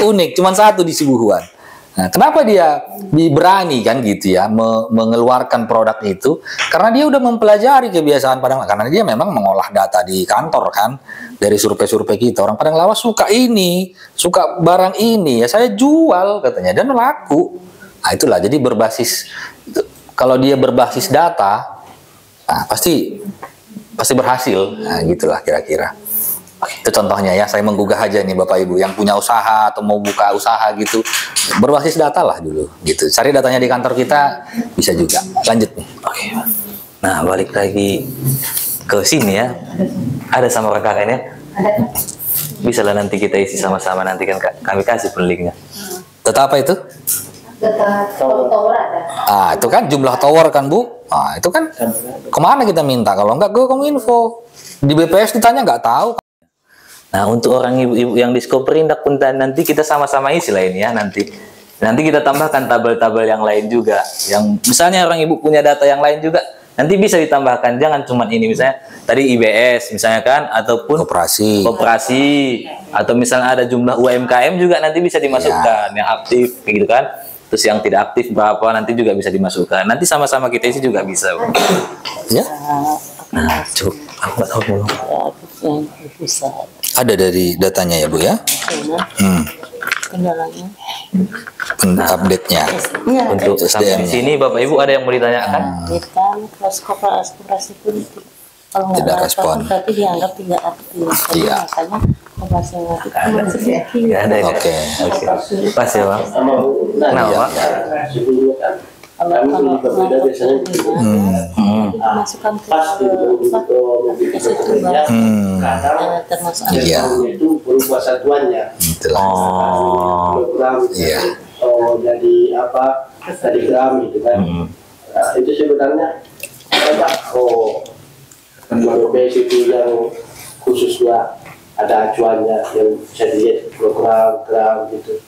Unik, cuma satu di Sibuhuan. Nah, kenapa dia berani kan gitu ya mengeluarkan produk itu? Karena dia udah mempelajari kebiasaan Padang Lawas. Karena dia memang mengolah data di kantor kan, dari survei-survei kita. Orang Padang Lawas suka ini, suka barang ini. Ya saya jual katanya dan laku. Nah, itulah. Jadi kalau dia berbasis data, nah, pasti berhasil. Nah, gitulah kira-kira. Itu contohnya ya, saya menggugah aja nih Bapak Ibu yang punya usaha atau mau buka usaha gitu, berbasis data lah dulu gitu. Cari datanya di kantor kita bisa juga. Lanjut nih. Oke. Nah, balik lagi ke sini ya. Ada sama rekannya. Bisa lah nanti kita isi sama-sama, nanti kan kami kasih pun linknya. Data apa itu? Data tower ada. Ah, itu kan jumlah tower kan, Bu. Ah, itu kan kemana kita minta? Kalau nggak ke Kominfo. Di BPS ditanya nggak tahu. Nah, untuk orang ibu-ibu yang Discovery pun nanti kita sama-sama isi lah ini ya nanti. Nanti kita tambahkan tabel-tabel yang lain juga. Yang misalnya orang ibu punya data yang lain juga, nanti bisa ditambahkan. Jangan cuma ini, misalnya tadi IBS misalnya kan, ataupun koperasi, atau misalnya ada jumlah UMKM juga nanti bisa dimasukkan yang aktif kayak gitu kan. Terus yang tidak aktif berapa nanti juga bisa dimasukkan. Nanti sama-sama kita isi juga bisa. Ya. Nah, cukup. Aku tahu dulu. Ada dari datanya ya, Bu ya? Kendalanya. Update-nya. Untuk sampai sini Bapak Ibu ada yang mau ditanyakan? Kan koperasi pun kalau tidak nggak respon. berarti dianggap tidak aktif. Iya. Makanya koperasi yang aktif masih sedikit. Nggak ada. Oke. Pas ya, Pak. Kenapa, Pak? Kalau berbeda biasanya dimasukkan ke aplikasi itu termasuk Iya. Itu berubah satuannya. Itulah. Iya. Jadi apa? Tadi gram gitu kan. Nah, itu sebenarnya BPS itu yang khususnya ada acuannya yang bisa dilihat gram gitu.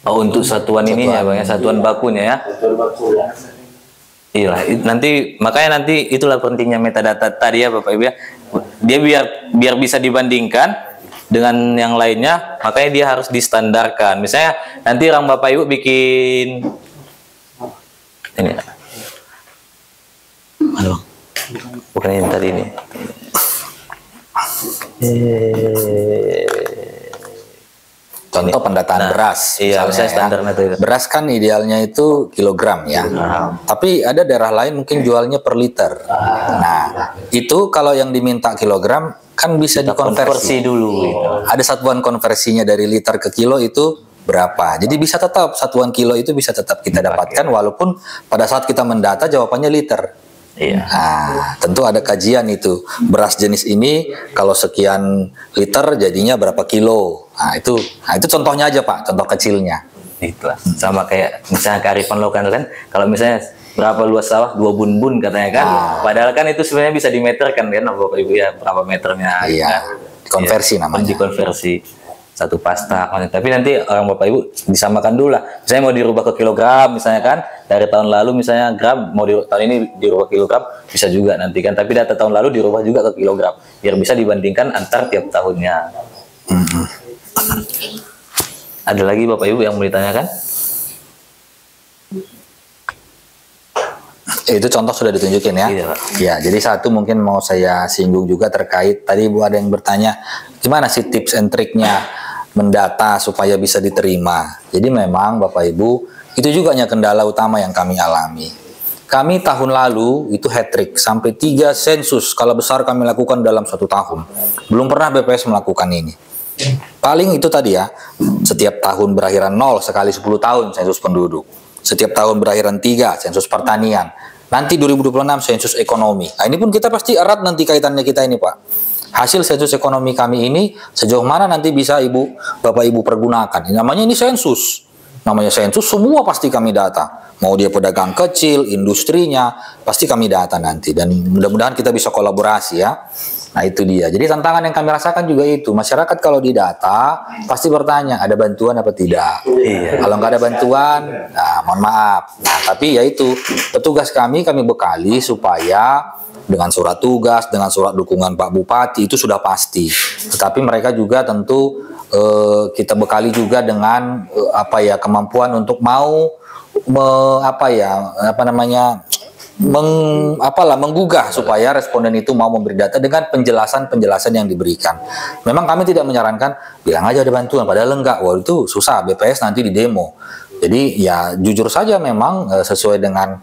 Oh, untuk satuan ininya Bang ya, satuan bakunya ya. Satuan bakunya. Iya, nanti makanya nanti itulah pentingnya metadata tadi ya Bapak Ibu ya. Dia biar bisa dibandingkan dengan yang lainnya, makanya dia harus distandarkan. Misalnya nanti orang Bapak Ibu bikin ini. Halo. Bukan yang tadi ini. Contoh pendataan beras. Iya, misalnya standar ya. Beras kan idealnya itu kilogram ya. Tapi ada daerah lain mungkin jualnya per liter. Nah, itu kalau yang diminta kilogram kan bisa dikonversi dulu. Gitu. Ada satuan konversinya dari liter ke kilo itu berapa. Jadi bisa tetap satuan kilo itu bisa tetap kita dapatkan walaupun pada saat kita mendata jawabannya liter. Iya. Nah, tentu ada kajian itu. Beras jenis ini kalau sekian liter jadinya berapa kilo. Nah, itu contohnya aja Pak, contoh kecilnya. Itulah. Sama kayak misalnya kearifan lokal kan, kalau misalnya berapa luas sawah 2 bun-bun katanya kan. Padahal kan itu sebenarnya bisa dimeterkan kan Bapak Ibu ya, berapa meternya. Iya. Konversi namanya. Dikonversi satu pasta. Tapi nanti orang Bapak Ibu disamakan dulu lah. Misalnya mau dirubah ke kilogram misalnya kan. Dari tahun lalu misalnya gram mau tahun ini dirubah kilogram bisa juga nanti kan. Tapi data tahun lalu dirubah juga ke kilogram biar bisa dibandingkan antar tiap tahunnya. Ada lagi Bapak Ibu yang mau ditanyakan? Itu contoh sudah ditunjukin ya. Iya, Pak. Ya, jadi satu mungkin mau saya singgung juga terkait tadi Ibu ada yang bertanya gimana sih tips and triknya mendata supaya bisa diterima. Jadi memang Bapak Ibu itu juga hanya kendala utama yang kami alami. Kami tahun lalu itu hat-trick sampai 3 sensus skala besar kami lakukan dalam 1 tahun. Belum pernah BPS melakukan ini. Paling itu tadi ya, setiap tahun berakhiran 0 sekali 10 tahun sensus penduduk. Setiap tahun berakhiran 3 sensus pertanian. Nanti 2026 sensus ekonomi. Nah, ini pun kita pasti erat nanti kaitannya kita ini Pak. hasil sensus ekonomi kami ini sejauh mana nanti bisa Bapak Ibu pergunakan. Namanya ini sensus. Namanya sensus, semua pasti kami data. Mau dia pedagang kecil, industrinya, pasti kami data nanti. Dan mudah-mudahan kita bisa kolaborasi ya. Nah itu dia. Jadi tantangan yang kami rasakan juga itu. Masyarakat kalau didata, pasti bertanya, ada bantuan apa tidak? Iya. Kalau nggak ada bantuan, nah mohon maaf. Nah tapi ya itu, petugas kami bekali supaya dengan surat tugas, dengan surat dukungan Pak Bupati, itu sudah pasti. Tetapi mereka juga tentu kita bekali juga dengan kemampuan untuk mau menggugah supaya responden itu mau memberi data dengan penjelasan yang diberikan. Memang kami tidak menyarankan bilang aja ada bantuan, padahal enggak. Wah itu susah, BPS nanti di demo. Jadi ya jujur saja memang sesuai dengan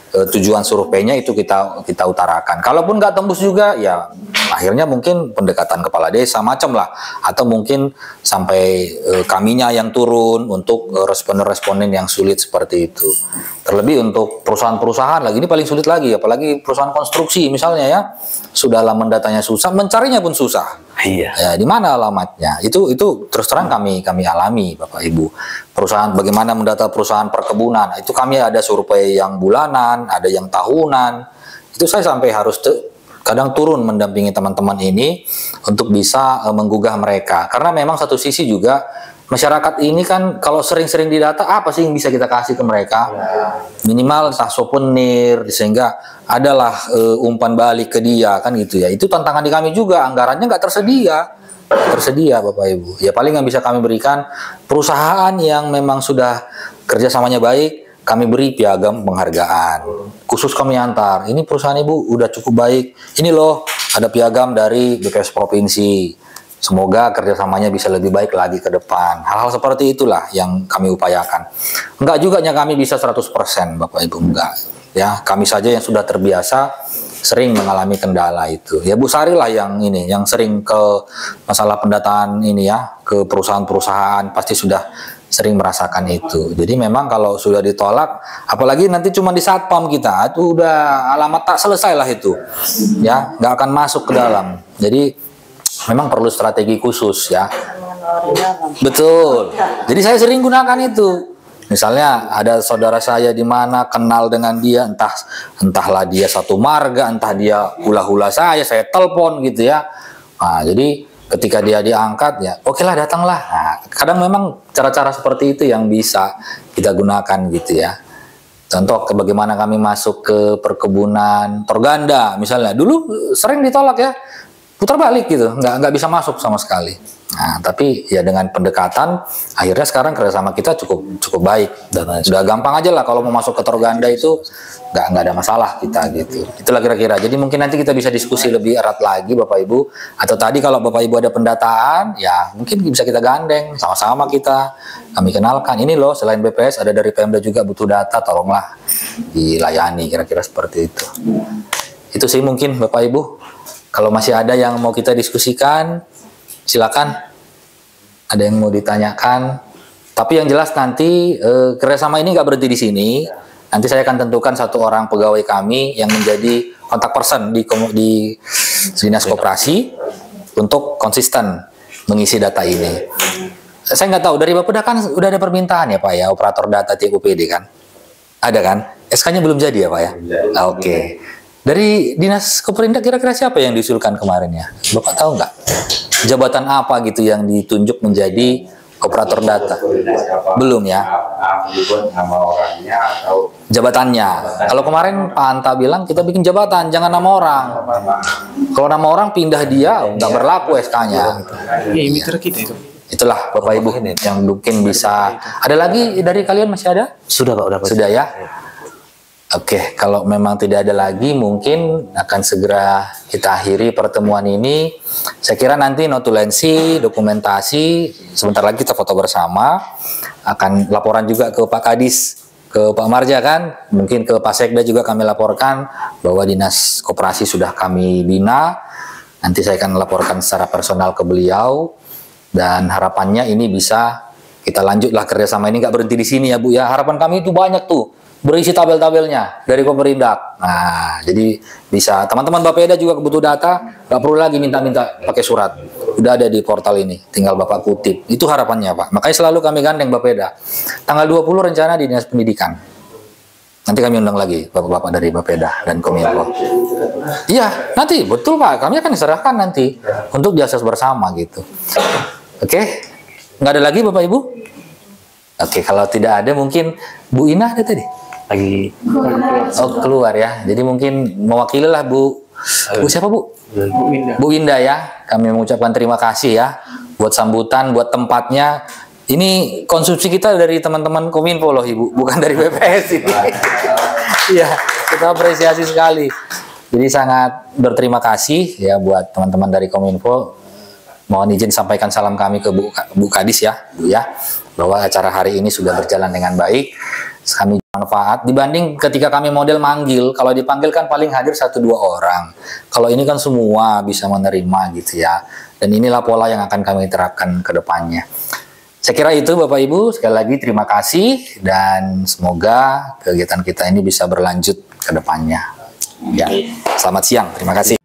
tujuan surveinya itu kita utarakan. Kalaupun nggak tembus juga ya akhirnya mungkin pendekatan kepala desa macam lah, atau mungkin sampai kaminya yang turun untuk responden-responden yang sulit seperti itu. Terlebih untuk perusahaan-perusahaan lagi ini paling sulit lagi, apalagi perusahaan konstruksi misalnya ya, sudahlah mendatanya susah, mencarinya pun susah. Iya. Ya, di mana alamatnya? Itu terus terang kami alami Bapak Ibu. Perusahaan bagaimana mendata perusahaan perkebunan, itu kami ada survei yang bulanan, ada yang tahunan. Itu saya sampai harus kadang turun mendampingi teman-teman ini untuk bisa menggugah mereka. Karena memang satu sisi juga masyarakat ini kan kalau sering-sering didata, apa sih yang bisa kita kasih ke mereka? Minimal entah souvenir, sehingga adalah umpan balik ke dia kan gitu ya. Itu tantangan di kami juga, anggarannya nggak tersedia Bapak Ibu. Ya paling yang bisa kami berikan perusahaan yang memang sudah kerjasamanya baik, kami beri piagam penghargaan. Khusus kami antar, ini perusahaan Ibu udah cukup baik. Ini loh ada piagam dari BPS Provinsi. Semoga kerjasamanya bisa lebih baik lagi ke depan. Hal-hal seperti itulah yang kami upayakan. Enggak juga kami bisa 100% Bapak Ibu, enggak. Ya, kami saja yang sudah terbiasa sering mengalami kendala itu. Ya Bu Sari lah yang sering ke masalah pendataan ini ya, ke perusahaan-perusahaan pasti sudah sering merasakan itu. Jadi memang kalau sudah ditolak, apalagi nanti cuma di satpam kita, itu udah alamat tak selesai lah itu. Ya, nggak akan masuk ke dalam. Jadi memang perlu strategi khusus ya. Betul. Jadi saya sering gunakan itu. Misalnya ada saudara saya di mana kenal dengan dia, entahlah dia satu marga, entah dia hula-hula saya telepon gitu ya. Nah, jadi ketika dia diangkat ya, oke lah datanglah. Nah, kadang memang cara-cara seperti itu yang bisa kita gunakan gitu ya. Contoh bagaimana kami masuk ke perkebunan Torganda misalnya. Dulu sering ditolak ya, putar balik gitu, nggak bisa masuk sama sekali. Nah, tapi ya dengan pendekatan akhirnya sekarang kerjasama kita cukup baik dan sudah gampang aja lah kalau mau masuk ke Torganda itu nggak ada masalah kita gitu. Itulah kira-kira. Jadi mungkin nanti kita bisa diskusi lebih erat lagi Bapak Ibu. Atau tadi kalau Bapak Ibu ada pendataan, ya mungkin bisa kita gandeng sama-sama kami kenalkan. Ini loh selain BPS ada dari Pemda juga butuh data, tolonglah dilayani kira-kira seperti itu. Itu sih mungkin Bapak Ibu. Kalau masih ada yang mau kita diskusikan, silakan. Ada yang mau ditanyakan. Tapi yang jelas nanti kerjasama ini nggak berhenti di sini. Nanti saya akan tentukan satu orang pegawai kami yang menjadi kontak person di Dinas Koperasi untuk konsisten mengisi data ini. Saya nggak tahu dari Bapak kan udah ada permintaan ya Pak ya, operator data TUPD kan? Ada kan? SK-nya belum jadi ya Pak ya? Oke. Dari Dinas Koperindak kira-kira siapa yang diusulkan kemarin ya? Bapak tahu nggak? Jabatan apa gitu yang ditunjuk menjadi operator data? Belum ya? Nama orangnya atau jabatannya. Kalau kemarin Pak Anta bilang kita bikin jabatan, jangan nama orang. Kalau nama orang pindah dia, nggak berlaku SK-nya. Iya, mitra kita itu. Itulah Bapak Ibu yang mungkin bisa. Ada lagi dari kalian masih ada? Sudah Pak, udah. Sudah ya? Oke, kalau memang tidak ada lagi mungkin akan segera kita akhiri pertemuan ini. Saya kira nanti notulensi, dokumentasi, sebentar lagi kita foto bersama. Akan laporan juga ke Pak Kadis, ke Pak Marja kan, mungkin ke Pak Sekda juga kami laporkan bahwa Dinas Koperasi sudah kami bina. Nanti saya akan laporkan secara personal ke beliau. Dan harapannya ini bisa kita lanjutlah kerjasama ini, nggak berhenti di sini ya Bu ya. Harapan kami itu banyak tuh. berisi tabel-tabelnya dari Koperindak. Nah, jadi bisa teman-teman Bapeda juga butuh data, nggak perlu lagi minta-minta pakai surat. Udah ada di portal ini, tinggal Bapak kutip. Itu harapannya, Pak. Makanya selalu kami gandeng Bapeda. Tanggal 20 rencana di Dinas Pendidikan. Nanti kami undang lagi Bapak-bapak dari Bapeda dan Kominfo. Iya, nanti betul Pak. Kami akan serahkan nanti untuk diakses bersama gitu. Oke, nggak ada lagi Bapak Ibu? Oke, kalau tidak ada mungkin Bu Ina ada tadi? Lagi keluar ya. Jadi mungkin mewakili lah Bu siapa Bu? Bu Indah ya. Kami mengucapkan terima kasih ya buat sambutan, buat tempatnya. Ini konsumsi kita dari teman-teman Kominfo loh Ibu, bukan dari BPS ini. Iya, kita apresiasi sekali. Jadi sangat berterima kasih ya buat teman-teman dari Kominfo. Mohon izin sampaikan salam kami ke Bu Kadis ya, Bu ya, bahwa acara hari ini sudah berjalan dengan baik. Kami manfaat dibanding ketika kami model manggil, kalau dipanggil kan paling hadir 1-2 orang. Kalau ini kan semua bisa menerima gitu ya. Dan inilah pola yang akan kami terapkan ke depannya. Saya kira itu Bapak Ibu, sekali lagi terima kasih dan semoga kegiatan kita ini bisa berlanjut ke depannya. Ya, selamat siang, terima kasih.